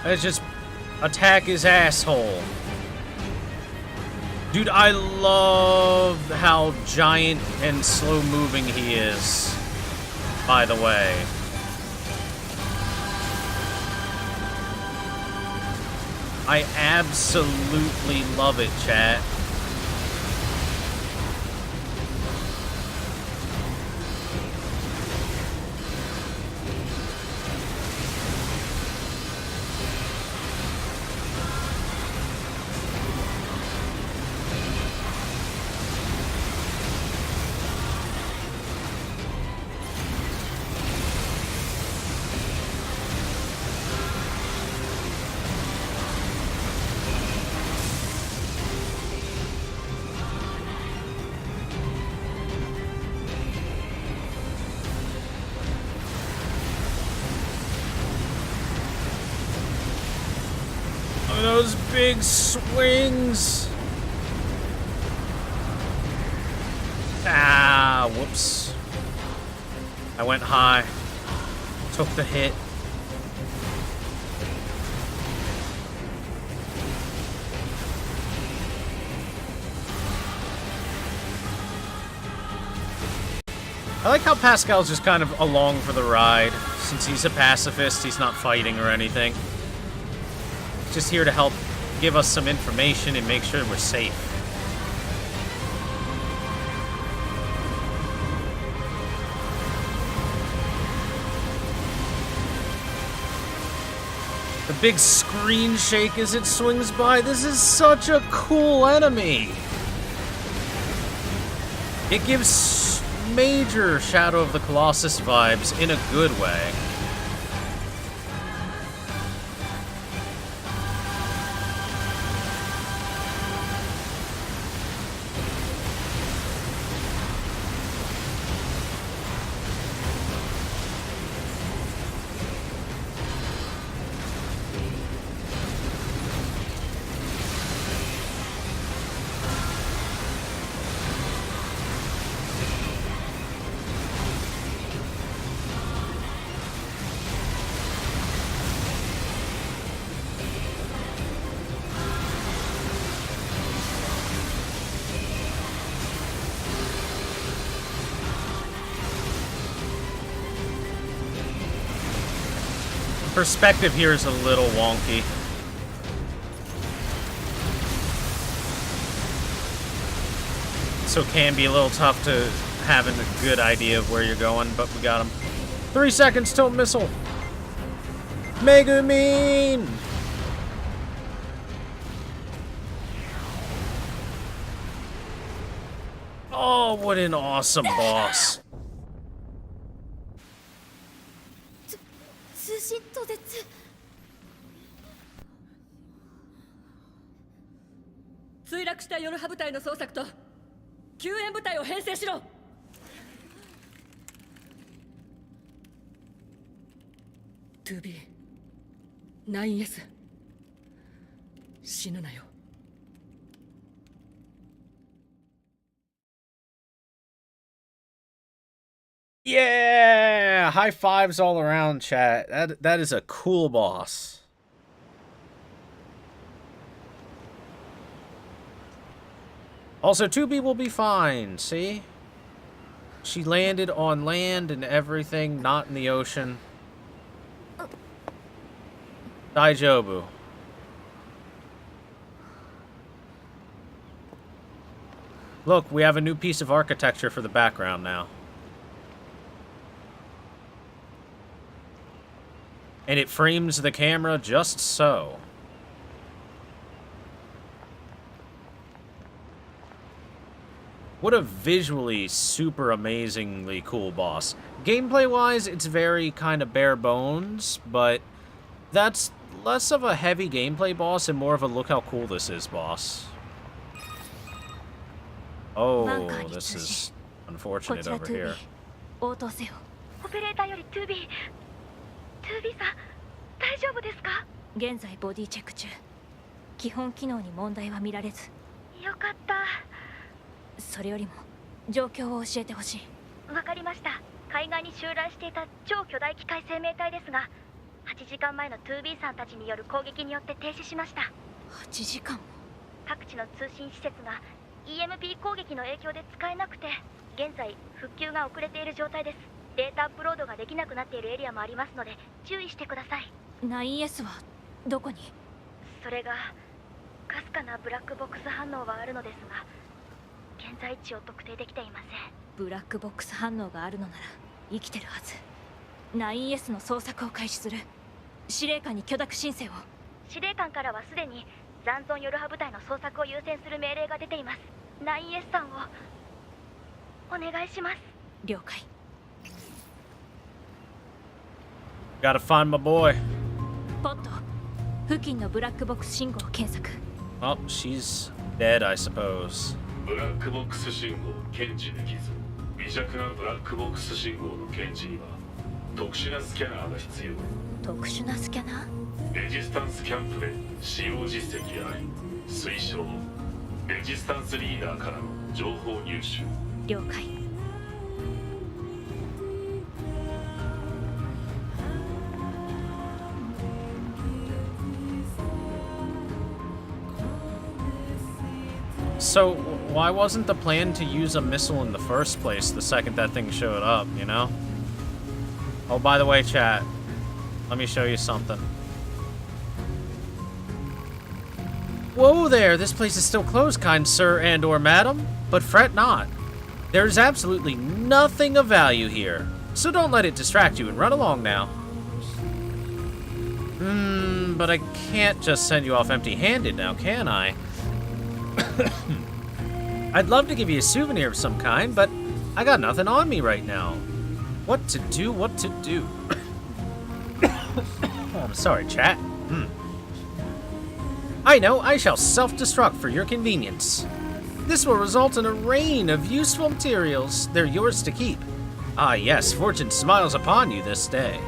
Let's just attack his asshole. Dude, I love how giant and slow moving he is, by the way. I absolutely love it, chat. Those big swings. Ah, whoops. I went high. Took the hit. I like how Pascal's just kind of along for the ride. Since he's a pacifist, he's not fighting or anything. Just here to help give us some information and make sure we're safe. The big screen shake as it swings by. This is such a cool enemy. It gives major Shadow of the Colossus vibes in a good way. Perspective here is a little wonky. So it can be a little tough to having a good idea of where you're going, but we got him. 3 seconds till missile. Megumin! Oh, what an awesome boss. 通信途絶。墜落したヨルハ部隊の捜索と救援部隊を編成しろ。2B、9S、死ぬなよ。Yeah! High fives all around, chat. That is a cool boss. Also, 2B will be fine, see? She landed on land and everything, not in the ocean. Daijobu. Look, we have a new piece of architecture for the background now. And it frames the camera just so. What a visually super amazingly cool boss. Gameplay-wise, it's very kind of bare bones, but that's less of a heavy gameplay boss and more of a look how cool this is boss. Oh, this is unfortunate over here. オペレーターより 2B さん、大丈夫ですか？現在ボディチェック中。基本機能に問題は見られず。よかった。それよりも状況を教えてほしい。わかりました。海岸に襲来していた超巨大機械生命体ですが、8時間前の 2B さんたちによる攻撃によって停止しました。8時間も。各地の通信施設が EMP 攻撃の影響で使えなくて、現在復旧が遅れている状態です。データアップロードができなくなっているエリアもありますので注意してください。 9S はどこに？それがかすかなブラックボックス反応はあるのですが、現在地を特定できていません。ブラックボックス反応があるのなら生きてるはず。 9S の捜索を開始する。司令官に許諾申請を。司令官からはすでに残存ヨルハ部隊の捜索を優先する命令が出ています。 9S さんをお願いします。了解。Gotta find my boy. ポット、付近のブラックボックス信号を検索。 Oh, she's dead, I suppose. ブラックボックス信号検知できず、微弱なブラックボックス信号の検知には特殊なスキャナーが必要。特殊なスキャナー？レジスタンスキャンプで使用実績あり、推奨。レジスタンスリーダーからの情報入手。了解。So, why wasn't the plan to use a missile in the first place the second that thing showed up, you know? Oh, by the way, chat, let me show you something. Whoa there, this place is still closed, kind sir and or madam, but fret not. There's absolutely nothing of value here, so don't let it distract you and run along now. But I can't just send you off empty-handed now, can I? I'd love to give you a souvenir of some kind, but I got nothing on me right now. What to do, what to do? Oh, I'm sorry, chat. I know, I shall self-destruct for your convenience. This will result in a rain of useful materials. They're yours to keep. Ah yes, fortune smiles upon you this day.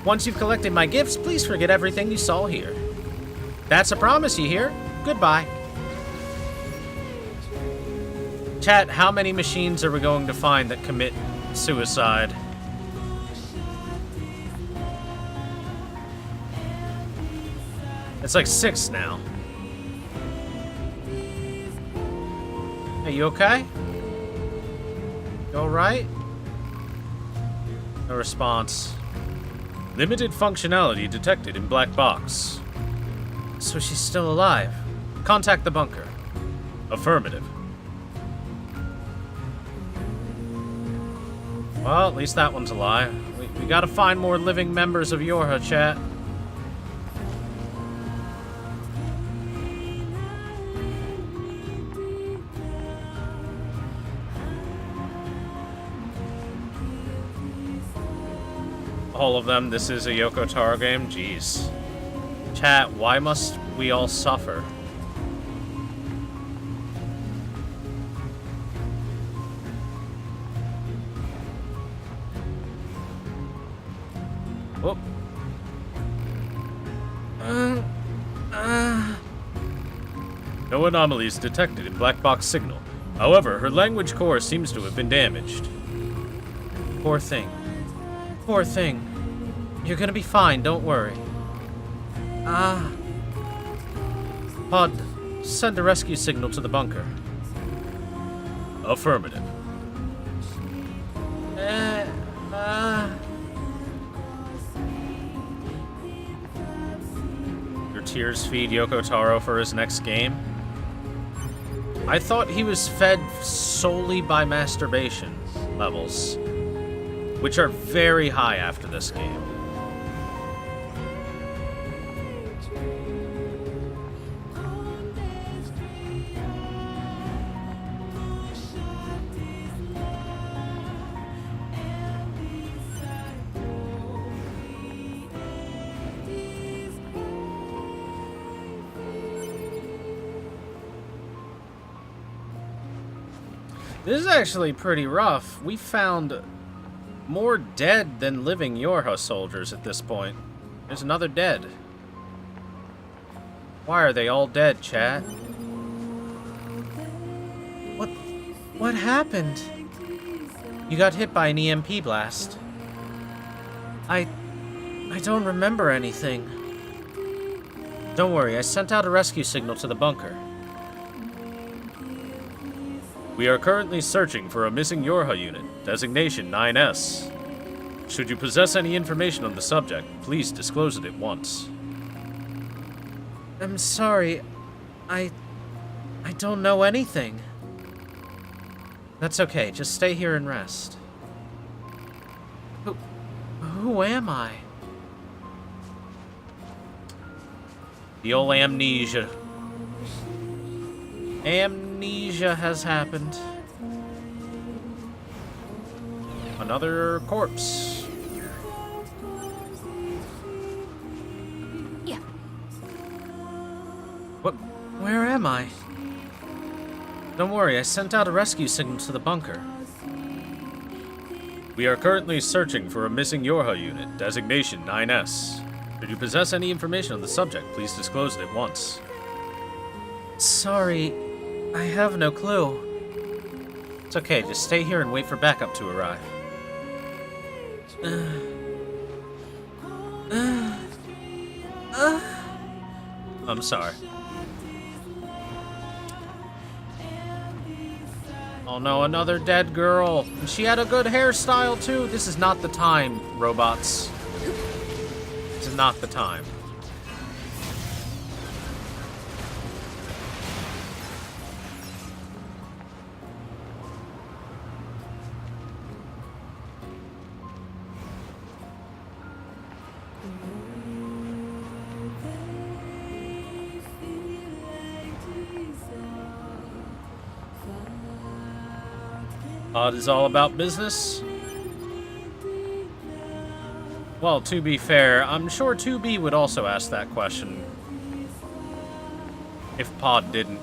Once you've collected my gifts, please forget everything you saw here. That's a promise, you hear? Goodbye. Chat, how many machines are we going to find that commit suicide? It's like 6 now. Hey, you okay? You alright? No response. Limited functionality detected in black box. So she's still alive. Contact the bunker. Affirmative. Well, at least that one's alive. We gotta find more living members of Yorha, chat. All of them, this is a Yoko Taro game? Jeez. Chat, why must we all suffer? Whoop. No anomalies detected in black box signal. However, her language core seems to have been damaged. Poor thing. Poor thing. You're gonna be fine, don't worry. Pod, send a rescue signal to the bunker. Affirmative. Your tears feed Yoko Taro for his next game? I thought he was fed solely by masturbation levels, which are very high after this game. This is actually pretty rough. We found more dead than living Yorha soldiers at this point. There's another dead. Why are they all dead, chat? What happened? You got hit by an EMP blast. I don't remember anything. Don't worry, I sent out a rescue signal to the bunker. We are currently searching for a missing Yorha unit, designation 9S. Should you possess any information on the subject, please disclose it at once. I'm sorry. I don't know anything. That's okay, just stay here and rest. Who am I? The old amnesia. Amnesia has happened. Another corpse. Yeah. Where am I? Don't worry, I sent out a rescue signal to the bunker. We are currently searching for a missing Yorha unit, designation 9S. Should you possess any information on the subject, please disclose it at once. Sorry, I have no clue. It's okay, just stay here and wait for backup to arrive. I'm sorry. Oh no, another dead girl. And she had a good hairstyle too. This is not the time, robots. This is not the time. It is all about business. Well, to be fair, I'm sure 2B would also ask that question if Pod didn't.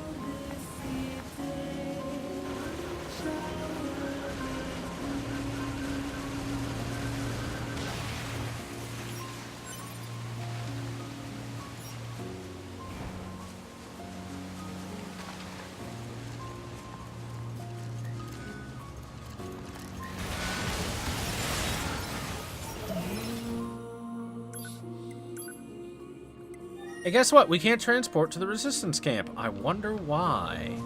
Hey, guess what? We can't transport to the resistance camp. I wonder why.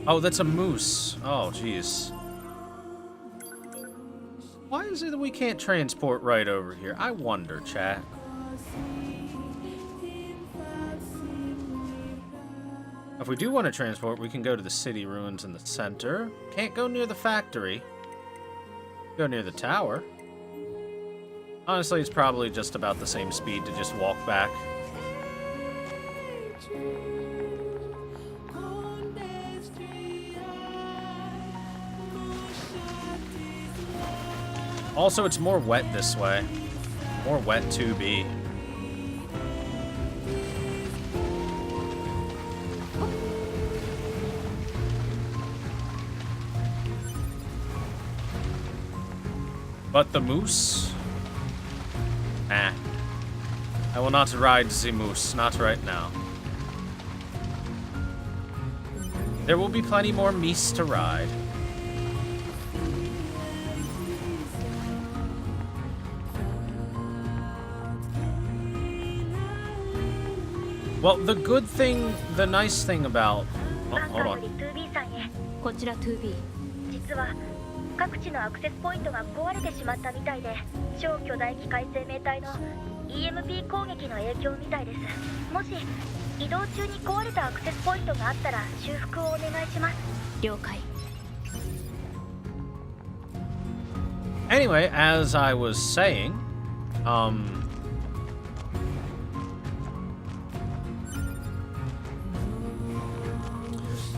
Oh, that's a moose. Oh, jeez. Why is it that we can't transport right over here? I wonder, chat. If we do want to transport, we can go to the city ruins in the center. Can't go near the factory. Go near the tower. Honestly, it's probably just about the same speed to just walk back. Also, it's more wet this way. More wet to be. But the moose? Ah. I will not ride the moose, not right now. There will be plenty more meese to ride. Well, the good thing, the nice thing about... Oh, hold on. 2B さんへ。こちら 2B。 実は各地のアクセスポイントが壊れてしまったみたいで、超巨大機械生命体の EMP 攻撃の影響みたいです。もし移動中に壊れたアクセスポイントがあったら修復をお願いします。了解。 Anyway, as I was saying,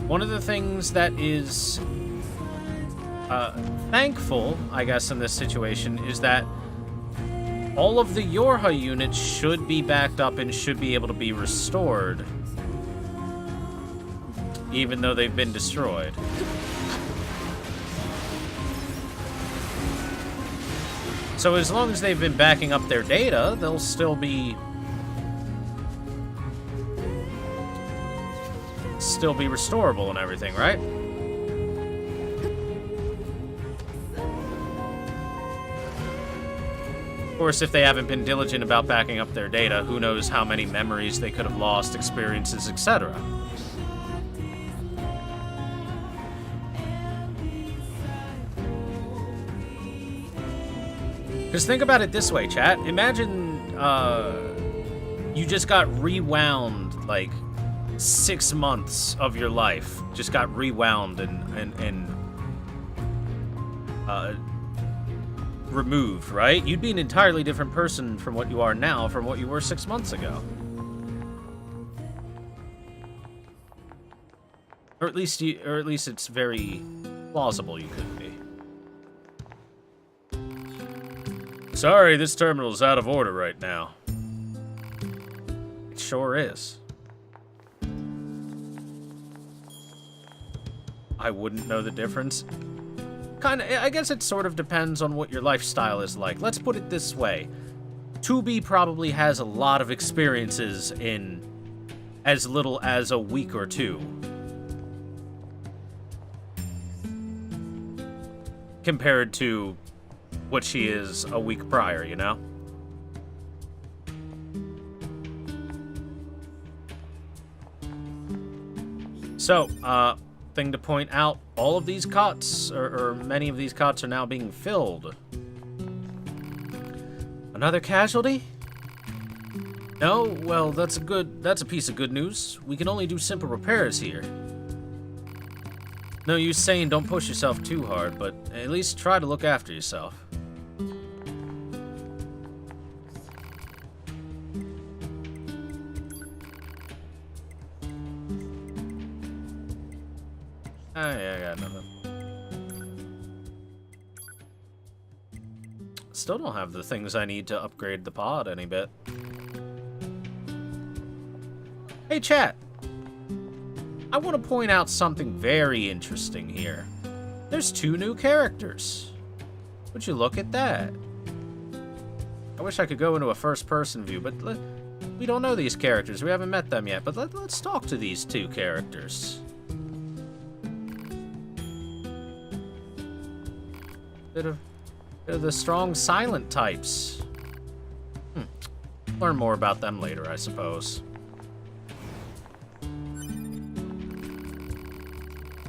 one of the things that is thankful, I guess, in this situation is that all of the Yorha units should be backed up and should be able to be restored, even though they've been destroyed. So as long as they've been backing up their data, they'll still be restorable and everything, right? Of course, if they haven't been diligent about backing up their data, who knows how many memories they could have lost, experiences, etc. Because think about it this way, chat. Imagine you just got rewound, like, 6 months of your life. Just got rewound and removed, right? You'd be an entirely different person from what you are now from what you were 6 months ago. Or at least it's very plausible you could be. Sorry, this terminal's out of order right now. It sure is. I wouldn't know the difference. I guess it sort of depends on what your lifestyle is like. Let's put it this way. 2B probably has a lot of experiences in as little as a week or two. Compared to what she is a week prior, you know? So, thing to point out, all of these cots, or many of these cots are now being filled. Another casualty? No? Well, that's a piece of good news. We can only do simple repairs here. No use saying don't push yourself too hard, but at least try to look after yourself. Yeah, I got nothing. Still don't have the things I need to upgrade the pod any bit. Hey, chat! I want to point out something very interesting here. There's 2 new characters. Would you look at that? I wish I could go into a first-person view, but we don't know these characters. We haven't met them yet, but let's talk to these 2 characters. Bit of the strong silent types. Learn more about them later, I suppose.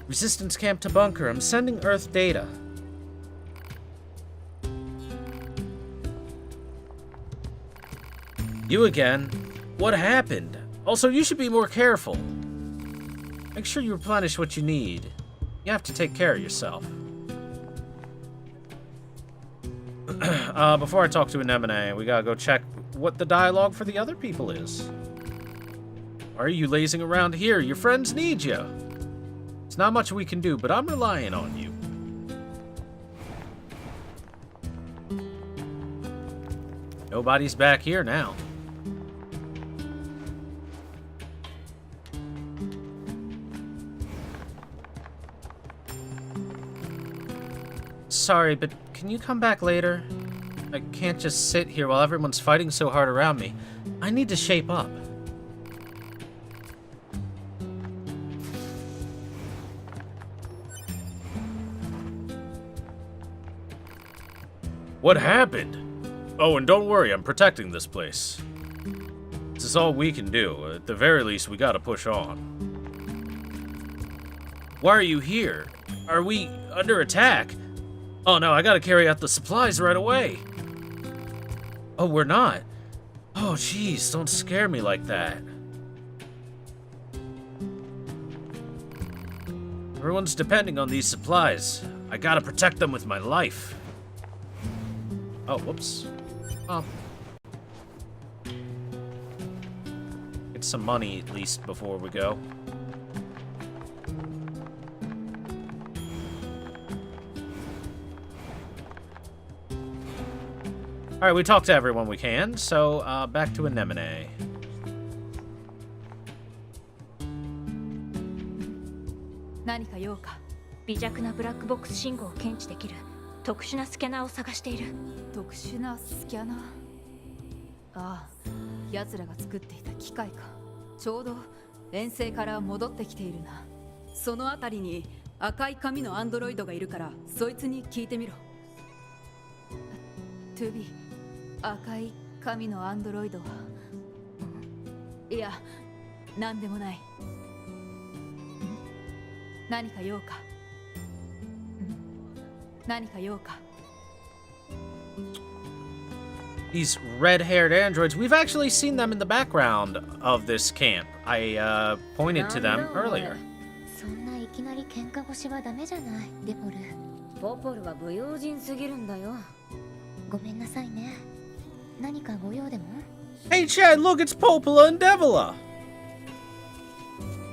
Resistance camp to bunker. I'm sending Earth data. You again? What happened? Also, you should be more careful. Make sure you replenish what you need. You have to take care of yourself. Before I talk to Anemone, we gotta go check what the dialogue for the other people is. Why are you lazing around here? Your friends need you. It's not much we can do, but I'm relying on you. Nobody's back here now. Sorry, but can you come back later? I can't just sit here while everyone's fighting so hard around me. I need to shape up. What happened? Oh, and don't worry, I'm protecting this place. This is all we can do. At the very least, we gotta push on. Why are you here? Are we under attack? Oh no, I gotta carry out the supplies right away. Oh, we're not? Oh, jeez, don't scare me like that. Everyone's depending on these supplies. I gotta protect them with my life. Oh, whoops. Oh. Get some money, at least, before we go. Alright, we talked to everyone we can, so, back to Anemone. Nanika用か? 微弱なブラックボックス信号を検知できる特殊なスキャナーを探している。特殊なスキャナー。ああ、奴らが作っていた機械か。ちょうど遠征から戻ってきているな。そのあたりに赤い髪のアンドロイドがいるから、そいつに聞いてみろ。トゥビー、赤い髪のアンドロイドは。いや、なんでもない。何か用か。何か用か。These red-haired androids, we've actually seen them in the background of this camp. I pointed to them earlier. そんないきなり喧嘩腰はダメじゃない、デポル。ポポルは不用心すぎるんだよ。ごめんなさいね。何かご用でも？ Hey, Chad, look, it's Popola and Devila!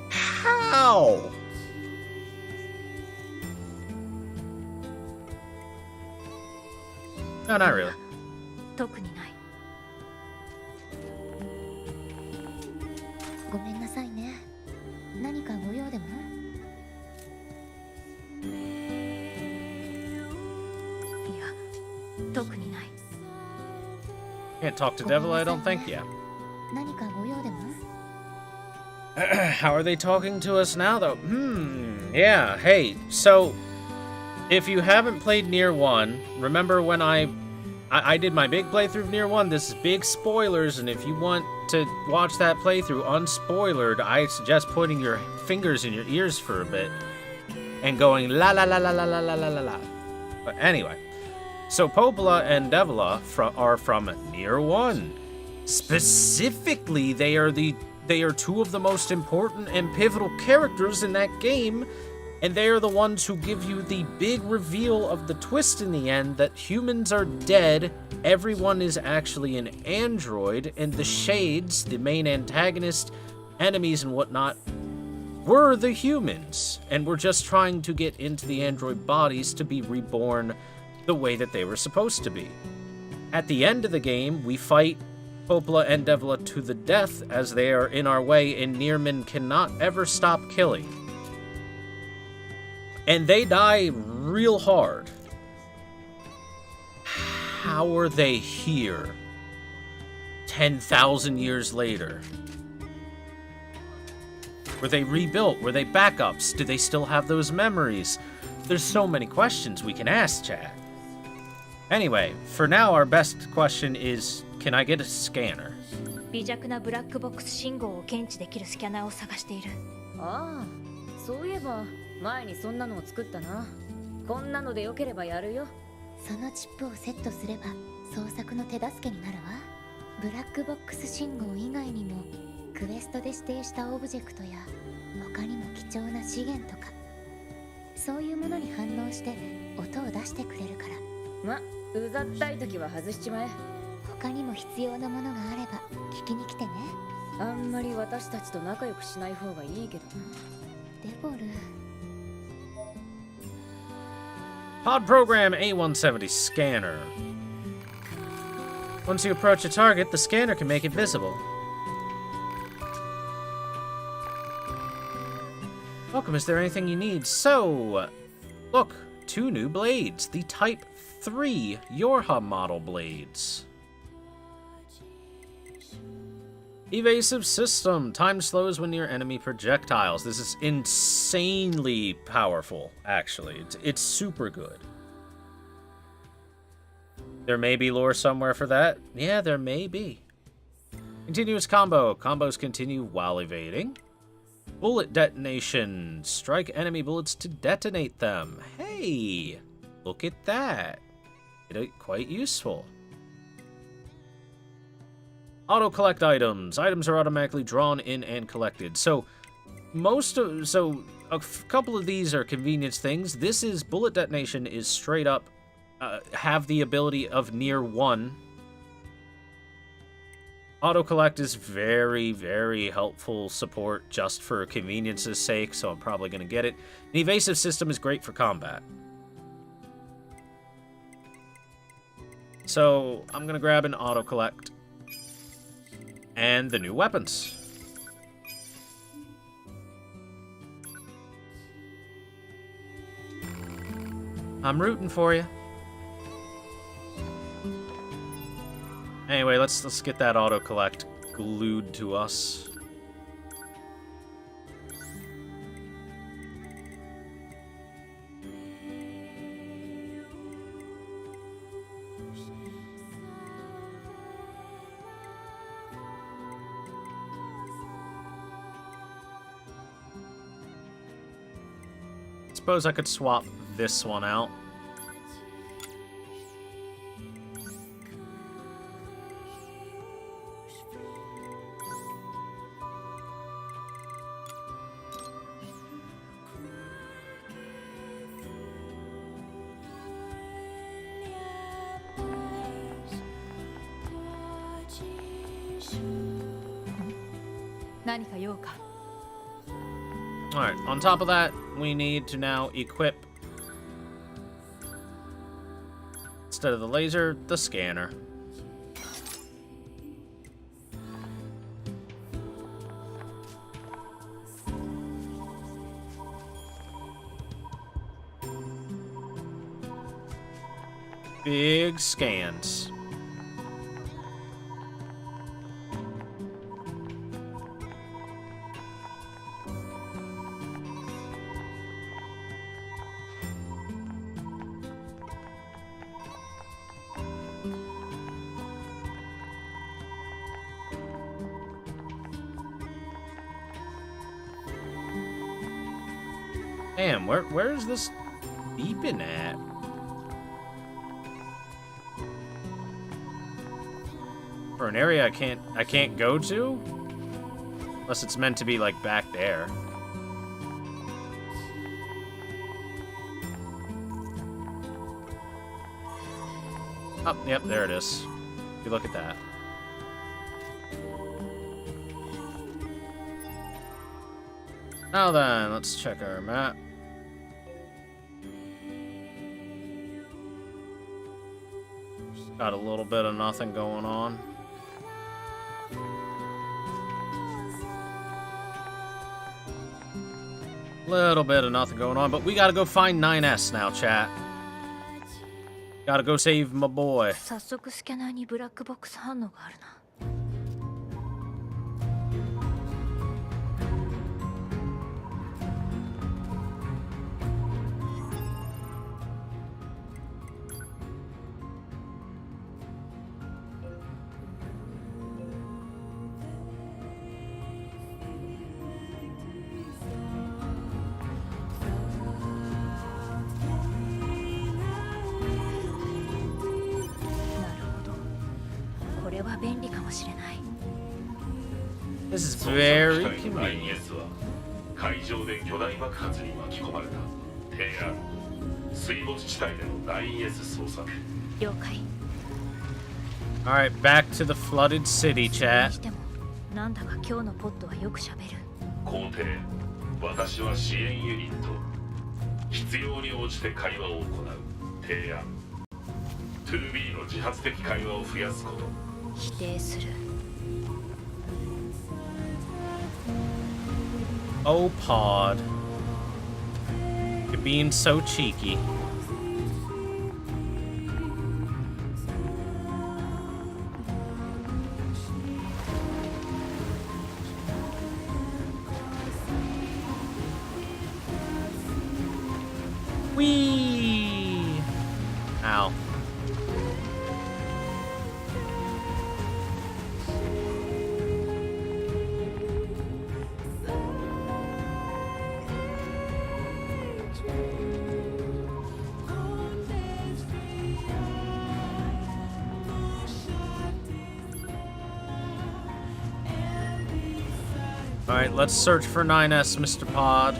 How? No, not really. 特にない。ごめんなさいね。何かご用でも？いや、特にない。Can't talk to Devil, I don't think yet. 何かご用でも？ How are they talking to us now, though? Yeah, hey, so, if you haven't played NieR 1, remember when I I did my big playthrough of NieR 1. This is big spoilers, and if you want to watch that playthrough unspoilered, I suggest putting your fingers in your ears for a bit and going la la la la la la la la la la. But anyway, so Popola and Devila are from NieR 1. Specifically, they are two of the most important and pivotal characters in that game, and they are the ones who give you the big reveal of the twist in the end that humans are dead, everyone is actually an android, and the Shades, the main antagonist, enemies and whatnot, were the humans, and were just trying to get into the android bodies to be reborn the way that they were supposed to be. At the end of the game, we fight Popola and Devila to the death as they are in our way, and NieRmen cannot ever stop killing. And they die real hard. How are they here 10,000 years later? Were they rebuilt? Were they backups? Do they still have those memories? There's so many questions we can ask, chat. Anyway, for now, our best question is, can I get a scanner? 微弱なブラックボックス信号を検知できるスキャナーを探している。ああ、そういえば前にそんなのを作ったな。こんなのでよければやるよ。そのチップをセットすれば捜索の手助けになるわ。ブラックボックス信号以外にもクエストで指定したオブジェクトや他にも貴重な資源とかそういうものに反応して音を出してくれるから。ま、うざったい時は外しちまえ。他にも必要なものがあれば聞きに来てね。あんまり私たちと仲良くしない方がいいけどな。デボル。Pod program A170 scanner. Once you approach a target, the scanner can make it visible. Welcome, is there anything you need? So, look, 2 new blades. The Type 3 Yorha model blades. Evasive system. Time slows when near enemy projectiles. This is insanely powerful, actually. It's super good. There may be lore somewhere for that. Yeah, there may be. Continuous combo. Combos continue while evading. Bullet detonation. Strike enemy bullets to detonate them. Hey, look at that. It's quite useful. Auto-collect items. Items are automatically drawn in and collected. So, a couple of these are convenience things. This is, bullet detonation is straight up, have the ability of NieR 1. Auto-collect is very, very helpful support just for convenience's sake, so I'm probably going to get it. An evasive system is great for combat. So, I'm going to grab an auto-collect. And the new weapons. I'm rooting for you. Anyway, let's get that auto-collect glued to us. Suppose I could swap this one out. Alright, on top of that, we need to now equip, instead of the laser, the scanner. Big scans. Damn, where is this beeping at? For an area I can't go to? Unless it's meant to be like back there. Oh, yep, there it is. You look at that. Now then, let's check our map. Got a little bit of nothing going on. Little bit of nothing going on, but we gotta go find 9S now, chat. Gotta go save my boy. 早速スキャナーにブラックボックス反応があるな。これは便利かもしれない。This is 捜 very 索機体の convenient. NieS は海上で巨大爆発に巻き込まれた提案水没地帯での 9S 捜索了解。 Alright, back to the flooded city, に chat. しても、なんだか今日のポッドはよくしゃべる。皇帝私は支援ユニット必要に応じて会話を行う提案 2B の自発的会話を増やすこと否定する。 Oh, Pod. You're being so cheeky. Whee! Ow. Alright, let's search for 9S, Mr. Pod.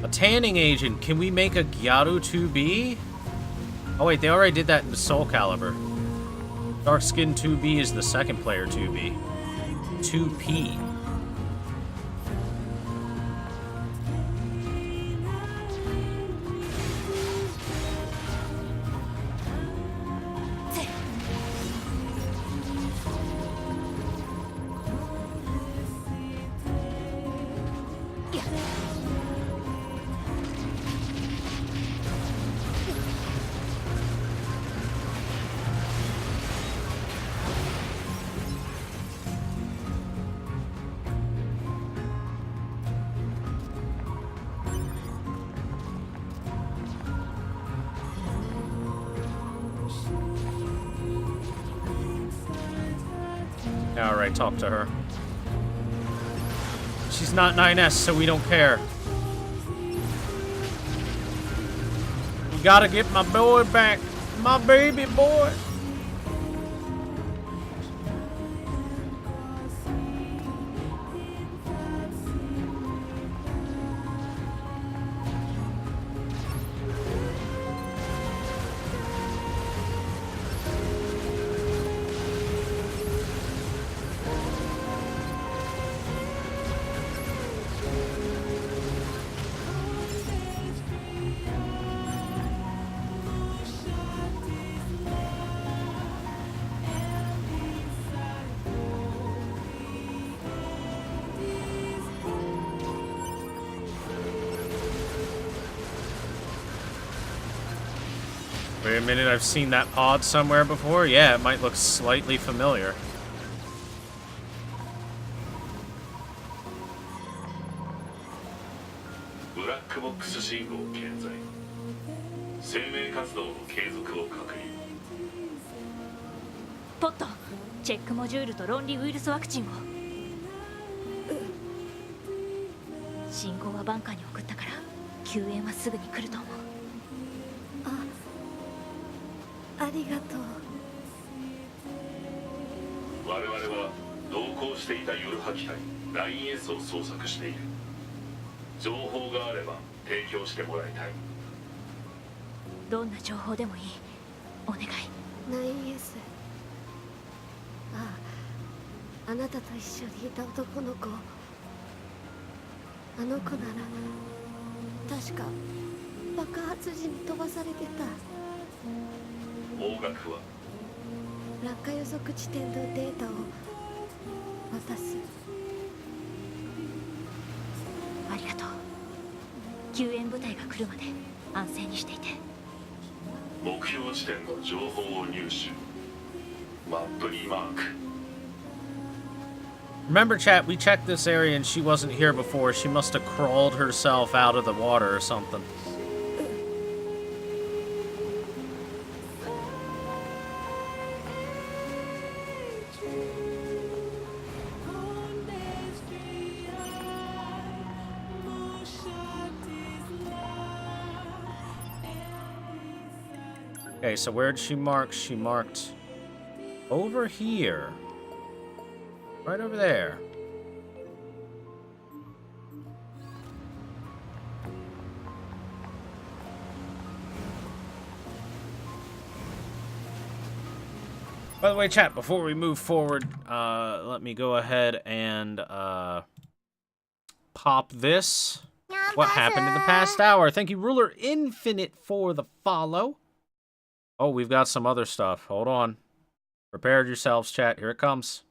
A tanning agent. Can we make a Gyaru 2B? Oh wait, they already did that in the Soul Calibur. Dark Skin 2B is the second player 2B. 2P. Alright, talk to her. She's not 9S, so we don't care. We gotta get my boy back. My baby boy. Wait a minute, I've seen that pod somewhere before? Yeah, it might look slightly familiar. Black box 信号健在生命活動の継続を確認。ポット、チェックモジュールと論理ウイルスワクチンを。信号はバンカーに送ったから救援はすぐに来ると思う。ありがとう。我々は同行していた夜破機体 9S を捜索している。情報があれば提供してもらいたい。どんな情報でもいい。お願い。9S。あなたと一緒にいた男の子。あの子なら確か爆発時に飛ばされてた。方角は落下予測地点のデータを渡す。ありがとう。救援部隊が来るまで安静にしていて。目標地点の情報を入手。マップにマーク。 Remember, chat, we checked this area and she wasn't here before. She must have crawled herself out of the water or something. Okay, so where'd she mark? She marked over here. Right over there. By the way, chat, before we move forward, let me go ahead and pop this. What happened in the past hour? Thank you, Ruler Infinite, for the follow. Oh, we've got some other stuff. Hold on. Prepare yourselves, chat. Here it comes.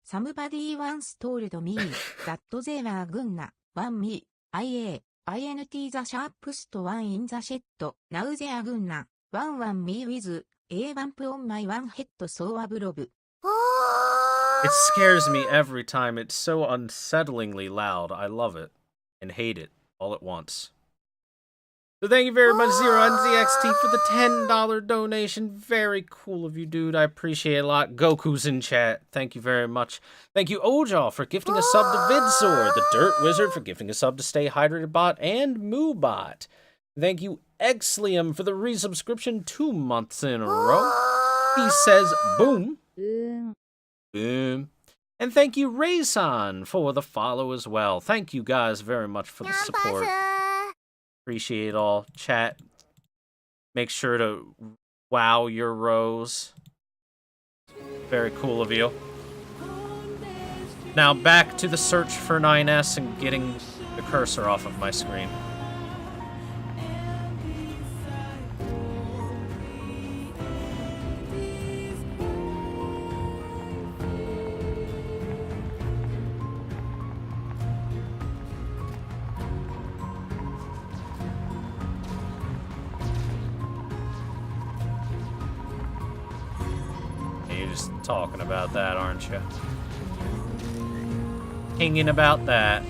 Somebody once told me that they were gonna ban me, IA, INT the sharpest one in the set. Now they are gonna ban me with a bump on my one head so above. It scares me every time. It's so unsettlingly loud. I love it and hate it all at once. So thank you very much, Zero NZXT, for the $10 donation. Very cool of you, dude. I appreciate it a lot. Goku's in chat. Thank you very much. Thank you, Ojal, for gifting a sub to Vidsword. The Dirt Wizard for gifting a sub to Stay Hydrated Bot and Moobot. Thank you, Exlium, for the resubscription 2 months in a row. He says, boom. Boom. And thank you, Rayson, for the follow as well. Thank you guys very much for the support. Appreciate it all. Chat, make sure to wow your rows. Very cool of you. Now back to the search for 9S and getting the cursor off of my screen. Talking about that, aren't you? Hanging about that.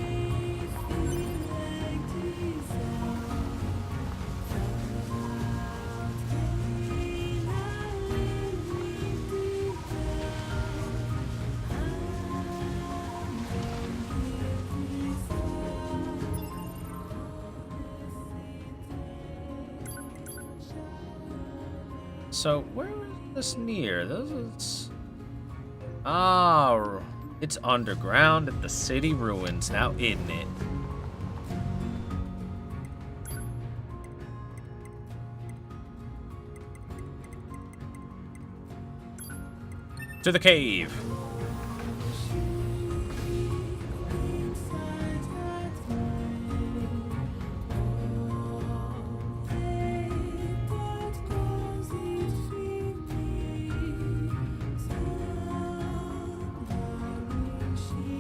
So, where is this NieR? This is... Ah, it's underground at the city ruins now, isn't it? To the cave.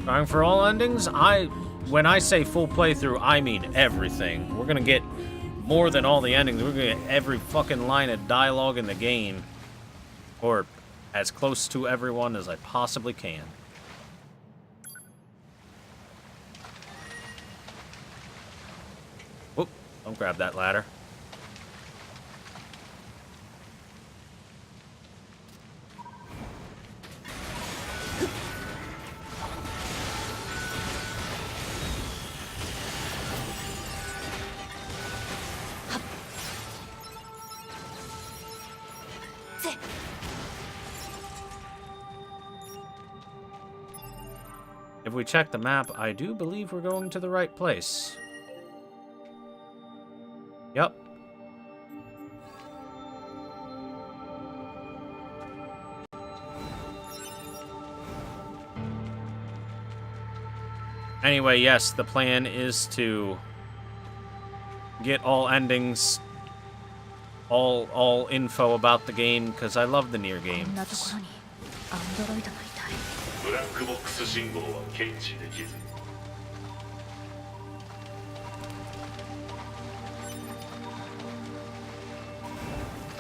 Trying for all endings? When I say full playthrough, I mean everything. We're gonna get more than all the endings. We're gonna get every fucking line of dialogue in the game. Or as close to everyone as I possibly can. Whoop, don't grab that ladder. If we check the map, I do believe we're going to the right place. Yep. Anyway, yes, the plan is to get all endings, all info about the game, because I love the NieR games. ブラックボックス信号は検知できず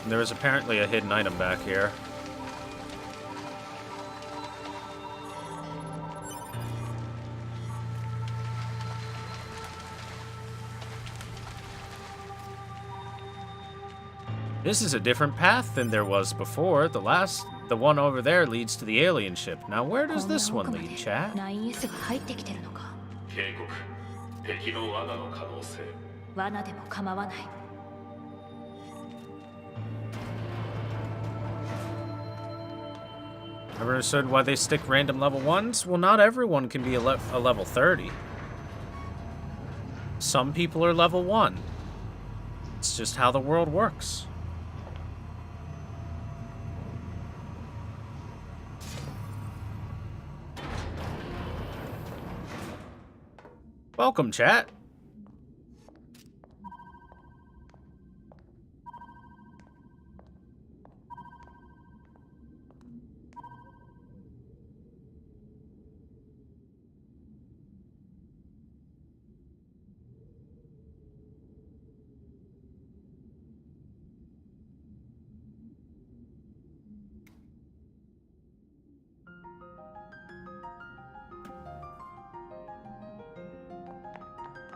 There is apparently a hidden item back here. This is a different path than there was before. The one over there leads to the alien ship. Now, where does this one lead, chat? 9S が入ってきてるのか。警告敵の罠の可能性 罠でも構わない。 Ever understood why they stick random level 1s? Well, not everyone can be a level 30. Some people are level 1. It's just how the world works. Welcome, chat.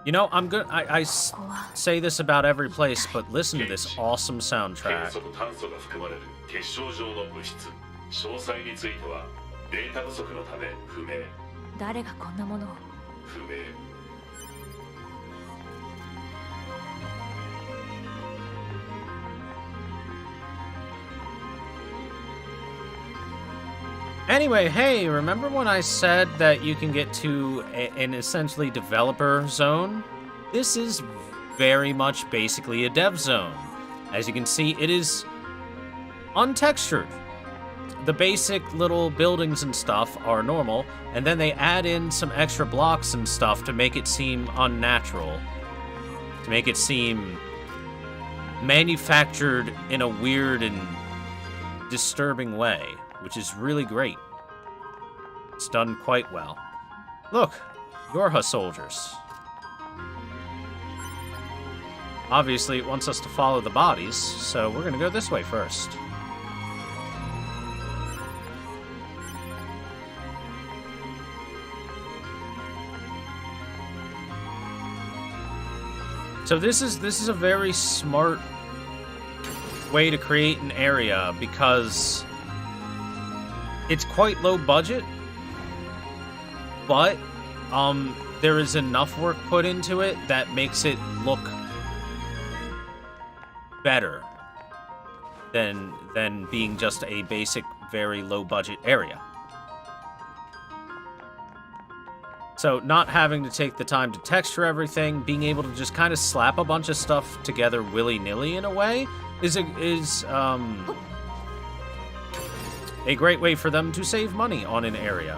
You know, I say this about every place, but listen to this awesome 元 soundtrack. 素と炭素が含まれる結晶状の物質詳細についてはデータ不足のため不明誰がこんなものを。不明 Anyway, hey, remember when I said that you can get to an essentially developer zone? This is very much basically a dev zone. As you can see, it is untextured. The basic little buildings and stuff are normal, and then they add in some extra blocks and stuff to make it seem unnatural. To make it seem manufactured in a weird and disturbing way, which is really great. It's done quite well. Look, Yorha soldiers. Obviously, it wants us to follow the bodies, so we're gonna go this way first. So this is a very smart way to create an area because it's quite low budget, but there is enough work put into it that makes it look better than being just a basic, very low budget area. So not having to take the time to texture everything, being able to just kind of slap a bunch of stuff together willy-nilly in a way is a great way for them to save money on an area.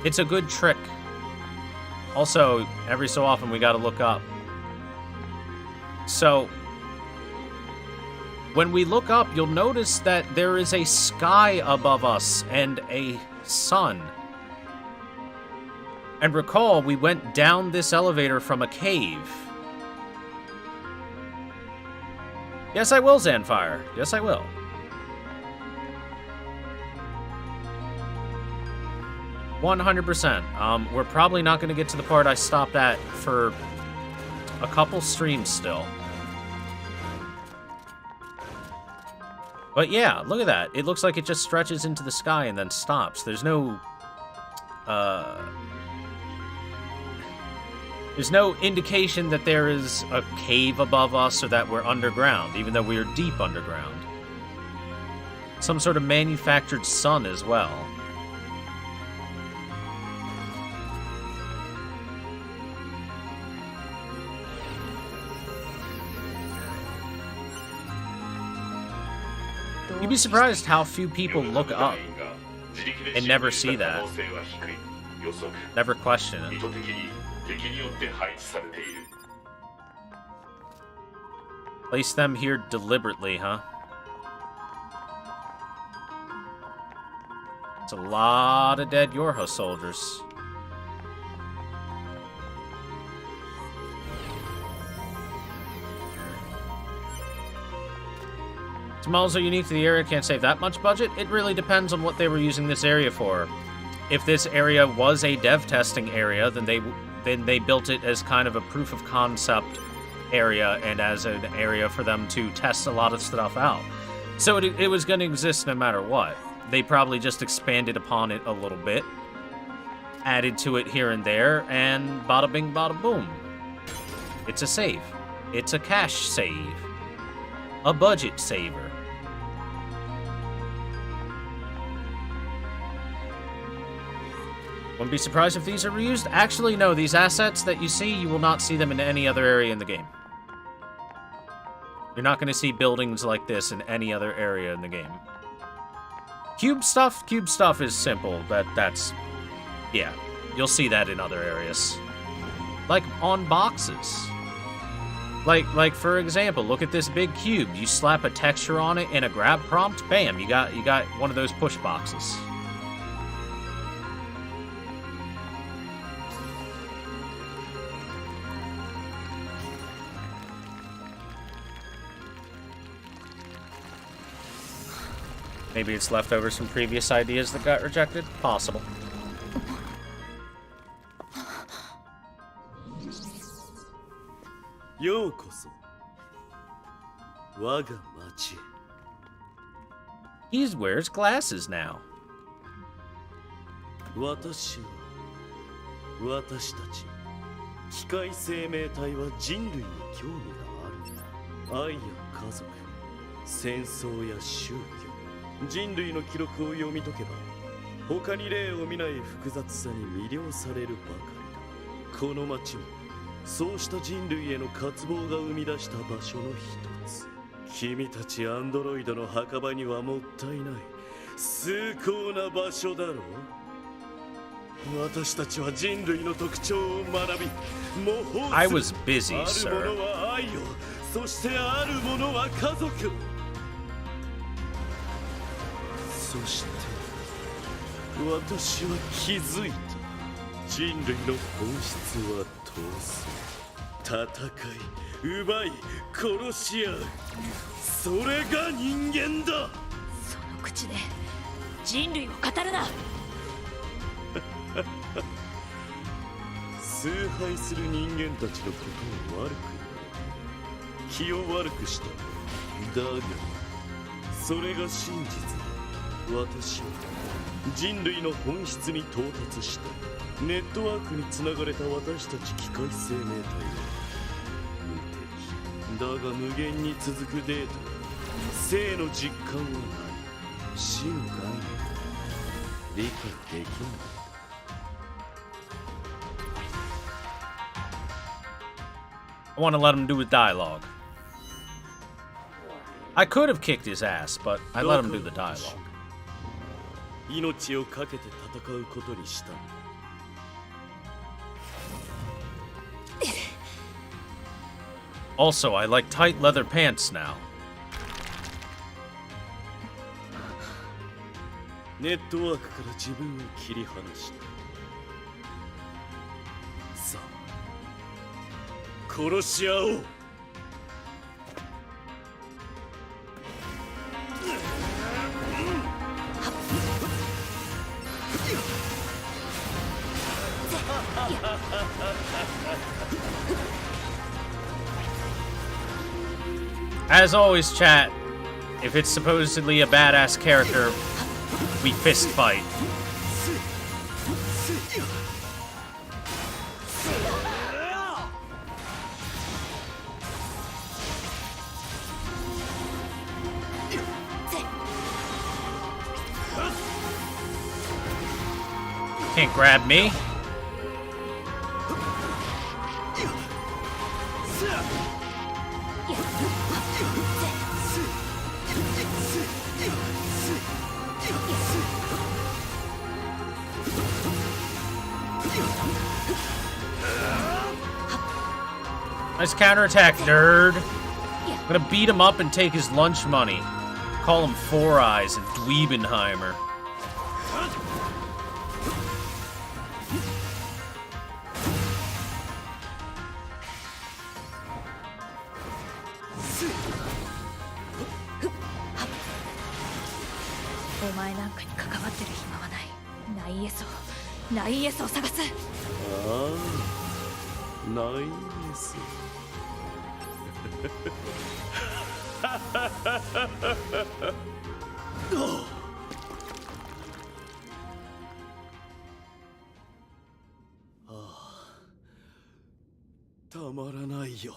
It's a good trick. Also, every so often we gotta look up. So, when we look up, you'll notice that there is a sky above us and a sun. And recall, we went down this elevator from a cave. Yes, I will, Zanfire. Yes, I will. 100%. We're probably not going to get to the part I stopped at for a couple streams still. But yeah, look at that. It looks like it just stretches into the sky and then stops. There's no indication that there is a cave above us or that we're underground, even though we are deep underground. Some sort of manufactured sun as well. You'd be surprised how few people look up and never see that. Never question it. Place them here deliberately, huh? It's a lot of dead Yorha soldiers. Models are unique to the area, can't save that much budget. It really depends on what they were using this area for. If this area was a dev testing area, then they built it as kind of a proof of concept area and as an area for them to test a lot of stuff out. So it was going to exist no matter what. They probably just expanded upon it a little bit, added to it here and there, and bada bing bada boom. It's a save. It's a cash save. A budget saver. Wouldn't be surprised if these are reused. Actually, no, these assets that you see, you will not see them in any other area in the game. You're not going to see buildings like this in any other area in the game. Cube stuff is simple. That's... yeah, you'll see that in other areas. Like on boxes. Like for example, look at this big cube. You slap a texture on it and a grab prompt, bam, you got one of those push boxes. Maybe it's leftovers from previous ideas that got rejected? Possible. He wears glasses now. 私たち機械生命体は人類に興味がある。愛や家族、戦争や宗教、人類の記録を読み解けば他に例を見ない複雑さに魅了されるばかりだ。この町もそうした人類への渇望が生み出した場所の一つ。君たちアンドロイドの墓場にはもったいない崇高な場所だろう。私たちは人類の特徴を学び模倣する。 I was busy, ある sir. ものは愛を、そしてあるものは家族。そして私は気づいた。人類の本質は闘争、戦い、奪い、殺し合う。それが人間だ。その口で人類を語るな。崇拝する人間たちのことを悪く言われ、気を悪くした。だがそれが真実だ。私は人類の本質に到達した。ネットワークにつながれた私たち機械生命体は無敵だが無限に続くデータ、生の実感はない。死の概念理解できない。 I want to let him do his dialogue. I could have kicked his ass, but I let him do the dialogue. 命をかけて戦うことにした。 Also, I like tight leather pants now. ネットワークから自分を切り離した。さあ、殺し合おう。As always, chat, if it's supposedly a badass character, we fist fight. Can't grab me. Nice counterattack, nerd. I'm gonna beat him up and take his lunch money. Call him Four Eyes and Dweebenheimer. Nice. たまらないよ。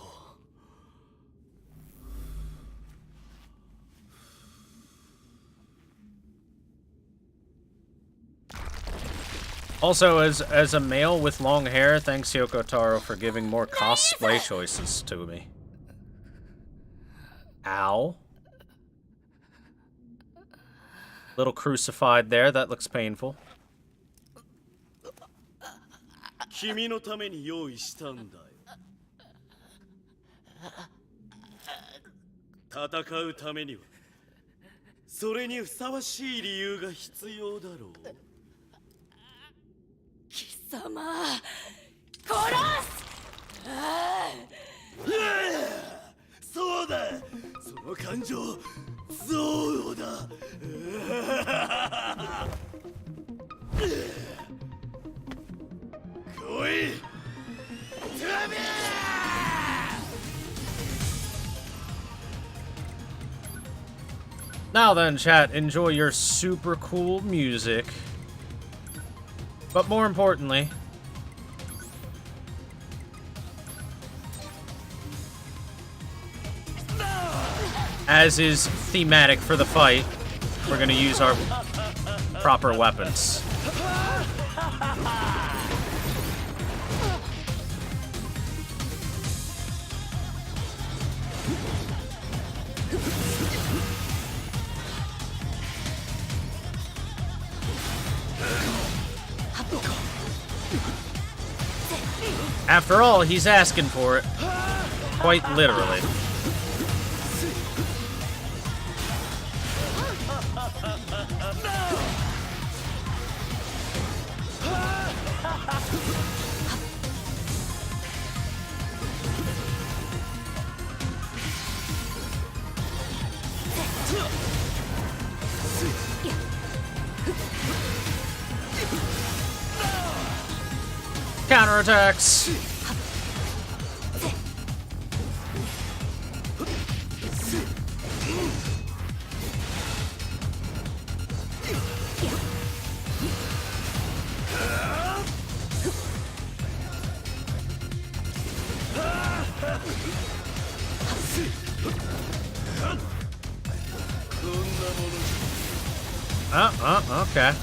Also, as a male with long hair, thanks Yoko Taro for giving more cosplay choices to me. Ow. Little crucified there, that looks painful. 君のために用意したんだよ。戦うためにはそれにふさわしい理由が必要だろう。貴様殺す。そうだ、その感情憎悪だ。来い、ダメ。 Now then, chat, enjoy your super cool music. But more importantly, as is thematic for the fight, we're gonna use our proper weapons. After all, he's asking for it. Quite literally. Counterattacks! Okay.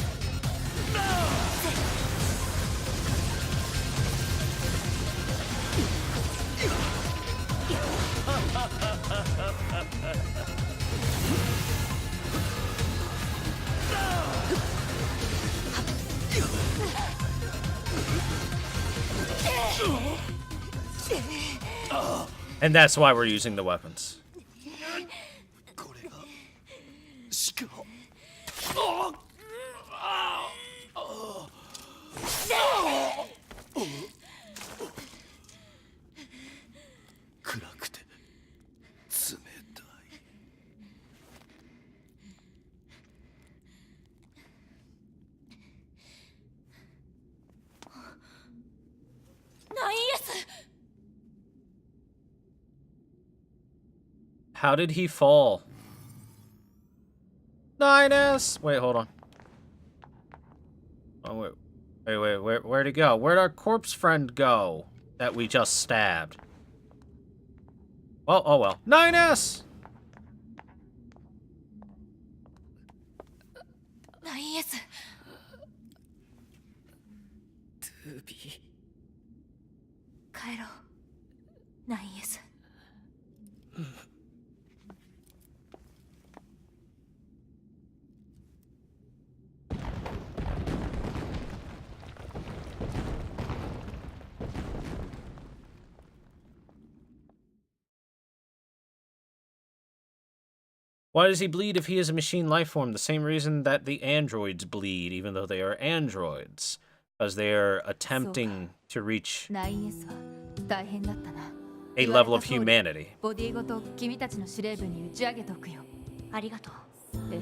And that's why we're using the weapons. How did he fall? 9S! Wait, hold on. Oh, wait, where'd he go? Where'd our corpse friend go that we just stabbed? Well, oh well. 9S! 9S。帰ろう。9S。Why does he bleed if he is a machine life form? The same reason that the androids bleed, even though they are androids. Because they are attempting to reach 9S は大変だったな。 a level of humanity. ボディごと君たちの司令部に打ち上げておくよ。ありがとう。え、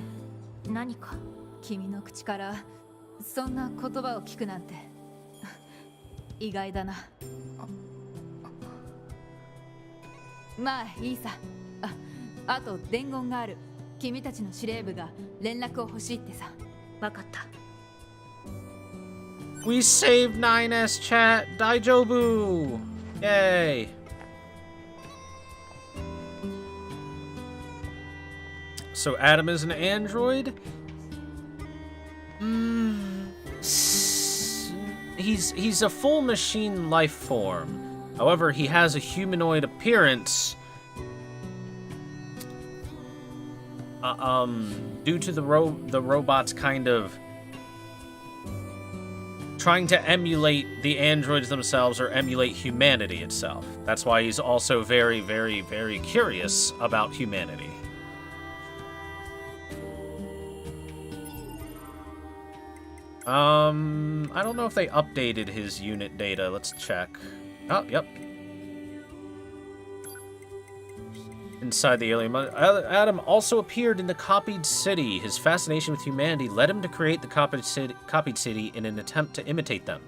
何か？君の口からそんな言葉を聞くなんて意外だな。まあいいさ。あと伝言がある。君たちの司令部が連絡を欲しいってさ。わかった。We saved 9S chat! Daijobu! Yay! So Adam is an android? He's a full machine life form. However, he has a humanoid appearance. Due to the robots kind of trying to emulate the androids themselves or emulate humanity itself. That's why he's also very, very, very curious about humanity. I don't know if they updated his unit data. Let's check. Oh, yep. Inside the alien, Adam also appeared in the copied city. His fascination with humanity led him to create the copied city in an attempt to imitate them.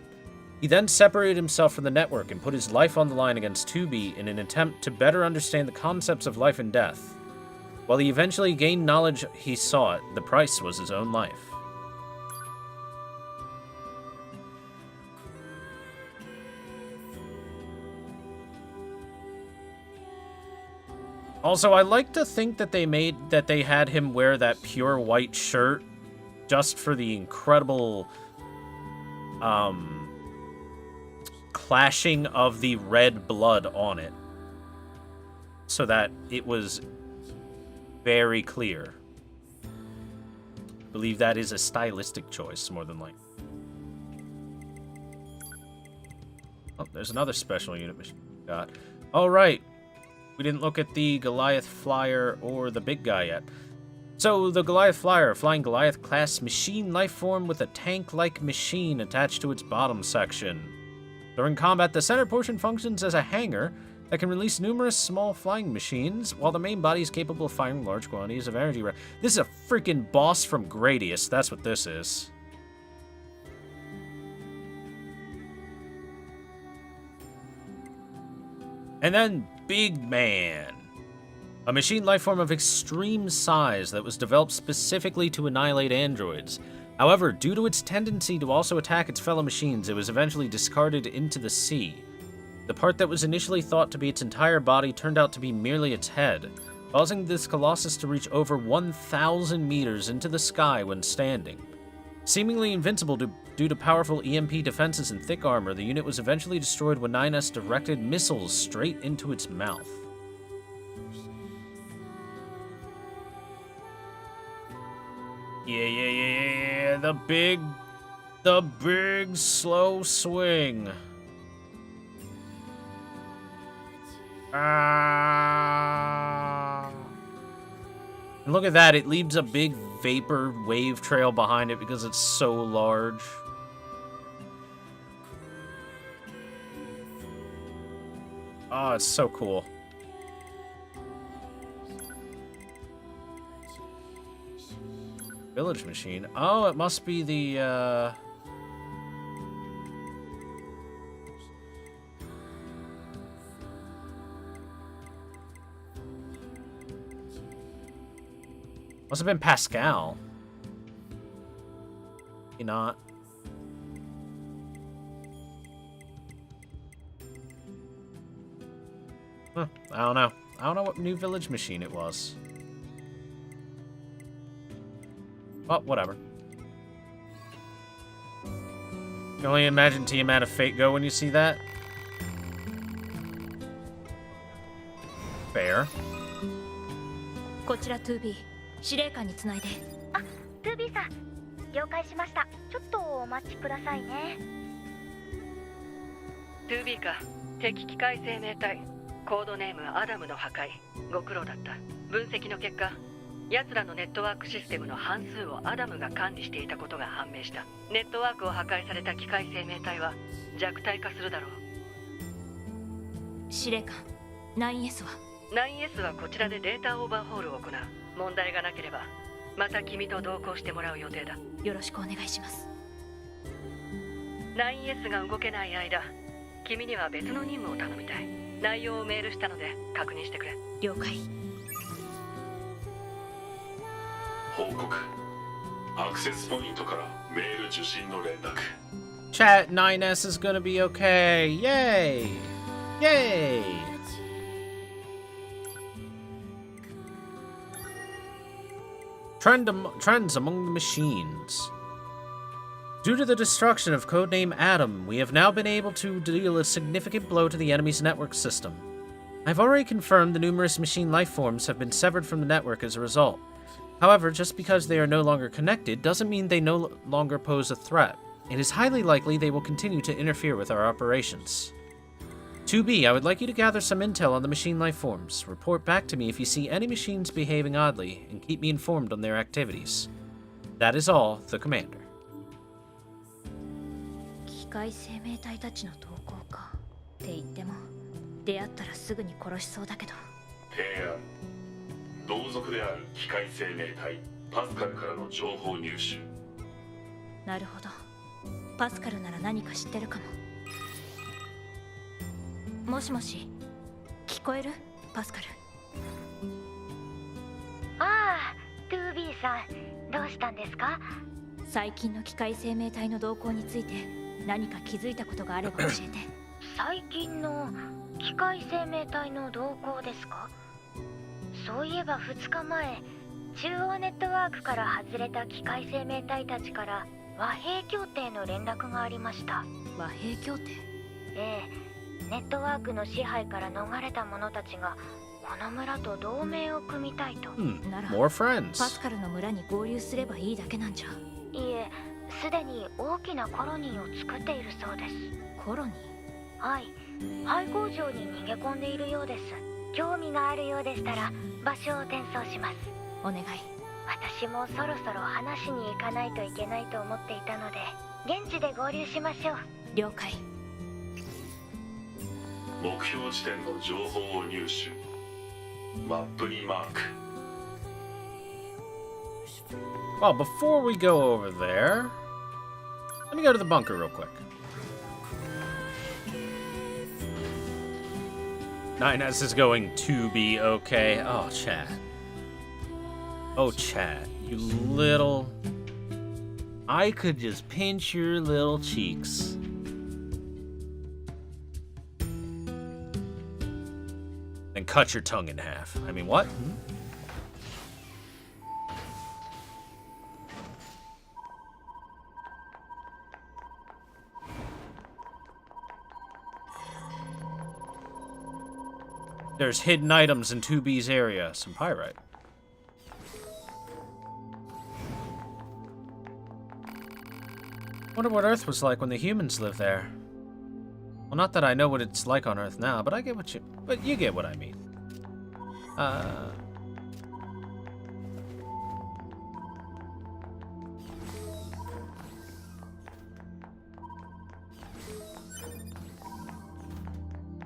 He then separated himself from the network and put his life on the line against 2B in an attempt to better understand the concepts of life and death. While he eventually gained knowledge he sought, the price was his own life. Also, I like to think that they had him wear that pure white shirt just for the incredible clashing of the red blood on it, so that it was very clear. I believe that is a stylistic choice more than likely. Oh, there's another special unit machine we got. All right. We didn't look at the Goliath Flyer or the big guy yet. So, the Goliath Flyer, a flying Goliath-class machine life form with a tank-like machine attached to its bottom section. During combat, the center portion functions as a hangar that can release numerous small flying machines, while the main body is capable of firing large quantities of energy. This is a freaking boss from Gradius, that's what this is. And then Big Man, a machine lifeform of extreme size that was developed specifically to annihilate androids. However, due to its tendency to also attack its fellow machines, it was eventually discarded into the sea. The part that was initially thought to be its entire body turned out to be merely its head, causing this colossus to reach over 1,000 meters into the sky when standing. Seemingly invincible due to powerful EMP defenses and thick armor, the unit was eventually destroyed when 9S directed missiles straight into its mouth. Yeah, the big slow swing. And look at that, it leaves a big vapor wave trail behind it because it's so large. Oh, it's so cool. Village machine. Oh, it must be the, Must have been Pascal. Maybe not. Huh, I don't know. I don't know what new village machine it was. Well, whatever. You can only imagine Tiamat of Fate go when you see that. Fair. こちら 2B 司令官につないで。あ、2B さん、了解しました。ちょっとお待ちくださいね。 2B か。敵機械生命体、コードネームアダムの破壊。ご苦労だった。分析の結果、奴らのネットワークシステムの半数をアダムが管理していたことが判明した。ネットワークを破壊された機械生命体は弱体化するだろう。司令官 9S は。 9S はこちらでデータオーバーホールを行う。問題がなければまた君と同行してもらう予定だ。よろしくお願いします。 9S が動けない間、君には別の任務を頼みたい。内容をメールしたので確認してくれ。了解。報告。アクセスポイントからメール受信の連絡。 Chat, 9S is gonna be okay. Yay! Yay! Trends among the machines. Due to the destruction of codename Adam, we have now been able to deal a significant blow to the enemy's network system. I've already confirmed the numerous machine life forms have been severed from the network as a result. However, just because they are no longer connected doesn't mean they no longer pose a threat. It is highly likely they will continue to interfere with our operations. 2B, I would like you to gather some intel on the machine life forms. Report back to me if you see any machines behaving oddly, and keep me informed on their activities. That is all, the commander. 機械生命体たちの動向かって言っても出会ったらすぐに殺しそうだけど。提案。同族である機械生命体パスカルからの情報入手。なるほど。パスカルなら何か知ってるかも。もしもし、聞こえる？パスカル。ああ、2B さん、どうしたんですか？最近の機械生命体の動向について何か気づいたことがあれば教えて。最近の機械生命体の動向ですか？そういえば2日前、中央ネットワークから外れた機械生命体たちから和平協定の連絡がありました。和平協定？ええ。ネットワークの支配から逃れた者たちがこの村と同盟を組みたいと。なら More friends. パスカルの村に合流すればいいだけなんじゃ。いえ、すでに大きなコロニーを作っているそうです。コロニー？はい、廃工場に逃げ込んでいるようです。興味があるようでしたら場所を転送します。お願い。私もそろそろ話しに行かないといけないと思っていたので、現地で合流しましょう。了解。目標地点の情報を入手。マップにマーク。 Well, before we go over there, let me go to the bunker real quick. 9S is going to be okay. Oh, chat. Oh, chat. You little... I could just pinch your little cheeks. Then cut your tongue in half. I mean, what? There's hidden items in 2B's area. Some pyrite. Wonder what Earth was like when the humans lived there. Well, not that I know what it's like on Earth now, but I get what you... But you get what I mean.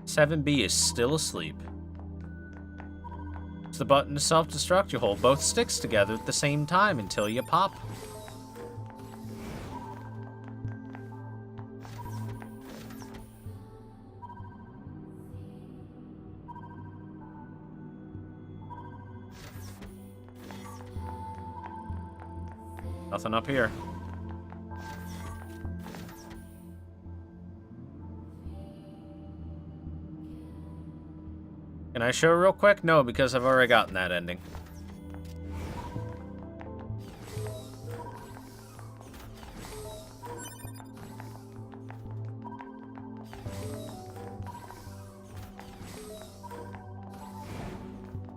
"7B is still asleep. It's the button to self-destruct. You hold both sticks together at the same time until you pop. Nothing up here. Can I show real quick? No, because I've already gotten that ending.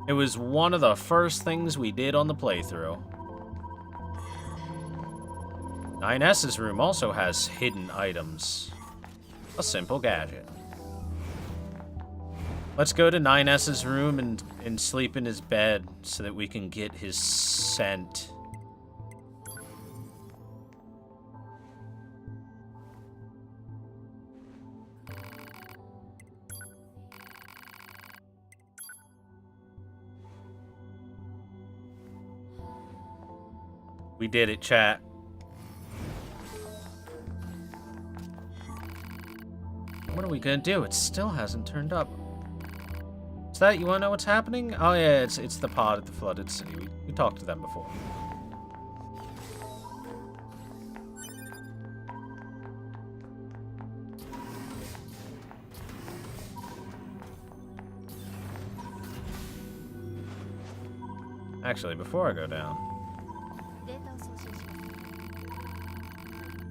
It was one of the first things we did on the playthrough. 9S's room also has hidden items. A simple gadget. Let's go to 9S's room and sleep in his bed so that we can get his scent. We did it, chat. What are we gonna do? It still hasn't turned up. Is that, you wanna know what's happening? Oh yeah, it's the pod at the flooded city. We talked to them before. Actually, before I go down,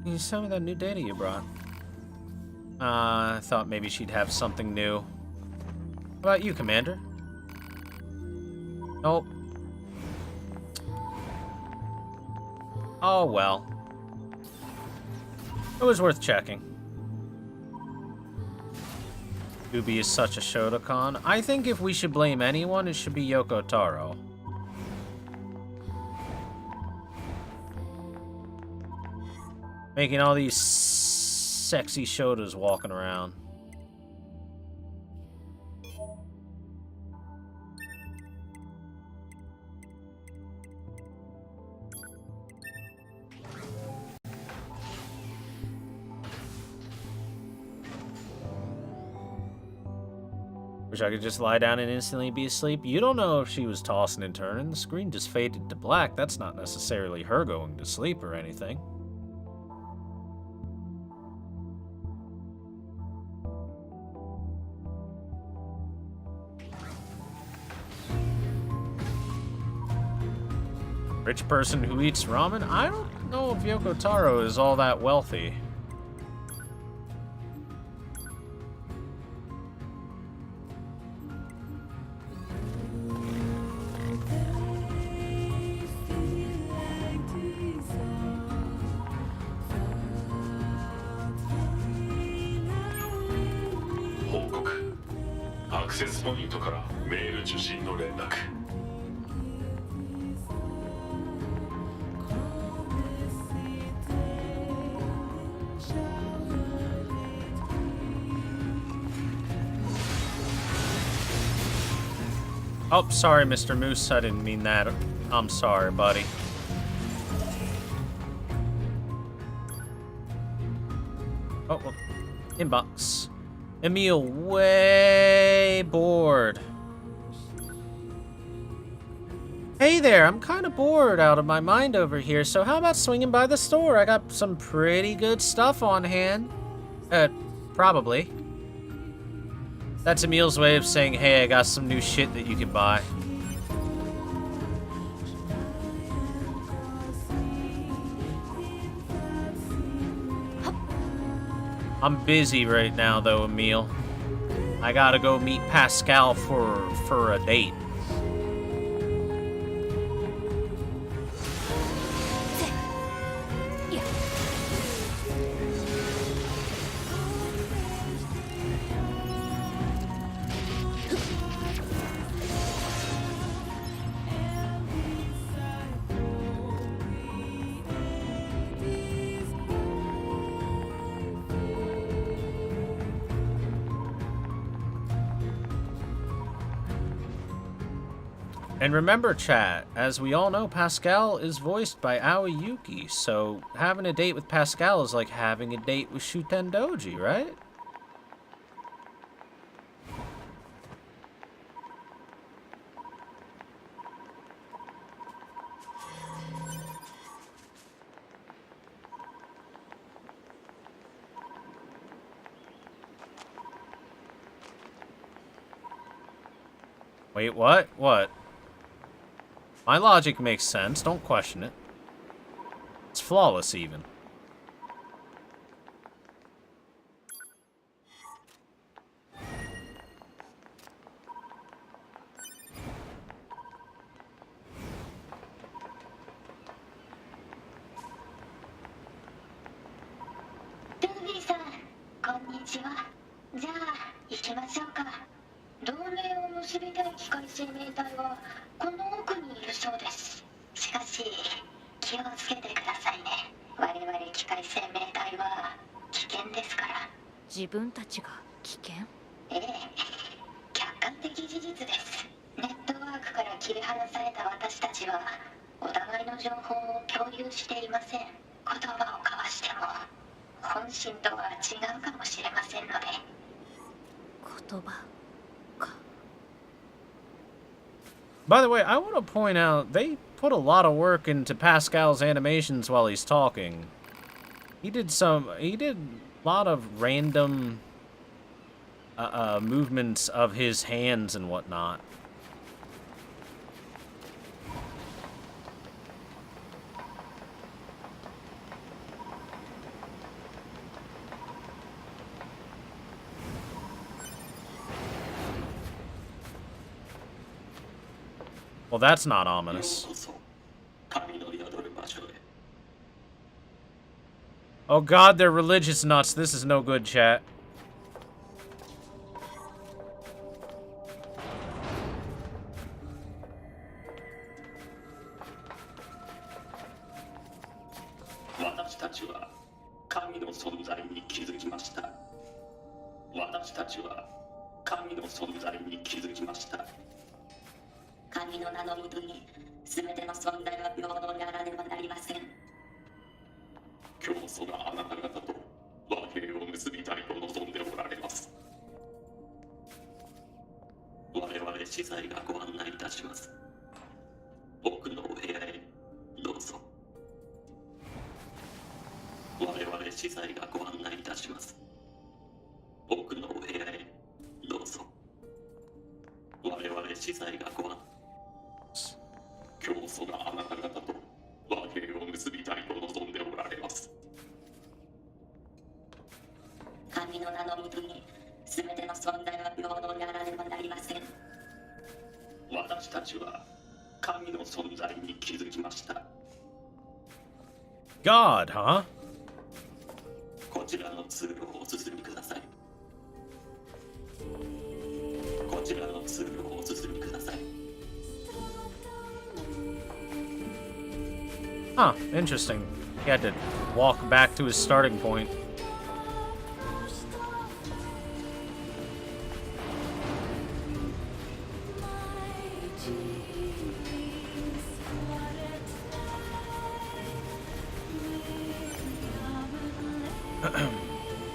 can you tell me that new data you brought? I thought maybe she'd have something new. How about you, Commander? Nope. Oh, well. It was worth checking. Ubi is such a Shotokan. I think if we should blame anyone, it should be Yoko Taro. Making all these sexy Shotas walking around. Wish I could just lie down and instantly be asleep. You don't know if she was tossing and turning. The screen just faded to black. That's not necessarily her going to sleep or anything. Rich person who eats ramen? I don't know if Yoko Taro is all that wealthy. Oh, sorry, Mr. Moose. I didn't mean that. I'm sorry, buddy. Oh, well, inbox. Emil, way bored. Hey there, I'm kind of bored out of my mind over here, so how about swinging by the store? I got some pretty good stuff on hand. Probably. That's Emil's way of saying, hey, I got some new shit that you can buy. I'm busy right now, though, Emil. I gotta go meet Pascal for a date. And remember, chat, as we all know, Pascal is voiced by Aoi Yuki, so having a date with Pascal is like having a date with Shuten Doji, right? Wait, what? What? My logic makes sense. Don't question it. It's flawless, even.自分たちが危険？ええ、客観的事実です。ネットワークから切り離された私たちはお互いの情報を共有していません。言葉を交わしても本心とは違うかもしれませんので。言葉か。 By the way, I want to point out, they put a lot of work into Pascal's animations while he's talking. He did a lot of random movements of his hands and whatnot. Well, that's not ominous. Oh god, they're religious nuts. This is no good, chat. God, huh? Huh, interesting. He had to walk back to his starting point.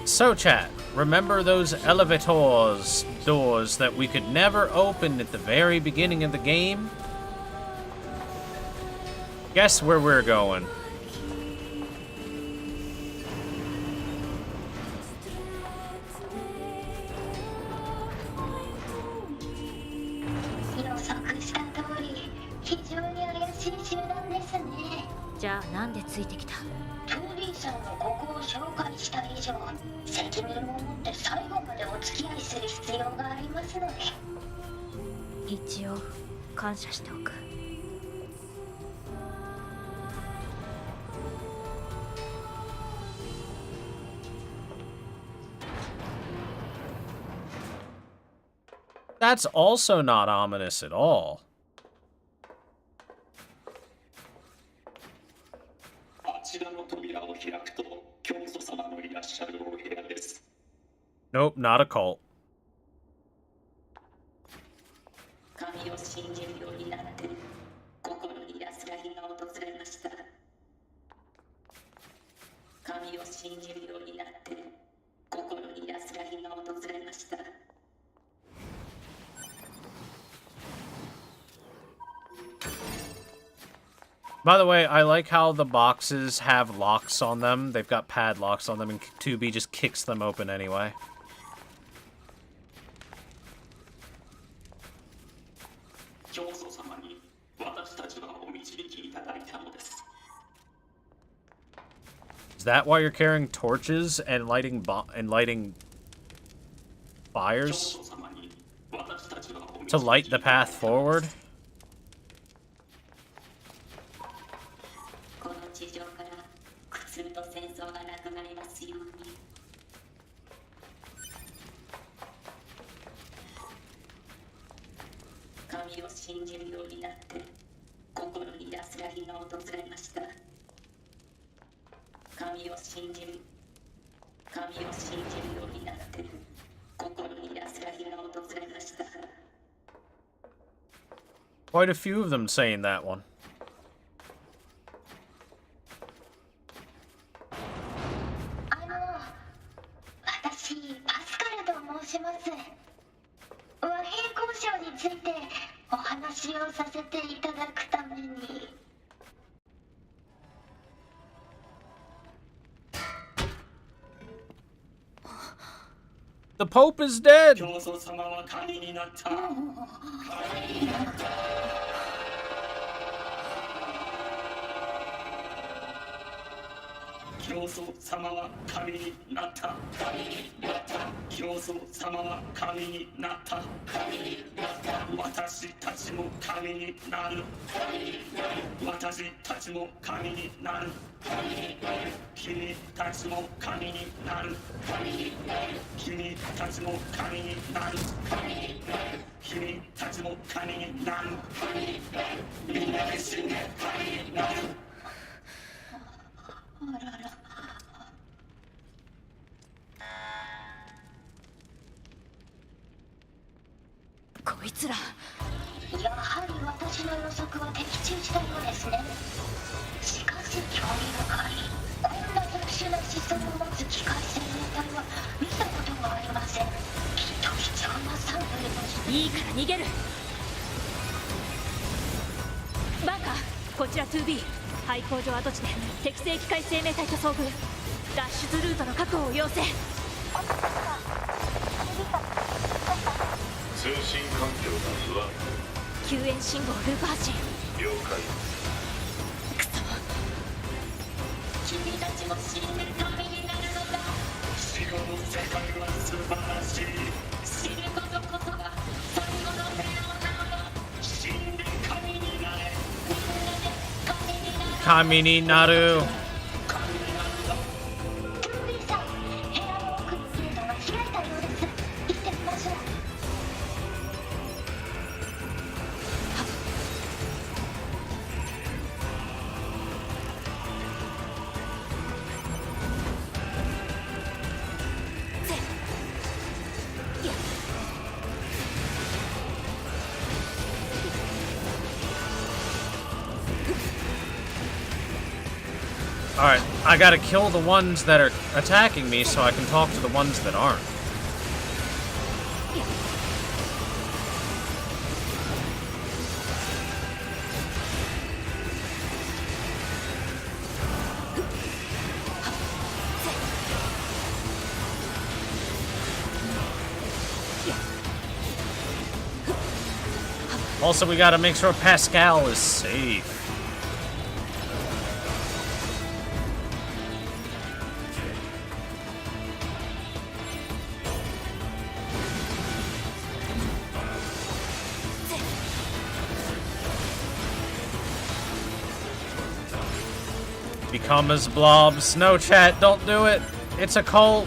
So chat, remember those elevators doors that we could never open at the very beginning of the game? Guess where we're going. That's also not ominous at all. Nope, not a cult. By the way, I like how the boxes have locks on them. They've got padlocks on them, and 2B just kicks them open anyway. 教祖様に私たちはお導きいただいたのです。 Is that why you're carrying torches and lighting fires? To light the path forward? この地上から苦痛と戦争がなくなりますように。神を信じるようになって心に安らぎが訪れました。神を信じるようになって心に安らぎが訪れました。 Quite a few of them saying that one. 私パスカルと申します。和平交渉についてお話をさせていただくために。 The Pope is dead! 教祖様は神になった。教祖様は神になった。教祖様は神になった。私たちも神になる。私たちも神になる。君たちも神になる。君たちも神になる。君たちも神になる。みんなで死んで神になる。こいつらやはり私の予測は的中したようですね。しかし興味深い。こんな特殊な思想を持つ機械生命体は見たことがありません。きっと貴重なサンプルとして。いいから逃げる。バンカー、こちら 2B。廃工場跡地で適正機械生命体と遭遇。脱出ルートの確保を要請。通信環境が不安救援信号ループ発信。了解。くそ。君たちも死んで神になるのだ。死後の世界は素晴らしい。死ぬことこそが最後の平和なのだ。死んで神になれ。みんなで神になる。神になる。トゥービーさん、部屋の奥にゲートが開いたようです。行ってみましょう。Alright, I gotta kill the ones that are attacking me so I can talk to the ones that aren't. Also, we gotta make sure Pascal is safe. Become as blobs. No, chat, don't do it. It's a cult.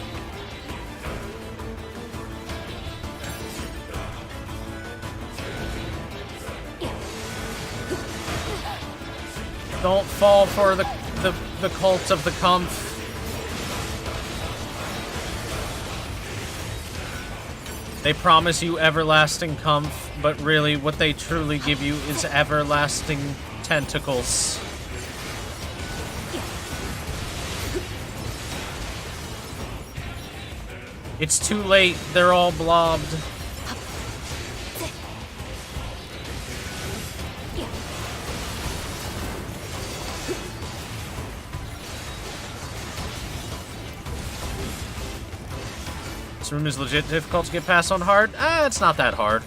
Don't fall for the cult of the Kumpf. They promise you everlasting Kumpf, but really what they truly give you is everlasting tentacles. It's too late, they're all blobbed. This room is legit difficult to get past on hard. It's not that hard.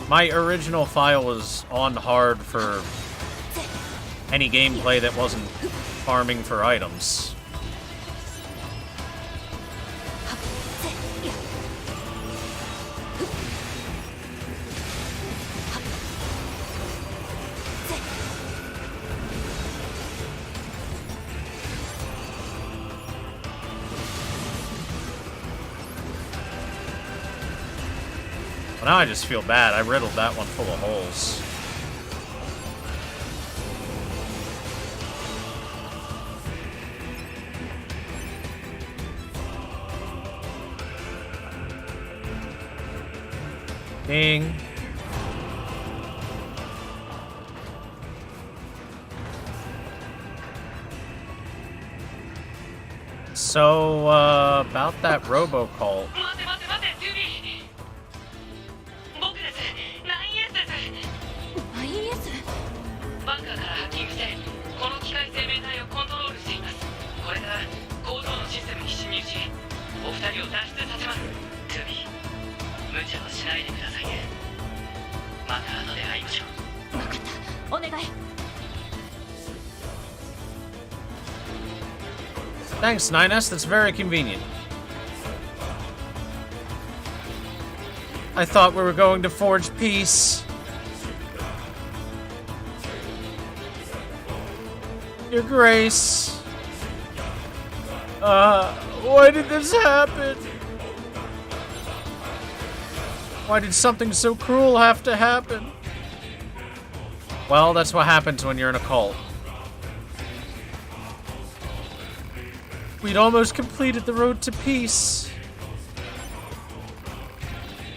My original file was on hard for any gameplay that wasn't farming for items. Now I just feel bad. I riddled that one full of holes. Ding. So, about that robocult. バンカーからハッキングしてこの機械生命体をコントロールしています。これから工場のシステムに侵入しお二人を脱出させます。トゥビー、無茶をしないでくださいね。また後で会いましょう。分かった、お願い。 Thanks, 9S. That's very convenient. I thought we were going to forge peace. Your Grace. Why did this happen? Why did something so cruel have to happen? Well, that's what happens when you're in a cult. We'd almost completed the road to peace.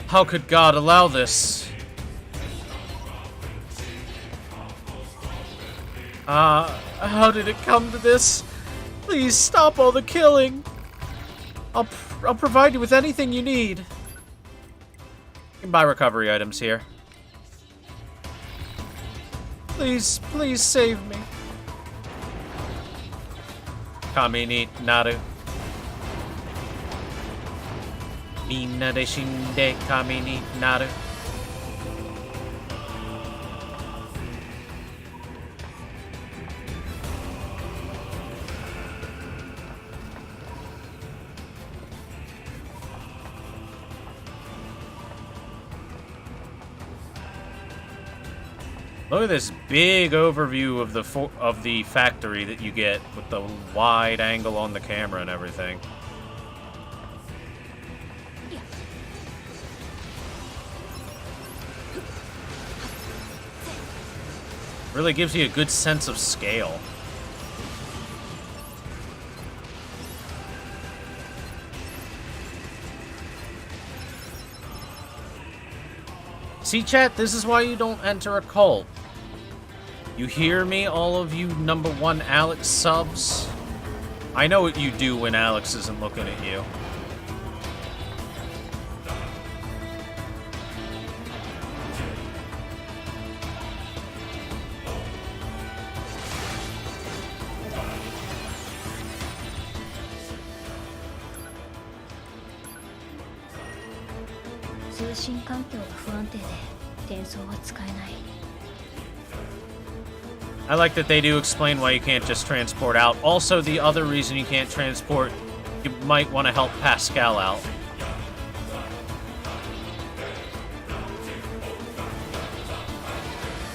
How could God allow this? How did it come to this? Please stop all the killing. I'll provide you with anything you need. You can buy recovery items here. Please, please save me. Kami ni naru. Minna de shinde kami ni naru. Look at this big overview of the factory that you get with the wide angle on the camera and everything. Really gives you a good sense of scale. See, chat, this is why you don't enter a cult. You hear me, all of you #1 Alex subs? I know what you do when Alex isn't looking at you. I like that they do explain why you can't just transport out. Also, the other reason you can't transport, you might want to help Pascal out.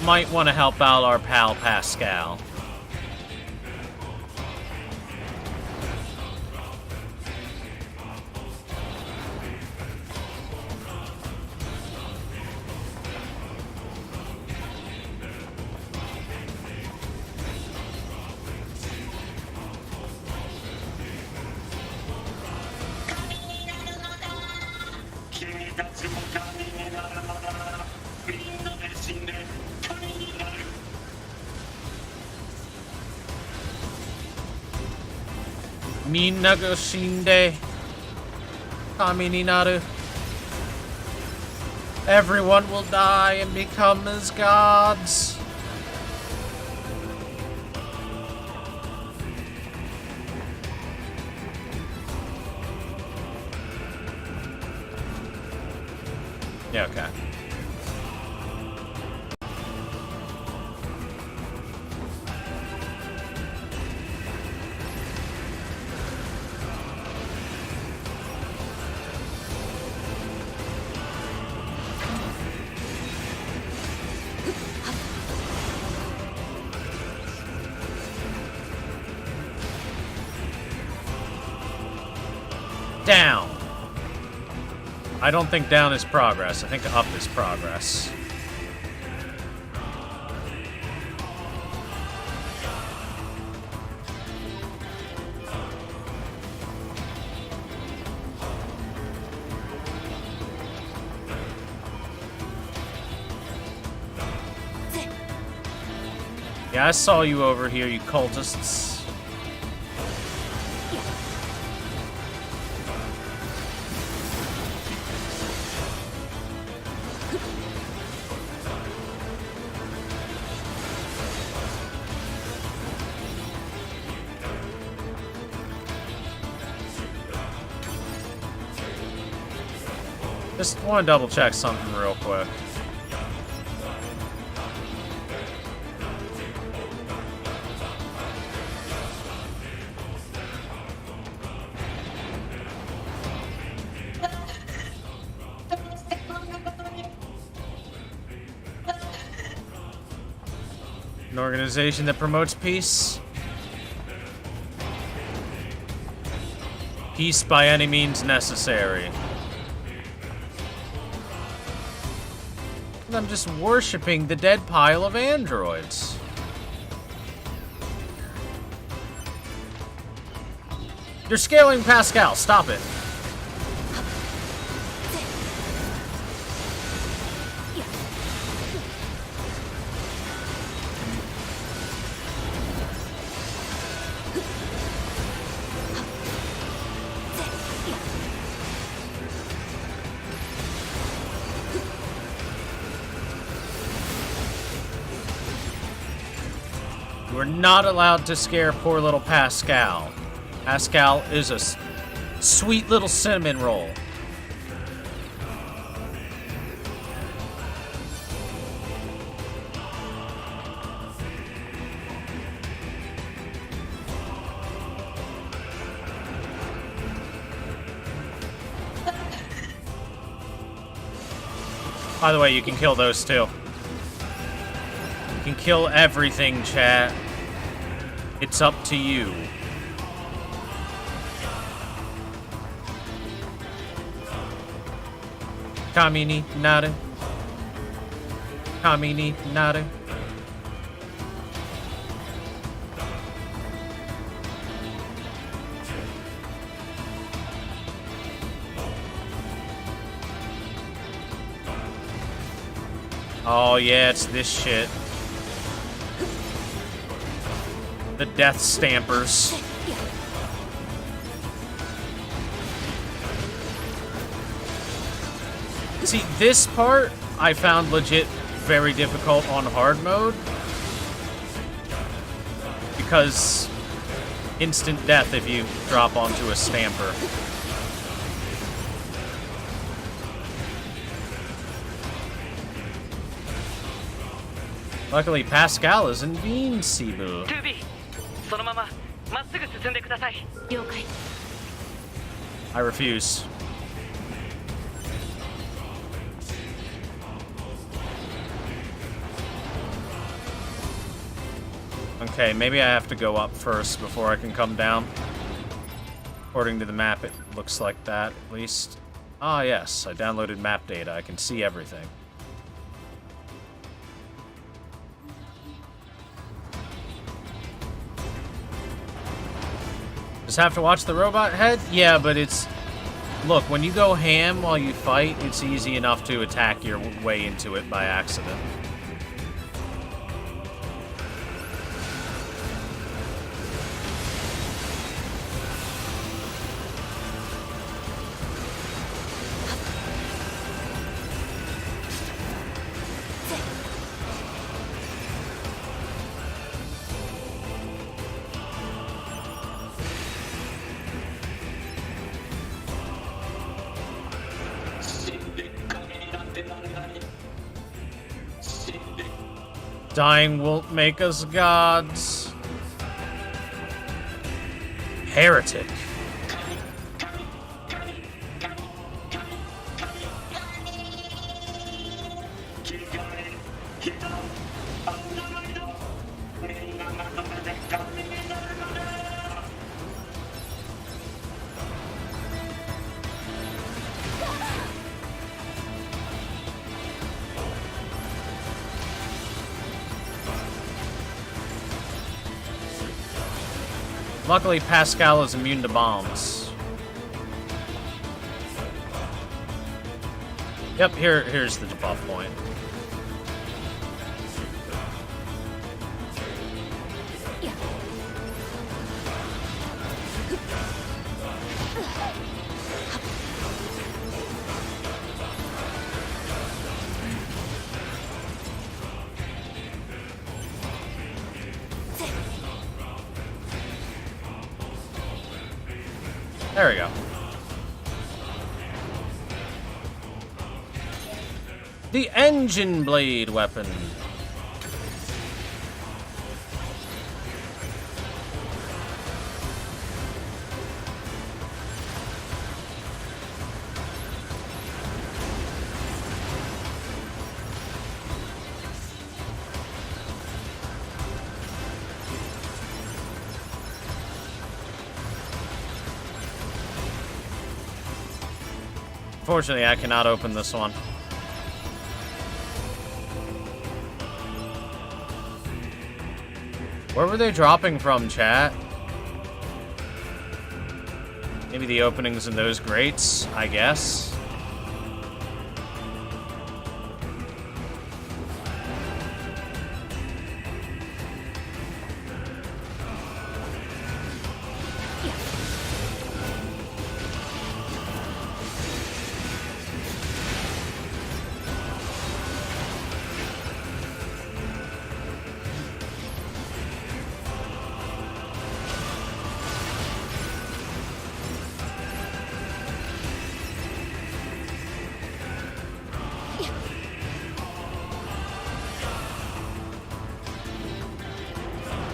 Might want to help out our pal Pascal. Minna ga shinde kami ni naru. Everyone will die and become as gods. Yeah, okay. Down. I don't think down is progress. I think up is progress. Yeah, I saw you over here, you cultists. Just want to double check something real quick. An organization that promotes peace. Peace by any means necessary. I'm just worshipping the dead pile of androids. You're scaling Pascal. Stop it. We're not allowed to scare poor little Pascal. Pascal is a sweet little cinnamon roll. By the way, you can kill those too. You can kill everything, chat. It's up to you. Kami ni nare. Kami ni nare. Oh yeah, it's this shit. The Death Stampers. See, this part I found legit very difficult on hard mode. Because instant death if you drop onto a Stamper. Luckily, Pascal is invincible. そのまままっすぐ進んでください。了解。 I refuse. Okay, maybe I have to go up first before I can come down. According to the map, it looks like that, at least. Ah, yes, I downloaded map data. I can see everything. Just have to watch the robot head? Yeah, but it's... Look, when you go ham while you fight, it's easy enough to attack your way into it by accident. Dying won't make us gods. Heretic. Luckily, Pascal is immune to bombs. Yep, here's the debuff point. There we go. The engine blade weapon. Unfortunately, I cannot open this one. Where were they dropping from, chat? Maybe the openings in those grates, I guess.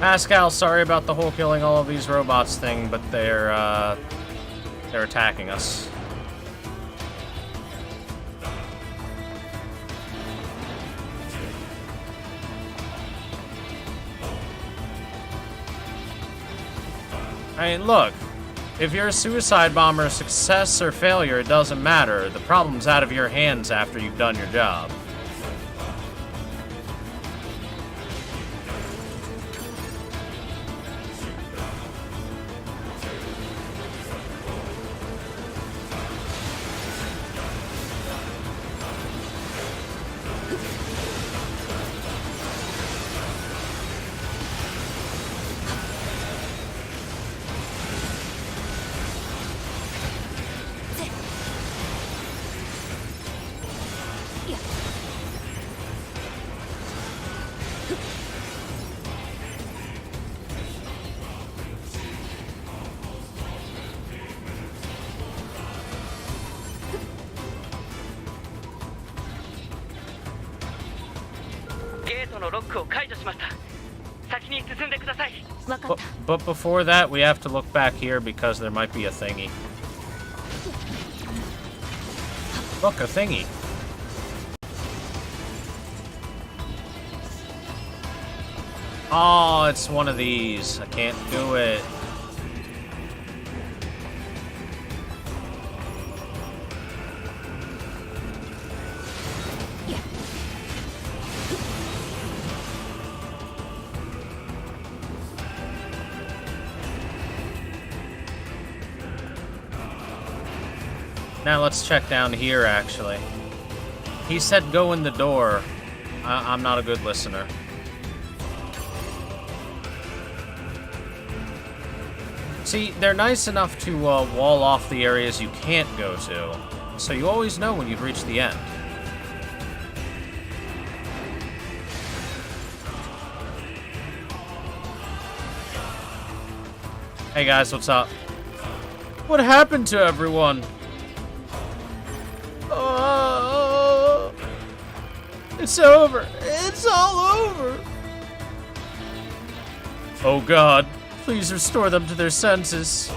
Pascal, sorry about the whole killing all of these robots thing, but they're attacking us. I mean, look, if you're a suicide bomber, success or failure, it doesn't matter. The problem's out of your hands after you've done your job. But before that, we have to look back here because there might be a thingy. Look, a thingy. Oh, it's one of these. I can't do it. Now let's check down here, actually. He said go in the door. I'm not a good listener. See, they're nice enough to wall off the areas you can't go to, so you always know when you've reached the end. Hey guys, what's up? What happened to everyone? It's over. It's all over. Oh God, please restore them to their senses.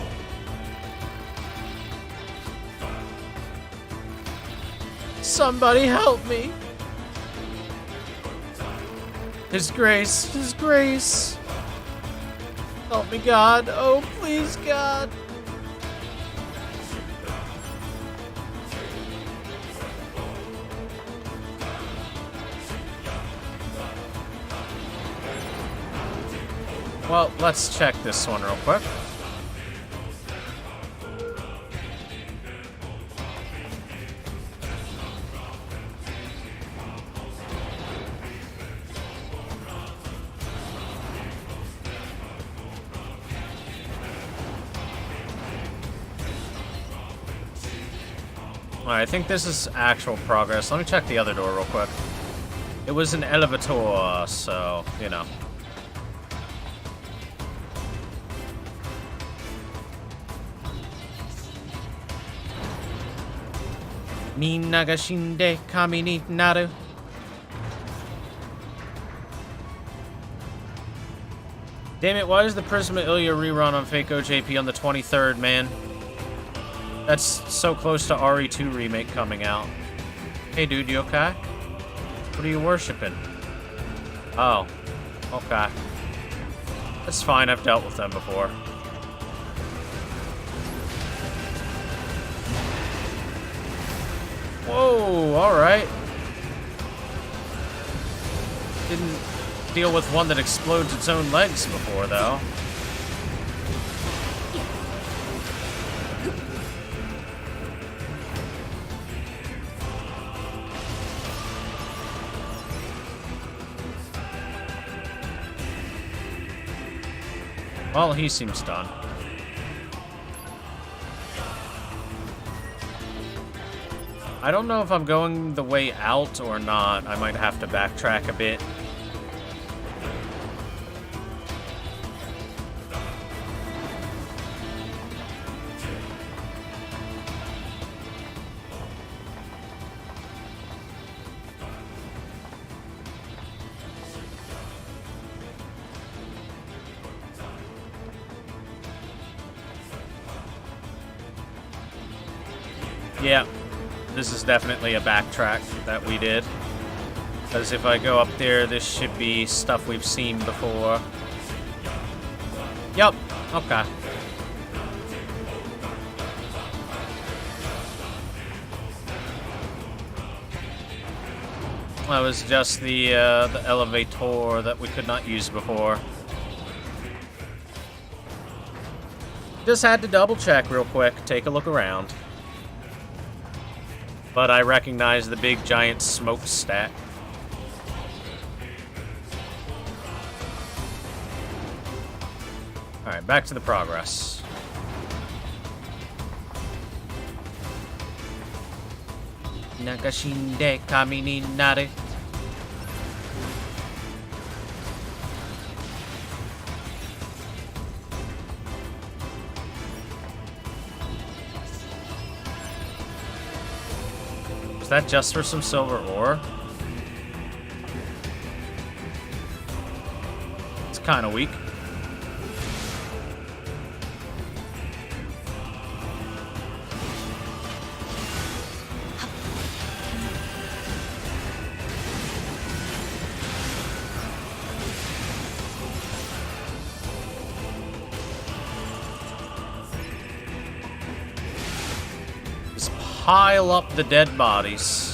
Somebody help me. His Grace, His Grace. Help me, God. Oh, please, God. Well, let's check this one real quick. Alright, I think this is actual progress. Let me check the other door real quick. It was an elevator, so, you know. Minna ga shinde kami ni naru. Damn it, why is the Prisma Ilya rerun on Fake OJP on the 23rd, man? That's so close to RE2 remake coming out. Hey dude, you okay? What are you worshipping? Oh, okay. That's fine, I've dealt with them before. Whoa, alright. Didn't deal with one that explodes its own legs before, though. Well, he seems done. I don't know if I'm going the way out or not. I might have to backtrack a bit. Yeah, this is definitely a backtrack that we did. Because if I go up there, this should be stuff we've seen before. Yup, okay. That was just the elevator that we could not use before. Just had to double check real quick, take a look around. But I recognize the big giant smokestack. Alright, back to the progress. Nakashinde kami ni naru. Is that just for some silver ore? It's kind of weak. Pile up the dead bodies.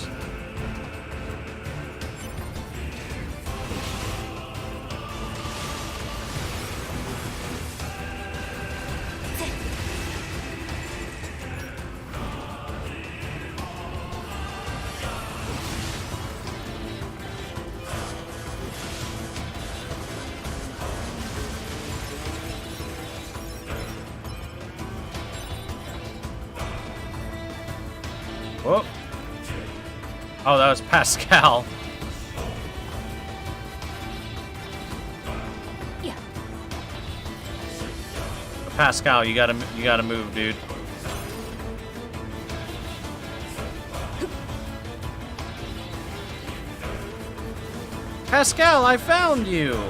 Whoa. Oh, that was Pascal. Yeah. Pascal, you gotta move, dude. Pascal, I found you.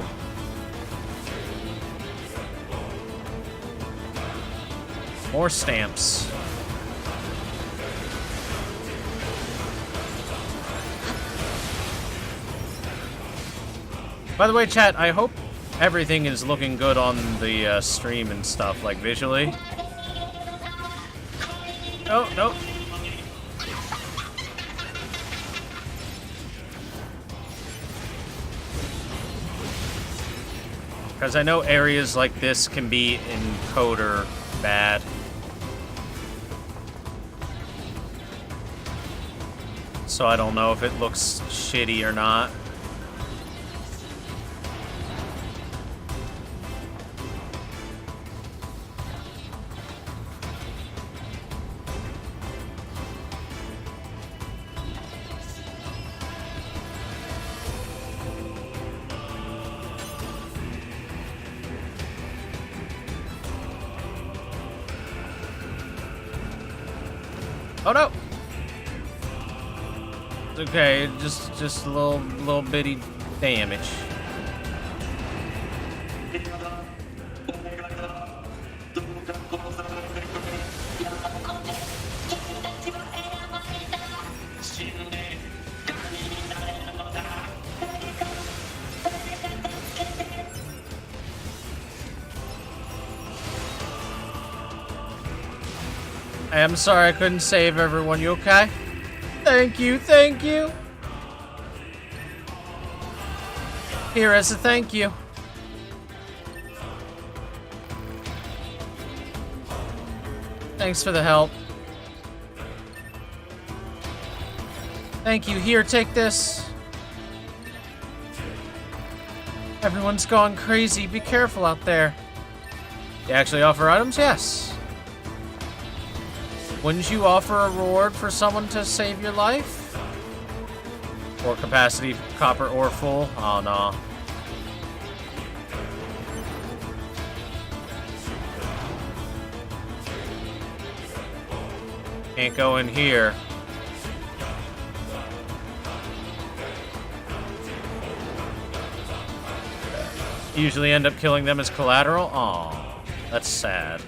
More stamps. By the way, chat, I hope everything is looking good on the stream and stuff, like visually. Oh, no. Because I know areas like this can be in encoder bad. So I don't know if it looks shitty or not. Oh no! It's okay, just a little bitty damage. I'm sorry I couldn't save everyone. You okay? Thank you, thank you. Here as a thank you. Thanks for the help. Thank you. Here, take this. Everyone's gone crazy. Be careful out there. You actually offer items? Yes. Wouldn't you offer a reward for someone to save your life? Or capacity, copper or full? Oh, no. Can't go in here. Usually end up killing them as collateral? Aw, that's sad.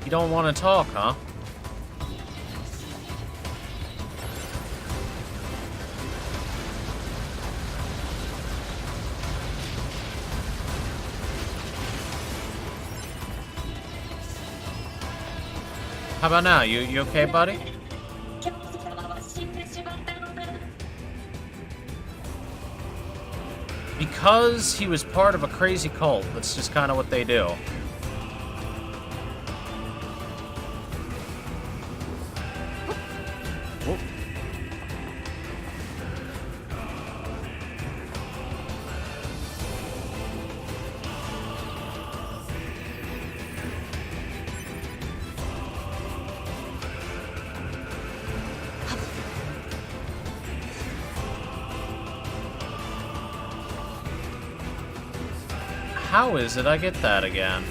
You don't want to talk, huh? How about now? You okay, buddy? Because he was part of a crazy cult, that's just kind of what they do. How is it I get that again?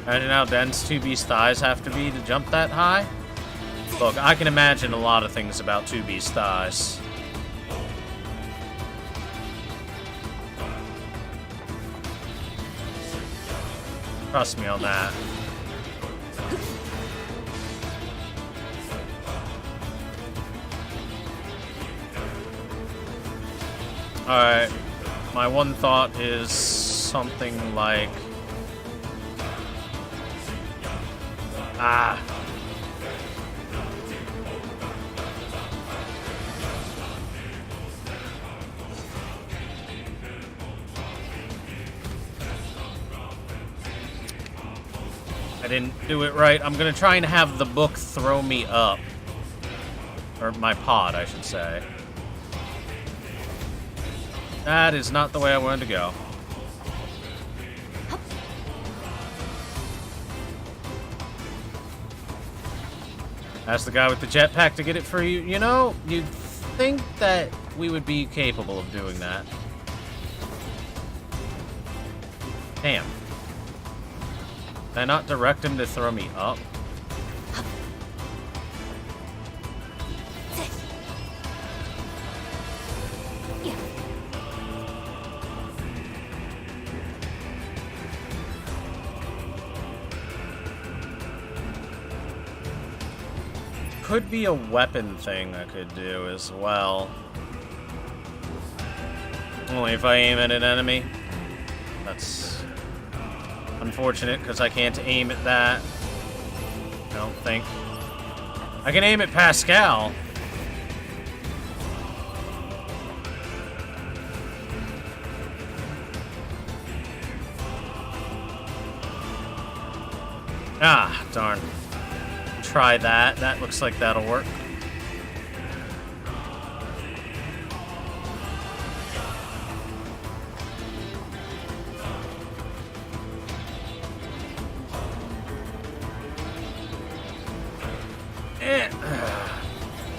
Imagine how dense 2B's thighs have to be to jump that high. Look, I can imagine a lot of things about 2B's thighs. Trust me on that. Alright. My one thought is something like... Ah. I didn't do it right. I'm gonna try and have the book throw me up. Or my pod, I should say. That is not the way I wanted to go. Ask the guy with the jetpack to get it for you. You know, you'd think that we would be capable of doing that. Damn. Did I not direct him to throw me up? Could be a weapon thing I could do as well. Only if I aim at an enemy. That's unfortunate, because I can't aim at that. I don't think. I can aim at Pascal. Ah, darn. Try that. That looks like that'll work.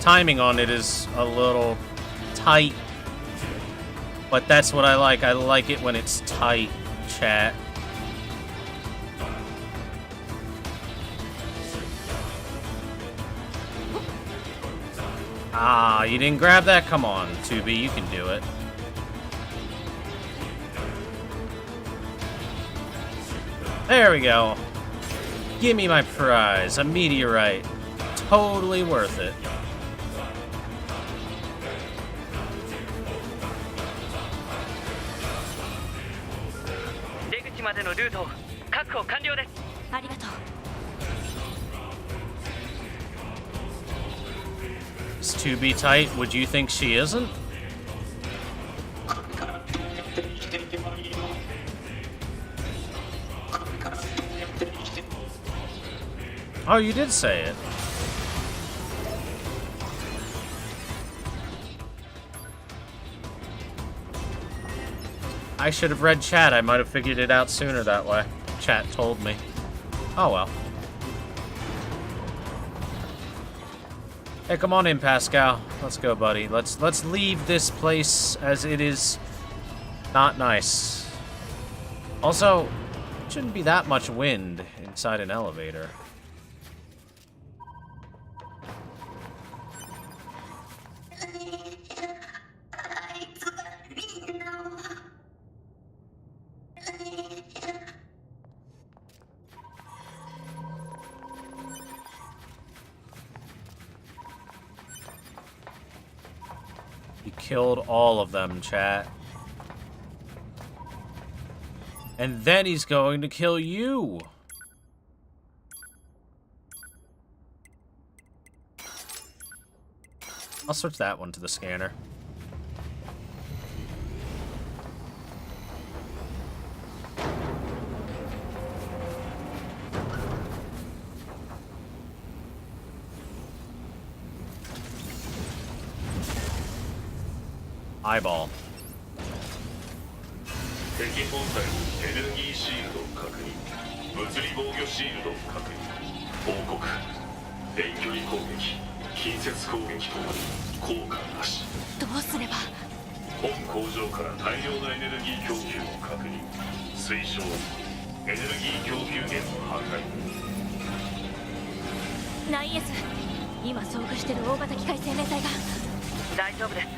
Timing on it is a little tight, but that's what I like. I like it when it's tight, chat. Ah, you didn't grab that? Come on, 2B, you can do it. There we go. Give me my prize, a meteorite. Totally worth it. 出口までのルート確保完了です。ありがとう。 Is 2B tight? Would you think she isn't? Oh, you did say it. I should have read chat. I might have figured it out sooner that way. Chat told me. Oh well. Hey, come on in, Pascal. Let's go, buddy. Let's leave this place as it is not nice. Also, it shouldn't be that much wind inside an elevator. He killed all of them, chat. And then he's going to kill you. I'll switch that one to the scanner. Eyeball. 敵本体エネルギーシールド確認。物理防御シールド確認。報告。遠距離攻撃、近接攻撃ともに効果なし。どうすれば。本工場から大量のエネルギー供給を確認。推奨。エネルギー供給源の破壊。9S、今遭遇してる大型機械生命体が。大丈夫です。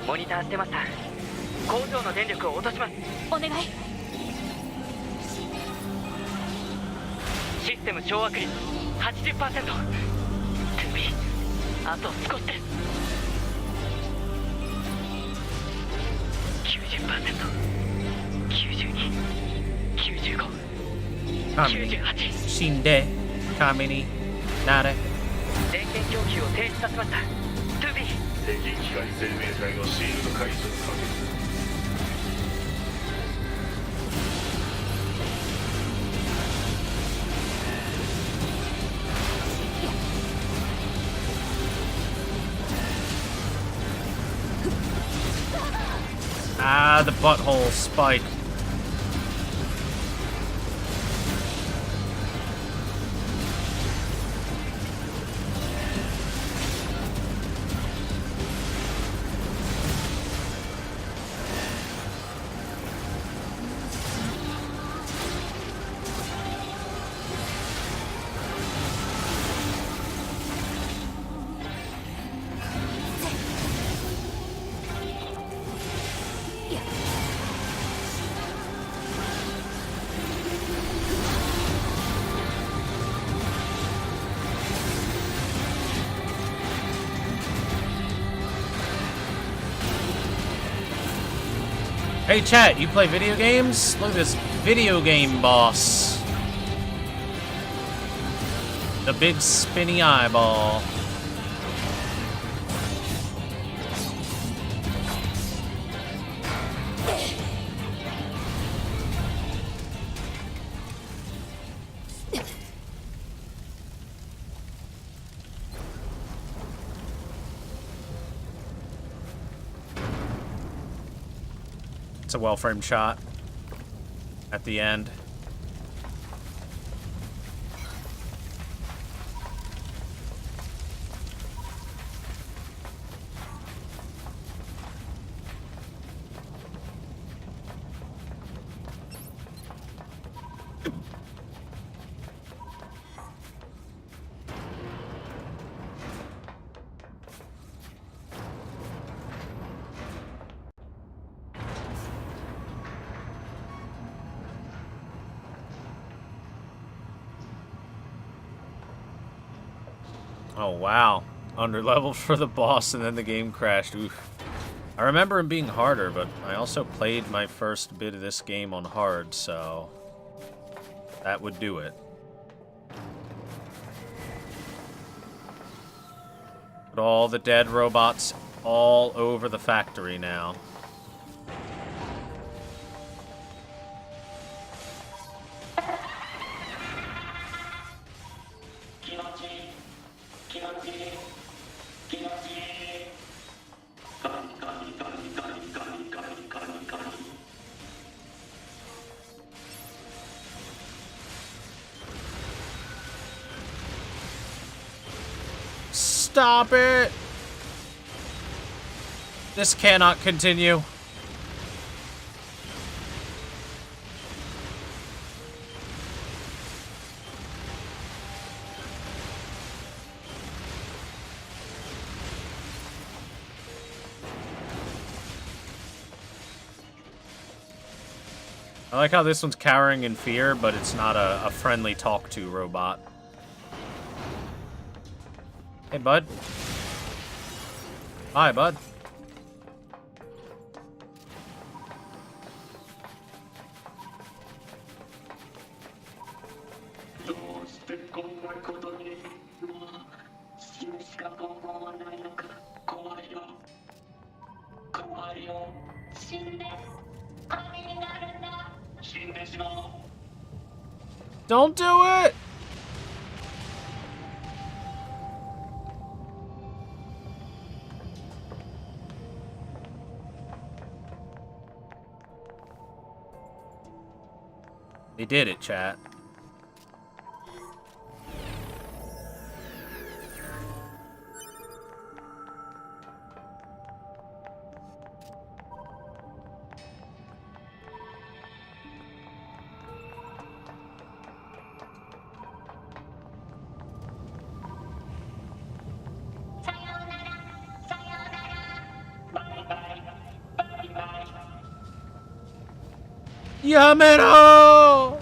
モニターしてました。工場の電力を落とします。お願い。システム掌握率 80%。2B、あと少しです。90%、92、95、98。死んで、神になれ。電源供給を停止させました。2B。敵機械生命体のシールド解除される。Ah, the butthole spike. Hey chat, you play video games? Look at this video game boss. The big spinny eyeball. It's a well-framed shot at the end. Oh, wow. Under-leveled for the boss, and then the game crashed. Oof. I remember him being harder, but I also played my first bit of this game on hard, so that would do it. But all the dead robots all over the factory now. Stop it! This cannot continue. I like how this one's cowering in fear, but it's not a friendly talk-to robot. Hey, bud. Hi, bud. Don't do it! They did it, chat. Yamero!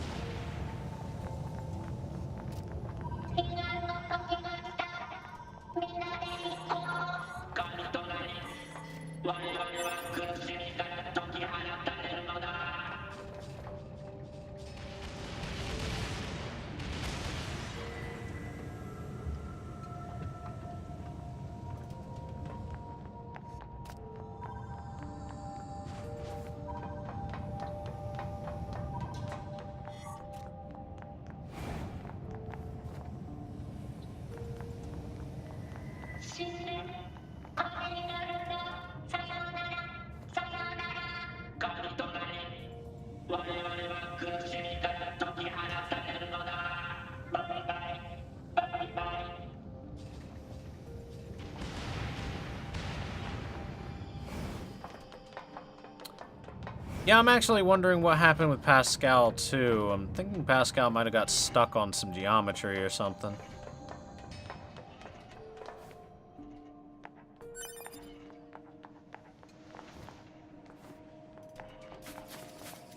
Yeah, I'm actually wondering what happened with Pascal, too. I'm thinking Pascal might have got stuck on some geometry or something.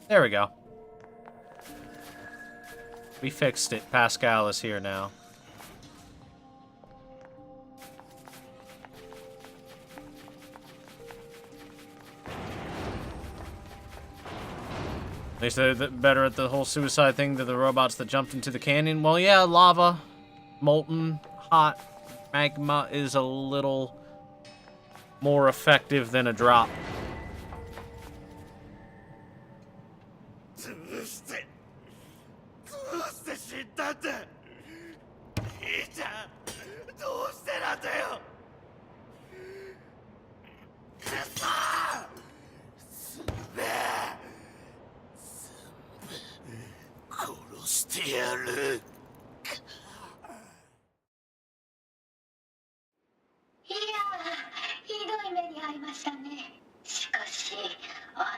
There we go. We fixed it. Pascal is here now. At least they're better at the whole suicide thing than the robots that jumped into the canyon. Well, yeah, lava, molten, hot, magma is a little more effective than a drop.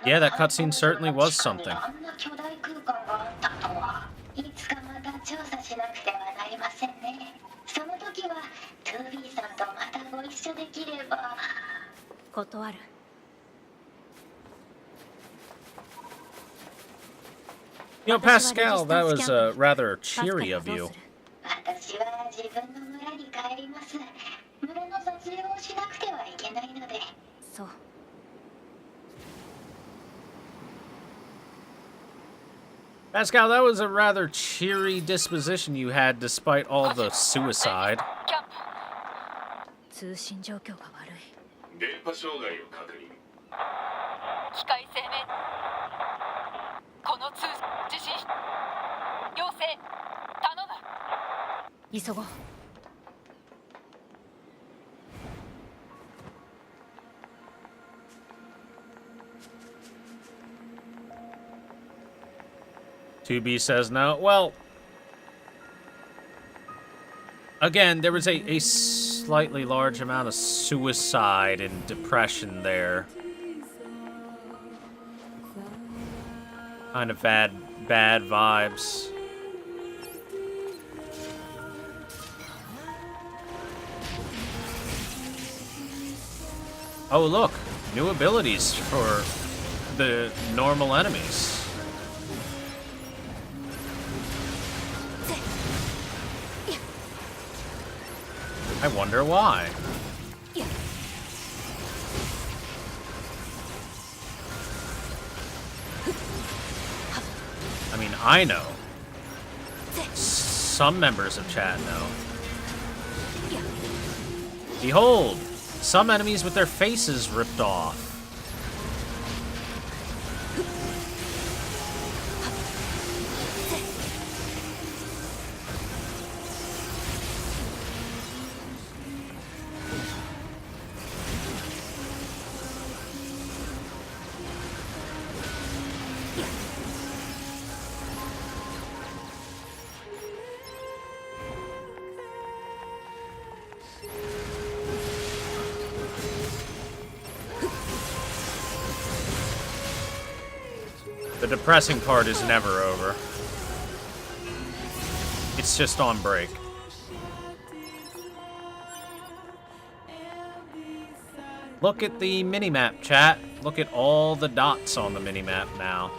Yeah, that cutscene certainly was something. 断る。 You know, Pascal, that was rather cheery of you. 私は自分の村に帰ります。村の撮影をしなくてはいけないので。そう。 Pascal, that was a rather cheery disposition you had despite all the suicide. 通信状況が悪い。電波障害を確認。機械生命この地震要請頼む。急ごう。 2B says no. Well, again, there was a slightly large amount of suicide and depression there. Kind of bad vibes. Oh, look. New abilities for the normal enemies. I wonder why. I mean, I know. Some members of chat know. Behold! Some enemies with their faces ripped off. The depressing part is never over. It's just on break. Look at the minimap, chat. Look at all the dots on the minimap now.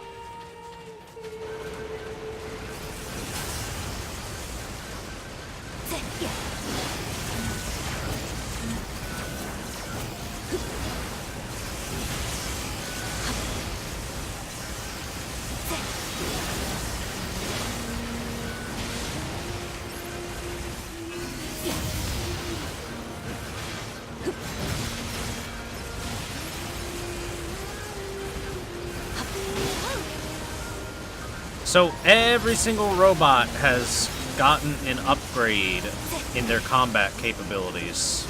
So every single robot has gotten an upgrade in their combat capabilities.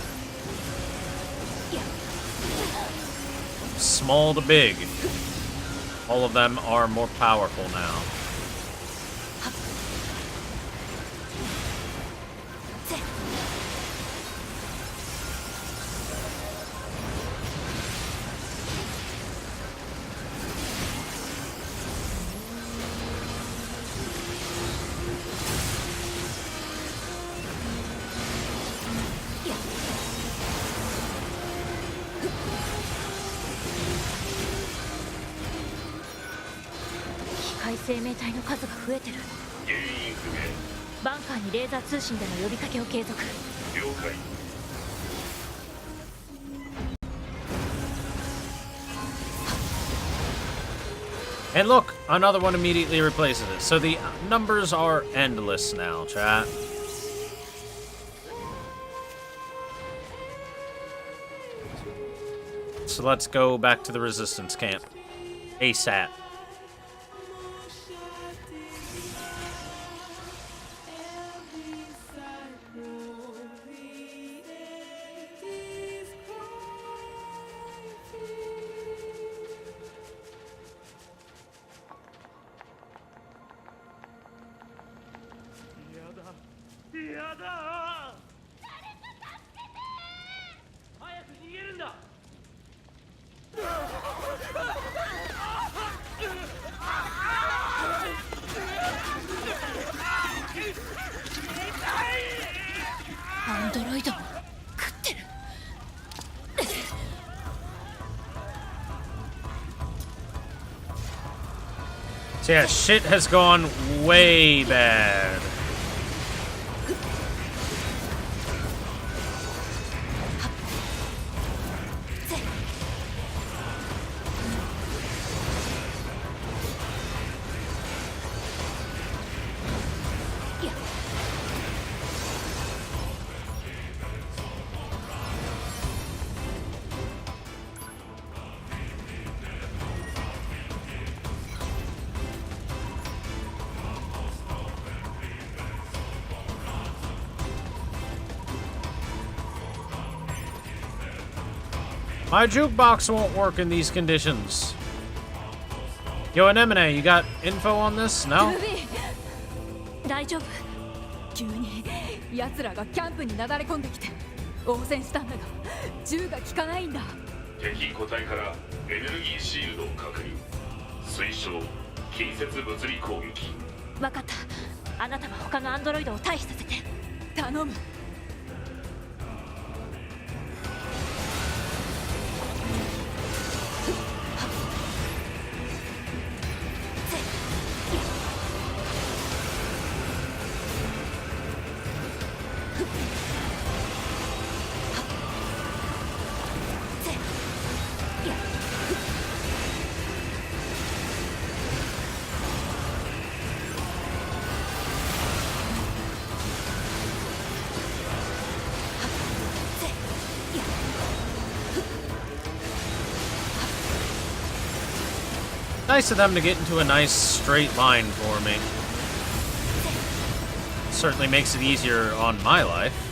Small to big. All of them are more powerful now.生命体の数が増えてる。原因不明。バンカーにレーザー通信での呼びかけを継続。了解。And look, another one immediately replaces it. So the numbers are endless now, chat. So let's go back to the resistance camp. ASAP. やだ早く逃げるんだアンドロイドを食ってる。So yeah, shit has gone way bad. My jukebox won't work in these conditions. Yo, Anemone, you got info on this? No? 大丈夫。急に奴らがキャンプになだれ込んできて応戦したんだが銃が効かないんだ。敵個体からエネルギーシールドを確認。推奨近接物理攻撃。分かった。あなたは他のアンドロイドを退避させて。頼む。Nice of them to get into a nice straight line for me. Certainly makes it easier on my life.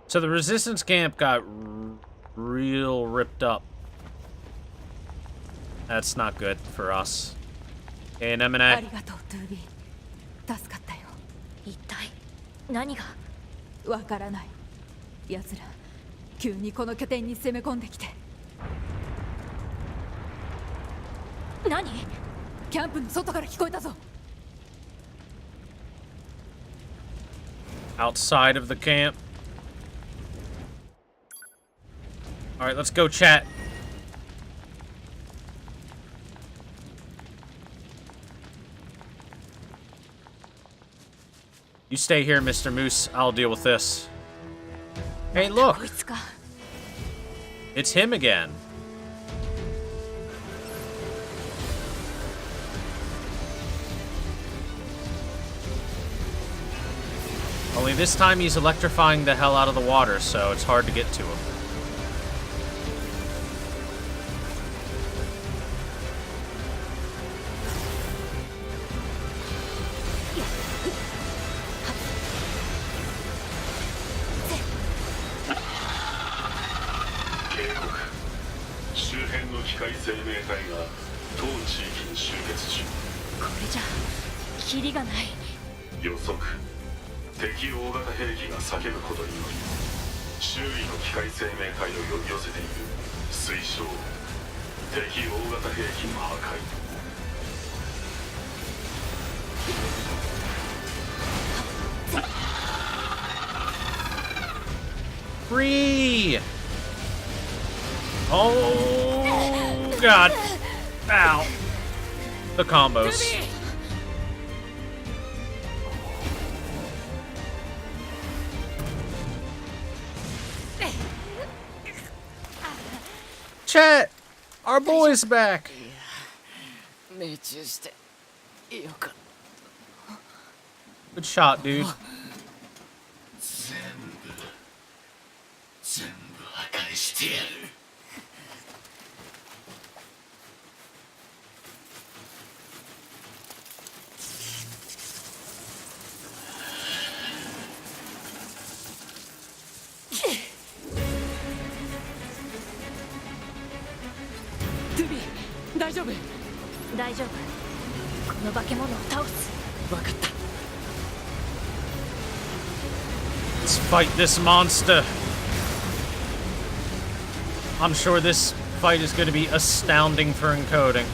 So the resistance camp got real ripped up. That's not good for us. Hey, あ Anemone. りがとうトゥービー。助かったよ。一体何が。わからない。奴ら急にこの拠点に攻め込んできて。何。キャンプの外から聞こえたぞ。Outside of the camp. Alright, let's go chat. You stay here, Mr. Moose. I'll deal with this. Hey, look! こいつか。 It's him again. Only this time he's electrifying the hell out of the water, so it's hard to get to him. Free! Oh, God. Ow. The combos. Chat! Our boy's back! Good shot, dude. 全部破壊してやる。トゥビー、大丈夫？大丈夫。この化け物を倒す。分かった。 Let's fight this monster. I'm sure this fight is going to be astounding for encoding.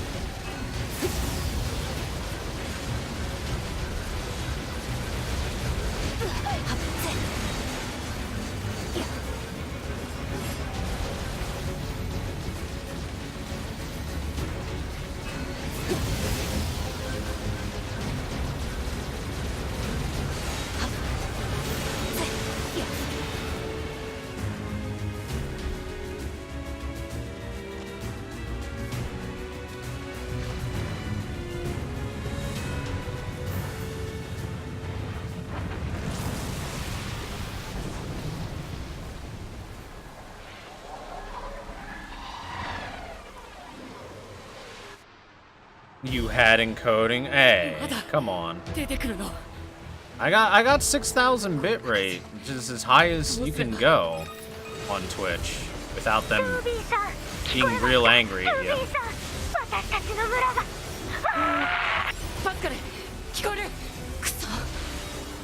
You had encoding? Hey, come on. I got 6,000 bitrate, which is as high as you can go on Twitch without them being real angry at you.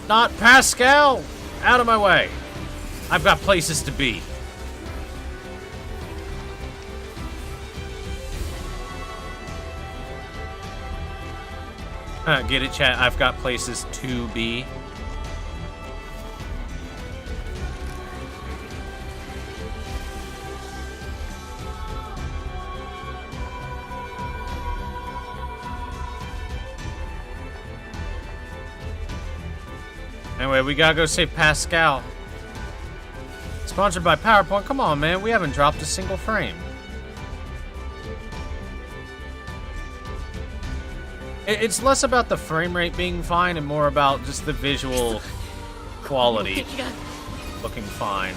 Not Pascal! Out of my way! I've got places to be. Get it, chat? I've got places to be. Anyway, we gotta go save Pascal. Sponsored by PowerPoint. Come on, man. We haven't dropped a single frame. It's less about the frame rate being fine and more about just the visual quality looking fine.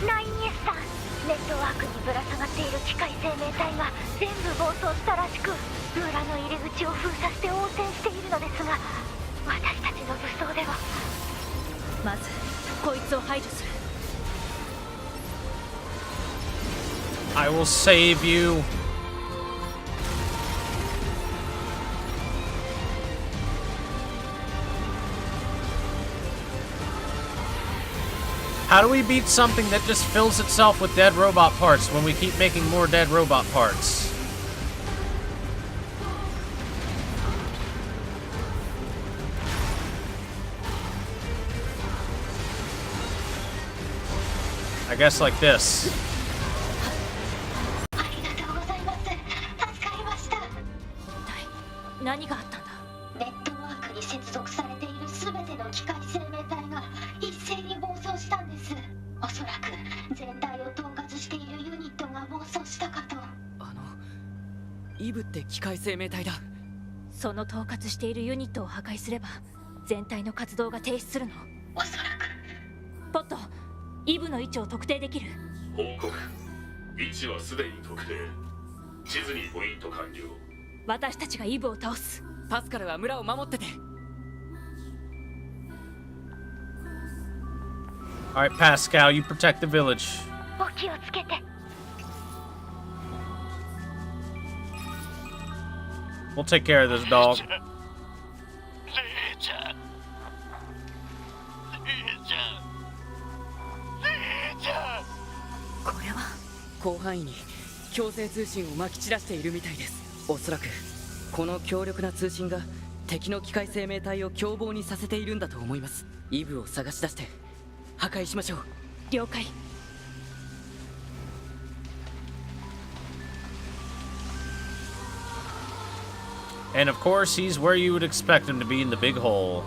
ナインエスさん、ネットワークにぶら下がっている機械生命体が全部暴走したらしく、村の入り口を封鎖して応戦しているのですが、私たちの武装では。まずこいつを排除する。 I will save you. How do we beat something that just fills itself with dead robot parts when we keep making more dead robot parts? I guess like this. ありがとうございます。助かりました。一体何があったんだ。ネットワークに接続されているすべての機械生命体が一斉に暴走したんです。おそらく全体を統括しているユニットが暴走したかと。イブって機械生命体だ。その統括しているユニットを破壊すれば全体の活動が停止するの。おそらく。ポット、イブの位置を特定できる。報告。位置はすでに特定。地図にポイント完了。私たちがイブを倒す。パスカルは村を守ってて。Alright, Pascal, you protect the village. お気をつけて。 We'll take care of this dog. これは広範囲に強制通信をまき散らしているみたいです。おそらくこの強力な通信が敵の機械生命体を凶暴にさせているんだと思います。イブを探し出して破壊しましょう。了解。 And of course, he's where you would expect him to be, in the big hole.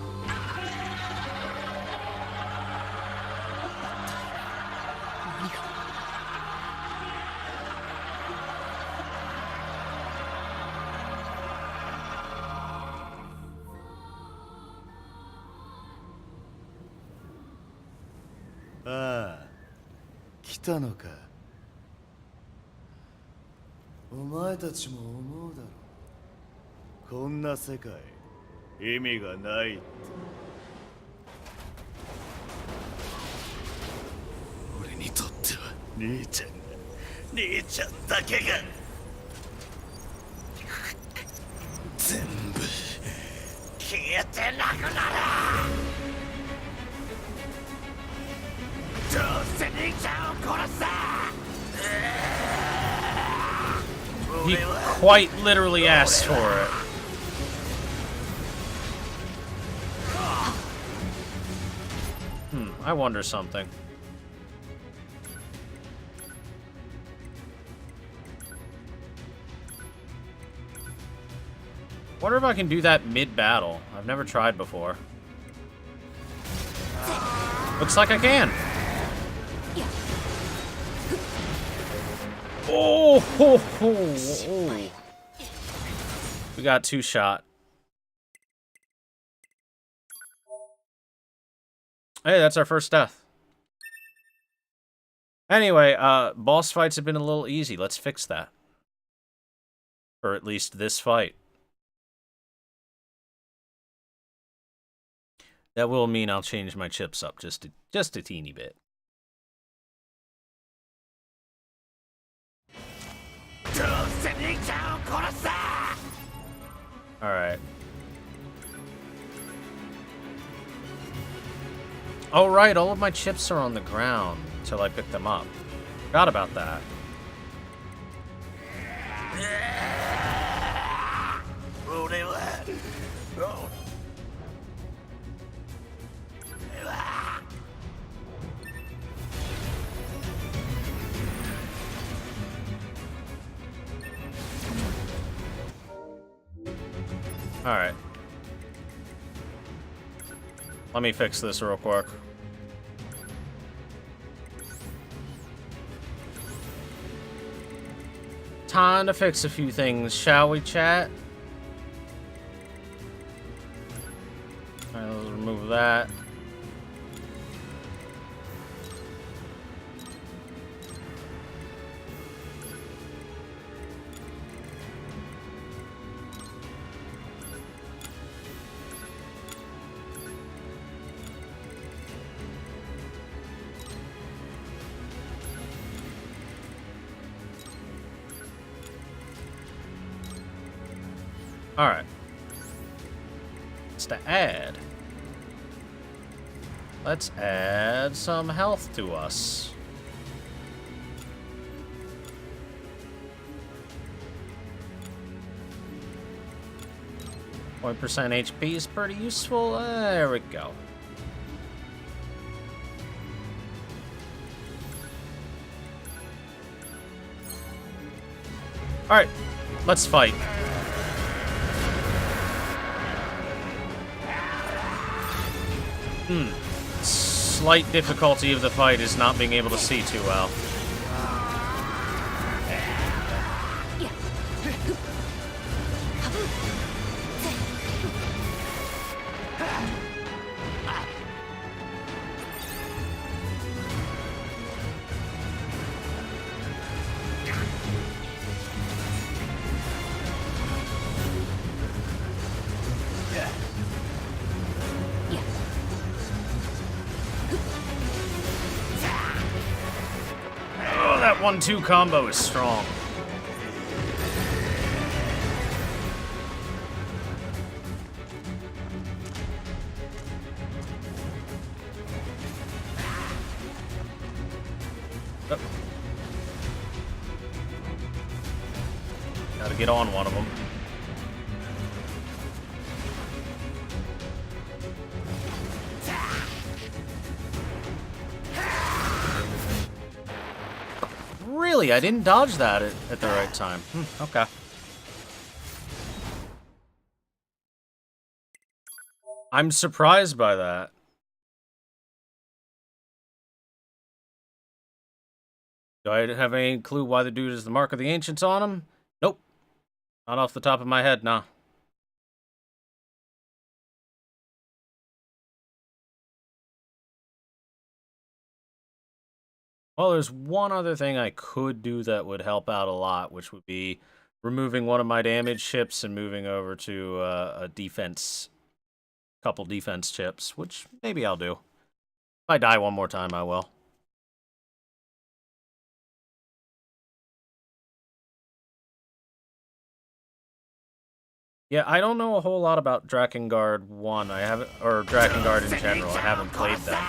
来たのか。お前たちも思うだろう。こんな世界意味がないって。俺にとっては兄ちゃんだけが全部消えてなくなる。どうせ兄ちゃんを殺す。He quite literally asked for it. I wonder something. Wonder if I can do that mid-battle. I've never tried before. Looks like I can. Oh, ho, ho, oh. We got 2 shot. Hey, that's our first death. Anyway, boss fights have been a little easy. Let's fix that. Or at least this fight. That will mean I'll change my chips up just a teeny bit. Alright. Oh, right, all of my chips are on the ground until I pick them up. Forgot about that. Alright. Let me fix this real quick. Time to fix a few things, shall we, chat? Alright, let's remove that. Alright. It's to add. Let's add some health to us. % HP is pretty useful. There we go. Alright, let's fight. Slight difficulty of the fight is not being able to see too well. That 1-2 combo is strong. Oh. Gotta get on one of them. Really? I didn't dodge that at the right time. Okay. I'm surprised by that. Do I have any clue why the dude has the Mark of the Ancients on him? Nope. Not off the top of my head, nah. Well, there's one other thing I could do that would help out a lot, which would be removing one of my damage chips and moving over to a couple defense chips, which maybe I'll do. If I die one more time, I will. Yeah, I don't know a whole lot about Drakengard 1. I haven't, or Drakengard in general. I haven't played them.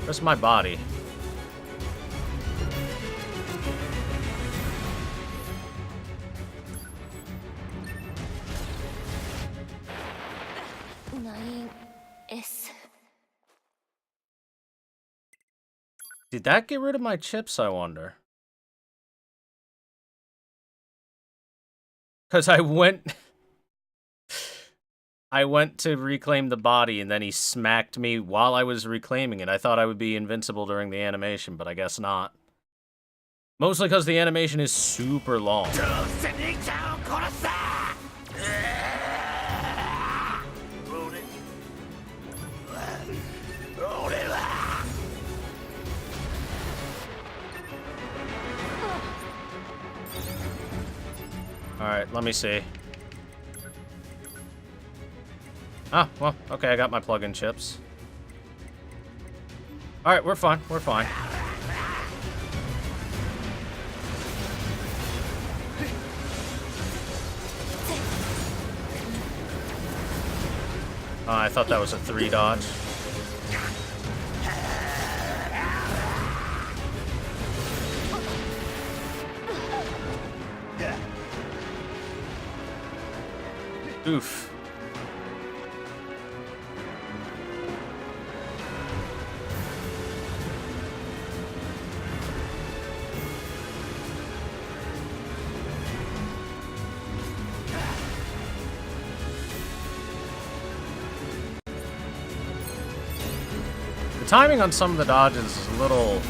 Where's my body? Did that get rid of my chips, I wonder? Because I went to reclaim the body, and then he smacked me while I was reclaiming it. I thought I would be invincible during the animation, but I guess not. Mostly because the animation is super long. Alright, let me see. Ah, well, okay, I got my plug-in chips. Alright, we're fine, we're fine. I thought that was a 3 dodge. Oof. The timing on some of the dodges is a little,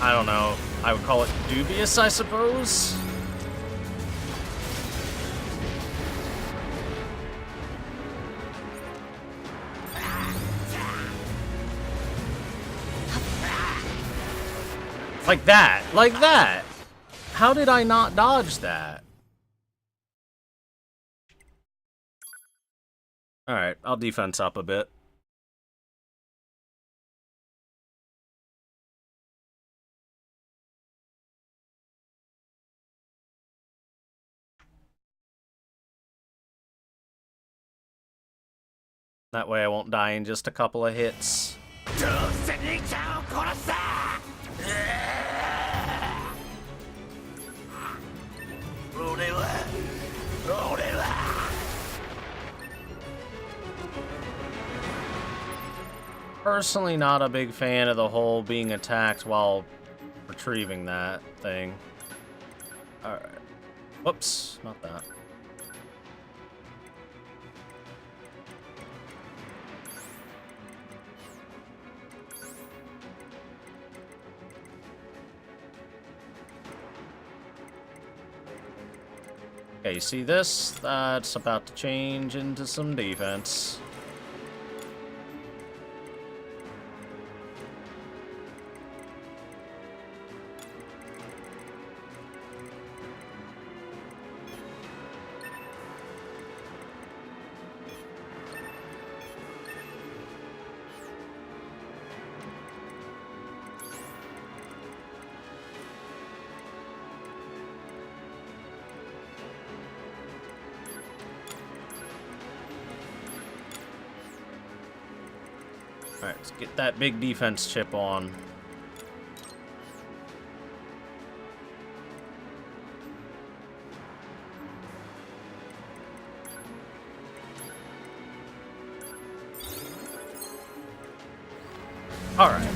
I don't know, I would call it dubious, I suppose. Like that, like that. How did I not dodge that? Alright, I'll defense up a bit. That way I won't die in just a couple of hits. Personally not a big fan of the whole being attacked while retrieving that thing. Alright. Whoops, not that. Okay, you see this? That's about to change into some defense. Alright, let's get that big defense chip on. Alright.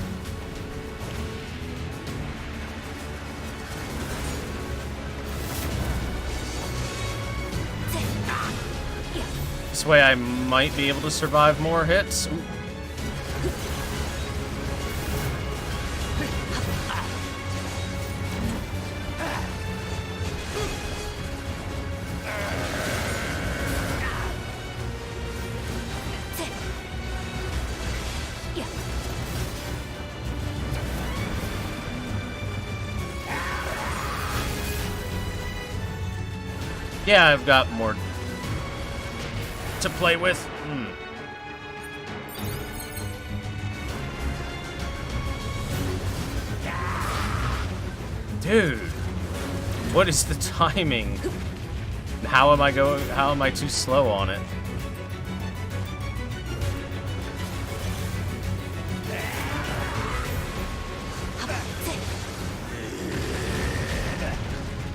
This way I might be able to survive more hits. Ooh. Yeah, I've got more to play with. Dude, what is the timing? How am I too slow on it?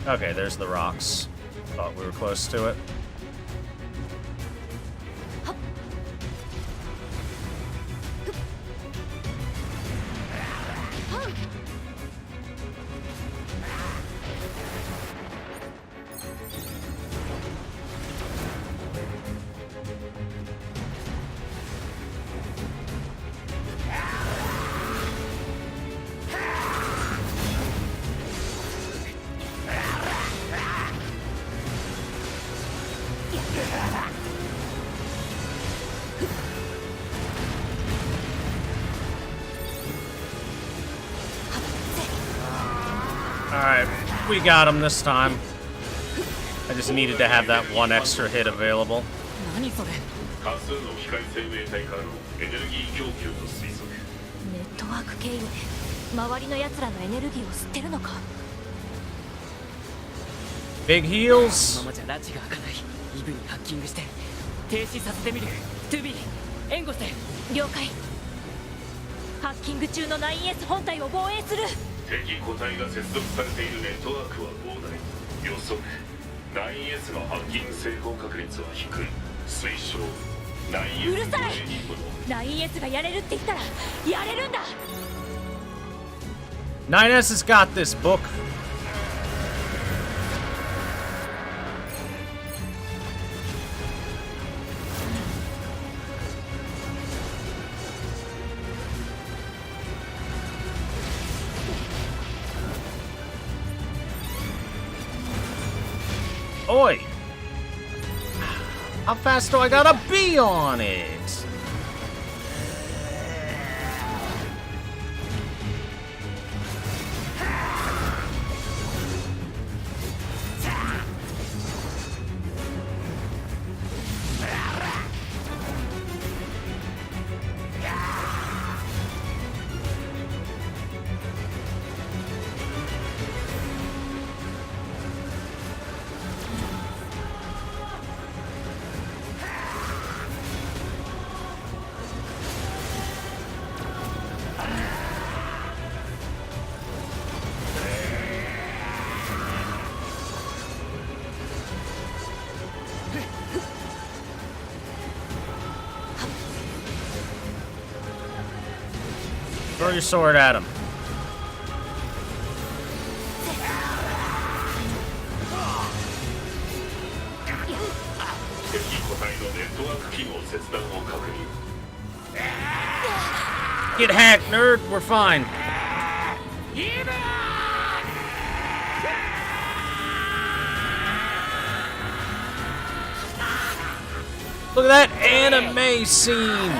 Okay, there's the rocks. Thought we were close to it. Alright, we got him this time. I just needed to have that one extra hit available. 多数の機械生命体からのエネルギー供給と推測。ネットワーク経由で周りの奴らのエネルギーを吸ってるのか。 Big この heals. ままじゃ拉致が開かない。イブにハッキングして停止させてみる。トゥビー援護して。了解。ハッキング中の 9S 本体を防衛する。敵個体が接続されているネットワークは膨大。予測 9S のハッキング成功確率は低い。推奨 9S うるさい。トレーニングの 9S がやれるって言ったらやれるんだ。 9S has got this book. Oi! How fast do I gotta be on it? Throw your sword at him. 敵個体のネットワーク機能切断を確認。 Get hacked, nerd. We're fine. Look at that anime scene.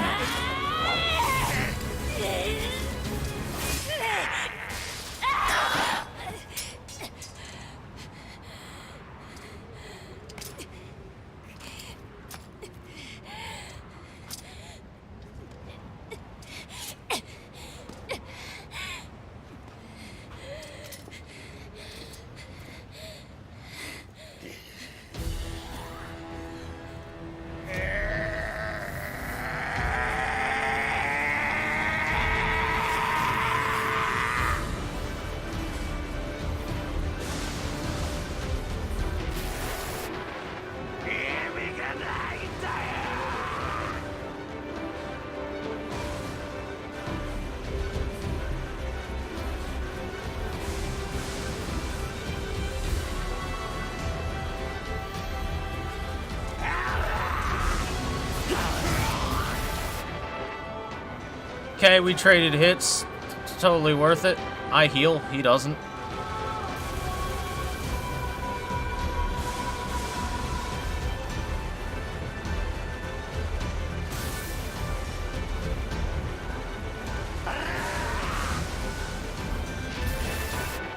Okay, we traded hits. It's totally worth it. I heal, he doesn't.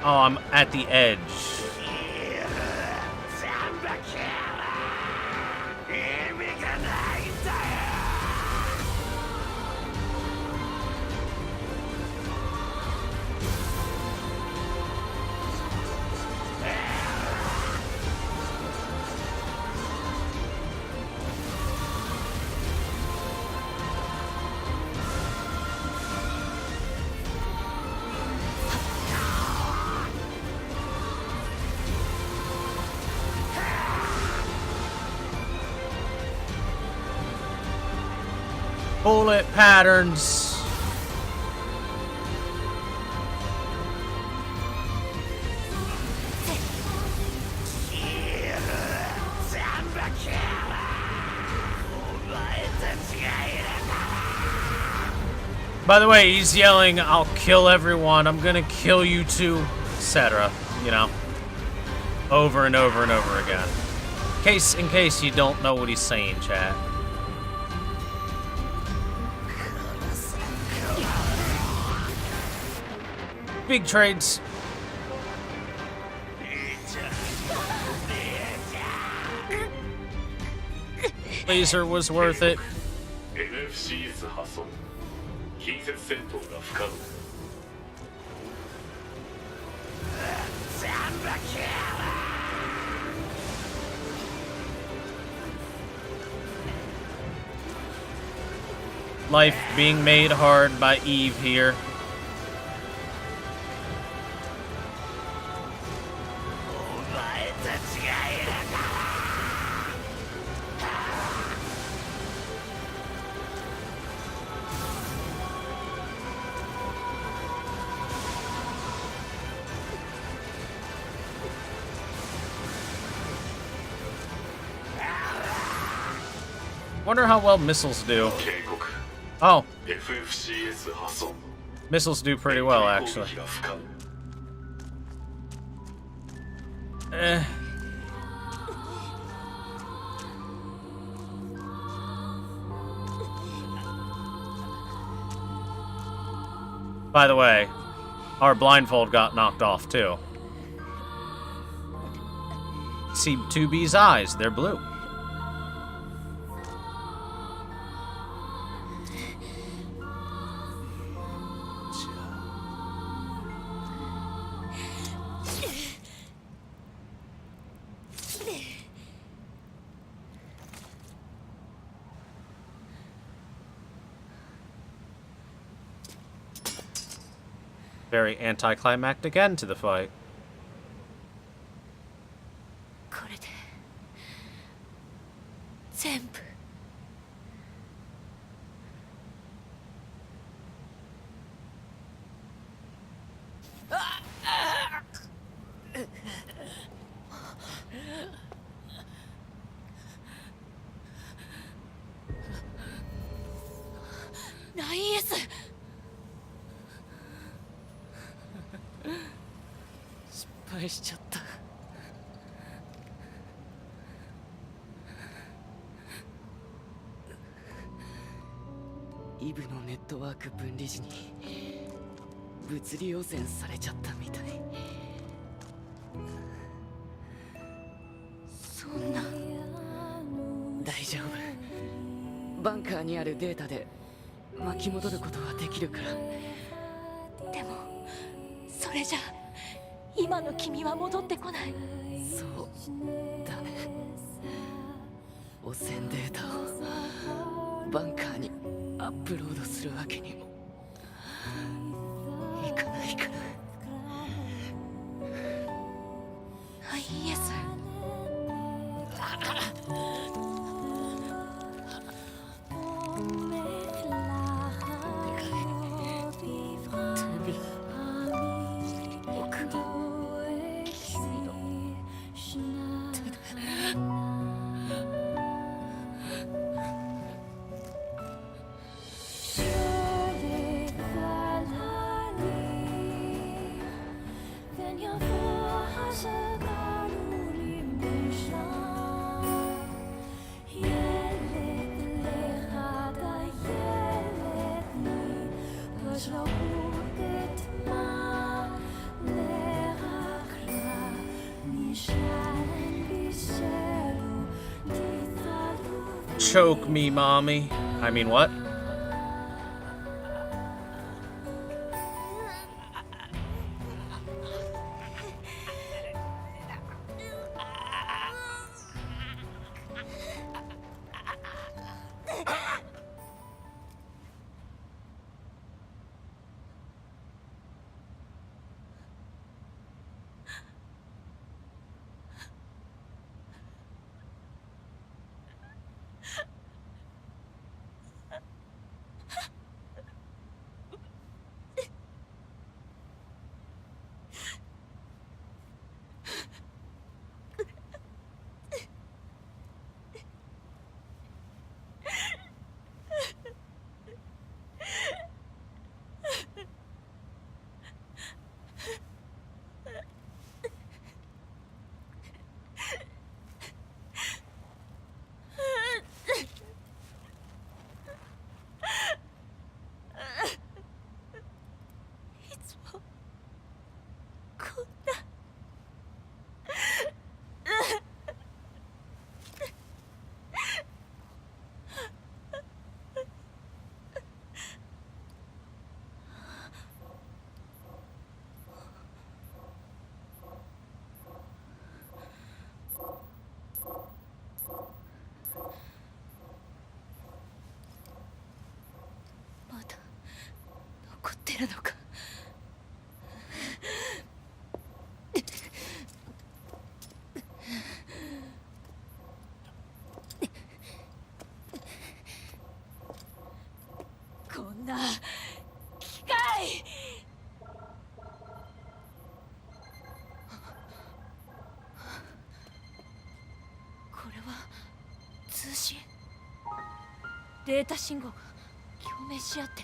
Oh, I'm at the edge. Bullet patterns. By the way, he's yelling, "I'll kill everyone, I'm gonna kill you too," etc. You know, over and over and over again. In case you don't know what he's saying, chat. Big trades. Laser was worth it. NFCS 破損近接戦闘が不可能 Life being made hard by Eve here. Wonder how well missiles do. 警告 Oh, FFCS 破損 missiles do pretty well, actually. 攻撃が不可能 By the way, our blindfold got knocked off, too. See 2B's eyes, they're blue. Very anticlimactic end to the fight. これで全部。9S。失敗しちゃった。イブのネットワーク分離時に物理汚染されちゃったみたい。そんな。大丈夫。バンカーにあるデータで巻き戻ることはできるから。でもそれじゃ今の君は戻ってこない。そうだね。汚染データをバンカーにアップロードするわけにもいかないから。イエス。Choke me, mommy. I mean, what? るのか。こんな機械。これは通信。データ信号が共鳴し合って。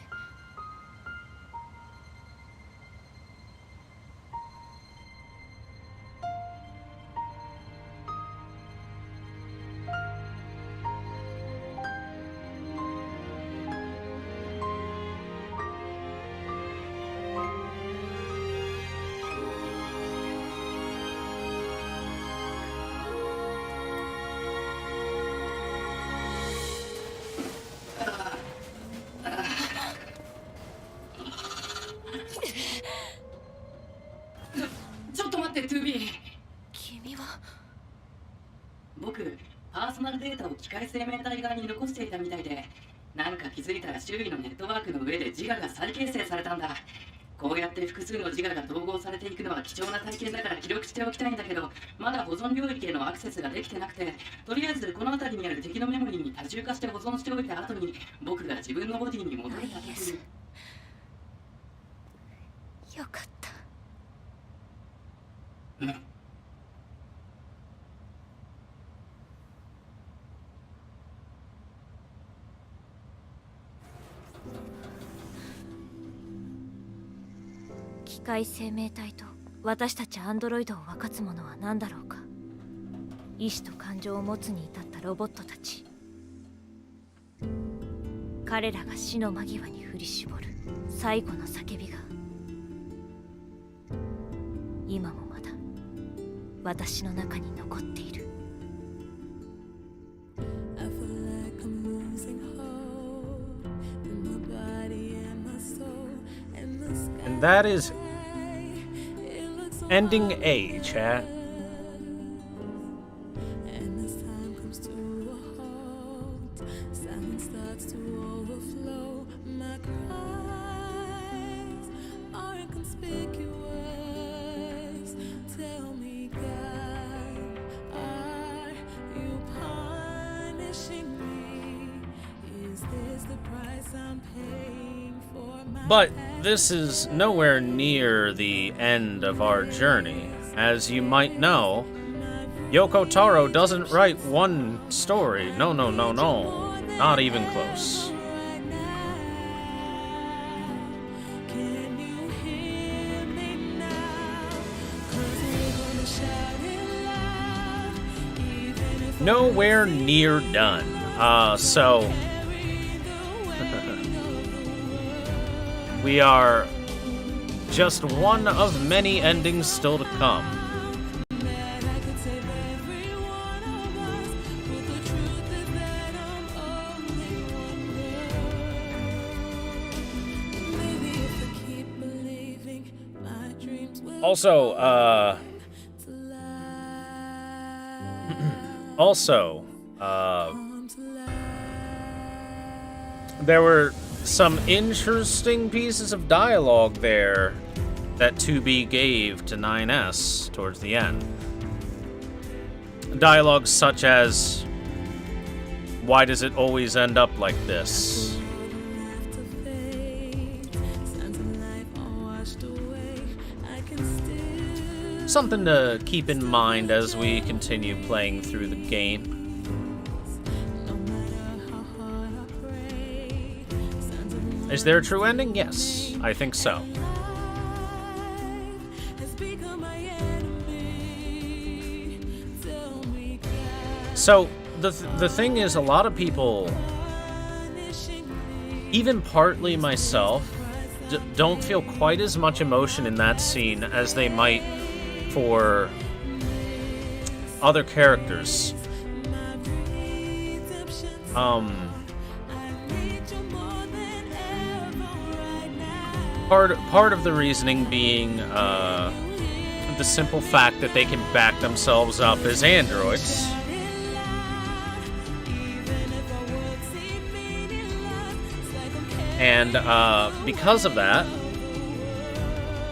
ちょっと待って、2B。君は。僕、パーソナルデータを機械生命体側に残していたみたいで、なんか気づいたら周囲のネットワークの上で自我が再形成されたんだ。こうやって複数の自我が統合されていくのは貴重な体験だから記録しておきたいんだけど、まだ保存領域へのアクセスができてなくて、とりあえずこの辺りにある敵のメモリーに多重化して保存しておいた後に、僕が自分のボディに戻れた時に。よかった。うん。機械生命体と私たちアンドロイドを分かつものは何だろうか。意志と感情を持つに至ったロボットたち。彼らが死の間際に振り絞る最後の叫びが今もまだ私の中に残っている。And that is ending A, chat. But this is nowhere near the end of our journey. As you might know, Yoko Taro doesn't write one story. No, no, no, no. Not even close. Nowhere near done. So we are just one of many endings still to come. There were some interesting pieces of dialogue there that 2B gave to 9S towards the end. Dialogue such as, why does it always end up like this? Something to keep in mind as we continue playing through the game. Is there a true ending? Yes, I think so. So, the thing is, a lot of people, even partly myself, don't feel quite as much emotion in that scene as they might for other characters. Part of the reasoning being the simple fact that they can back themselves up as androids. And because of that,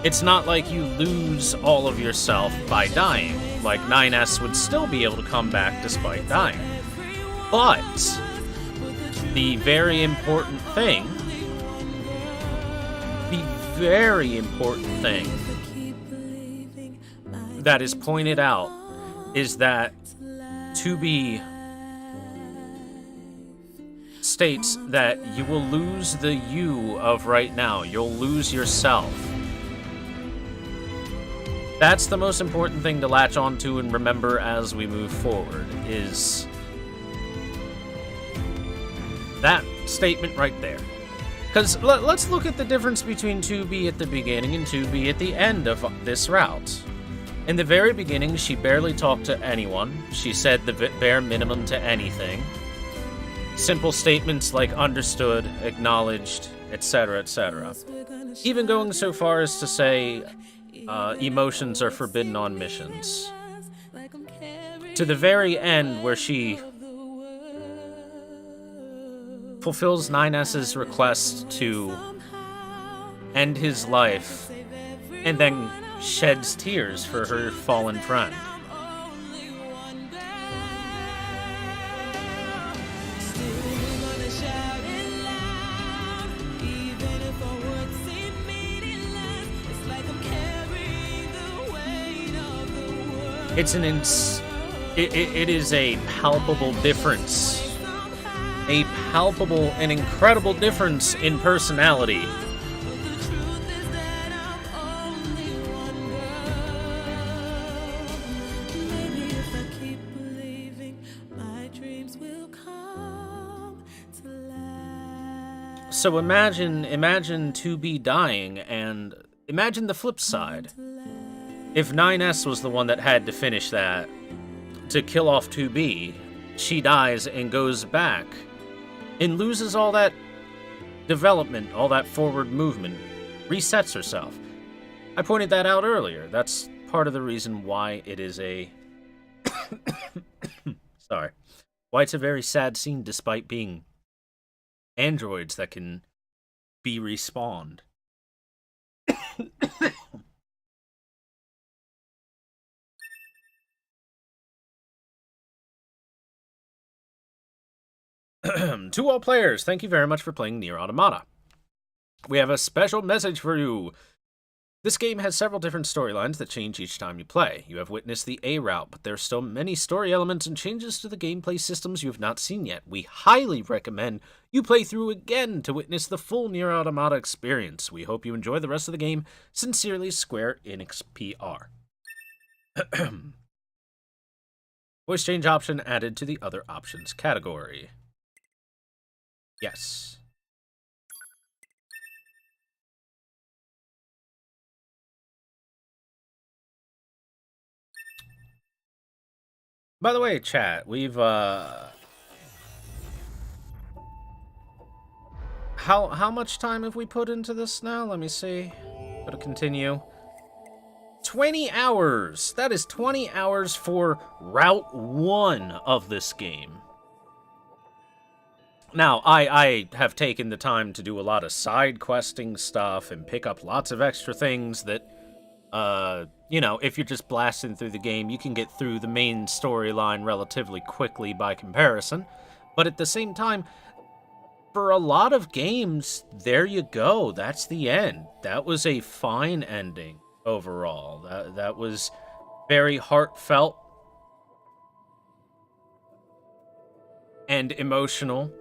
It's not like you lose all of yourself by dying. Like, 9S would still be able to come back despite dying. But the very important thing that is pointed out is that 2B states that you will lose the you of right now. You'll lose yourself. That's the most important thing to latch onto and remember as we move forward, is that statement right there. Because let's look at the difference between 2B at the beginning and 2B at the end of this route. In the very beginning, she barely talked to anyone. She said the bare minimum to anything. Simple statements like understood, acknowledged, etc., etc. Even going so far as to say emotions are forbidden on missions. To the very end, where she fulfills 9S's request to end his life, and then sheds tears for her fallen friend. It is a palpable difference. A palpable and incredible difference in personality. So imagine 2B dying, and imagine the flip side. If 9S was the one that had to finish that, to kill off 2B, she dies and goes back, and loses all that development, all that forward movement, resets herself. I pointed that out earlier. That's part of the reason why it is a... Sorry. Why it's a very sad scene despite being androids that can be respawned. To all players, thank you very much for playing NieR Automata. We have a special message for you. This game has several different storylines that change each time you play. You have witnessed the A route, but there are still many story elements and changes to the gameplay systems you have not seen yet. We highly recommend you play through again to witness the full NieR Automata experience. We hope you enjoy the rest of the game. Sincerely, Square Enix PR. Voice change option added to the other options category. Yes. By the way, chat, we've, How much time have we put into this now? Let me see. Go to continue. 20 hours! That is 20 hours for Route 1 of this game. Now, I have taken the time to do a lot of side questing stuff and pick up lots of extra things that, you know, if you're just blasting through the game, you can get through the main storyline relatively quickly by comparison. But at the same time, for a lot of games, there you go. That's the end. That was a fine ending overall. That was very heartfelt and emotional.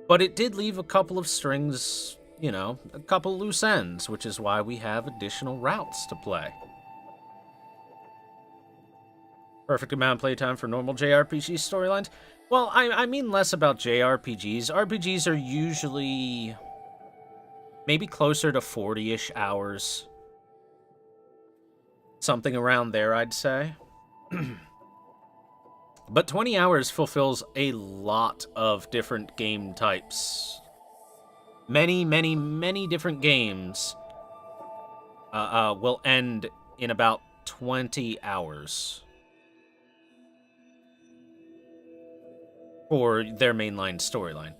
But it did leave a couple of strings, you know, a couple loose ends, which is why we have additional routes to play. Perfect amount of playtime for normal JRPG storylines. Well, I mean less about JRPGs. RPGs are usually maybe closer to 40-ish hours. Something around there, I'd say. But 20 hours fulfills a lot of different game types. Many, many, many different games will end in about 20 hours for their mainline storyline.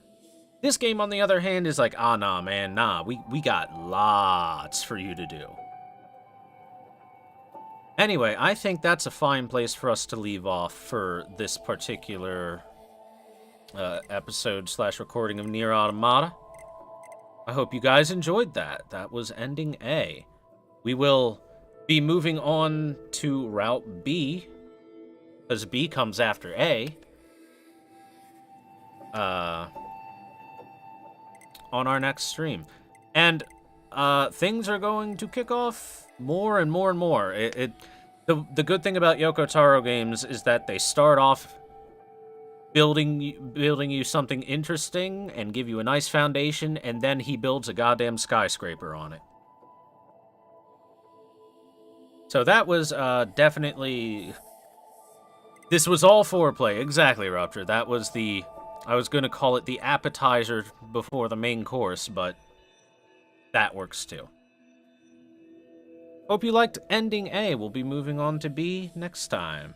This game, on the other hand, is like, ah, nah, man, nah, we got lots for you to do. Anyway, I think that's a fine place for us to leave off for this particular episode / recording of NieR Automata. I hope you guys enjoyed that. That was ending A. We will be moving on to Route B, because B comes after A, on our next stream. And things are going to kick off more and more and more. The good thing about Yoko Taro games is that they start off building you something interesting and give you a nice foundation, and then he builds a goddamn skyscraper on it. So that was definitely... This was all foreplay. Exactly, Rupture. That was the... I was going to call it the appetizer before the main course, but that works too. Hope you liked ending A. We'll be moving on to B next time.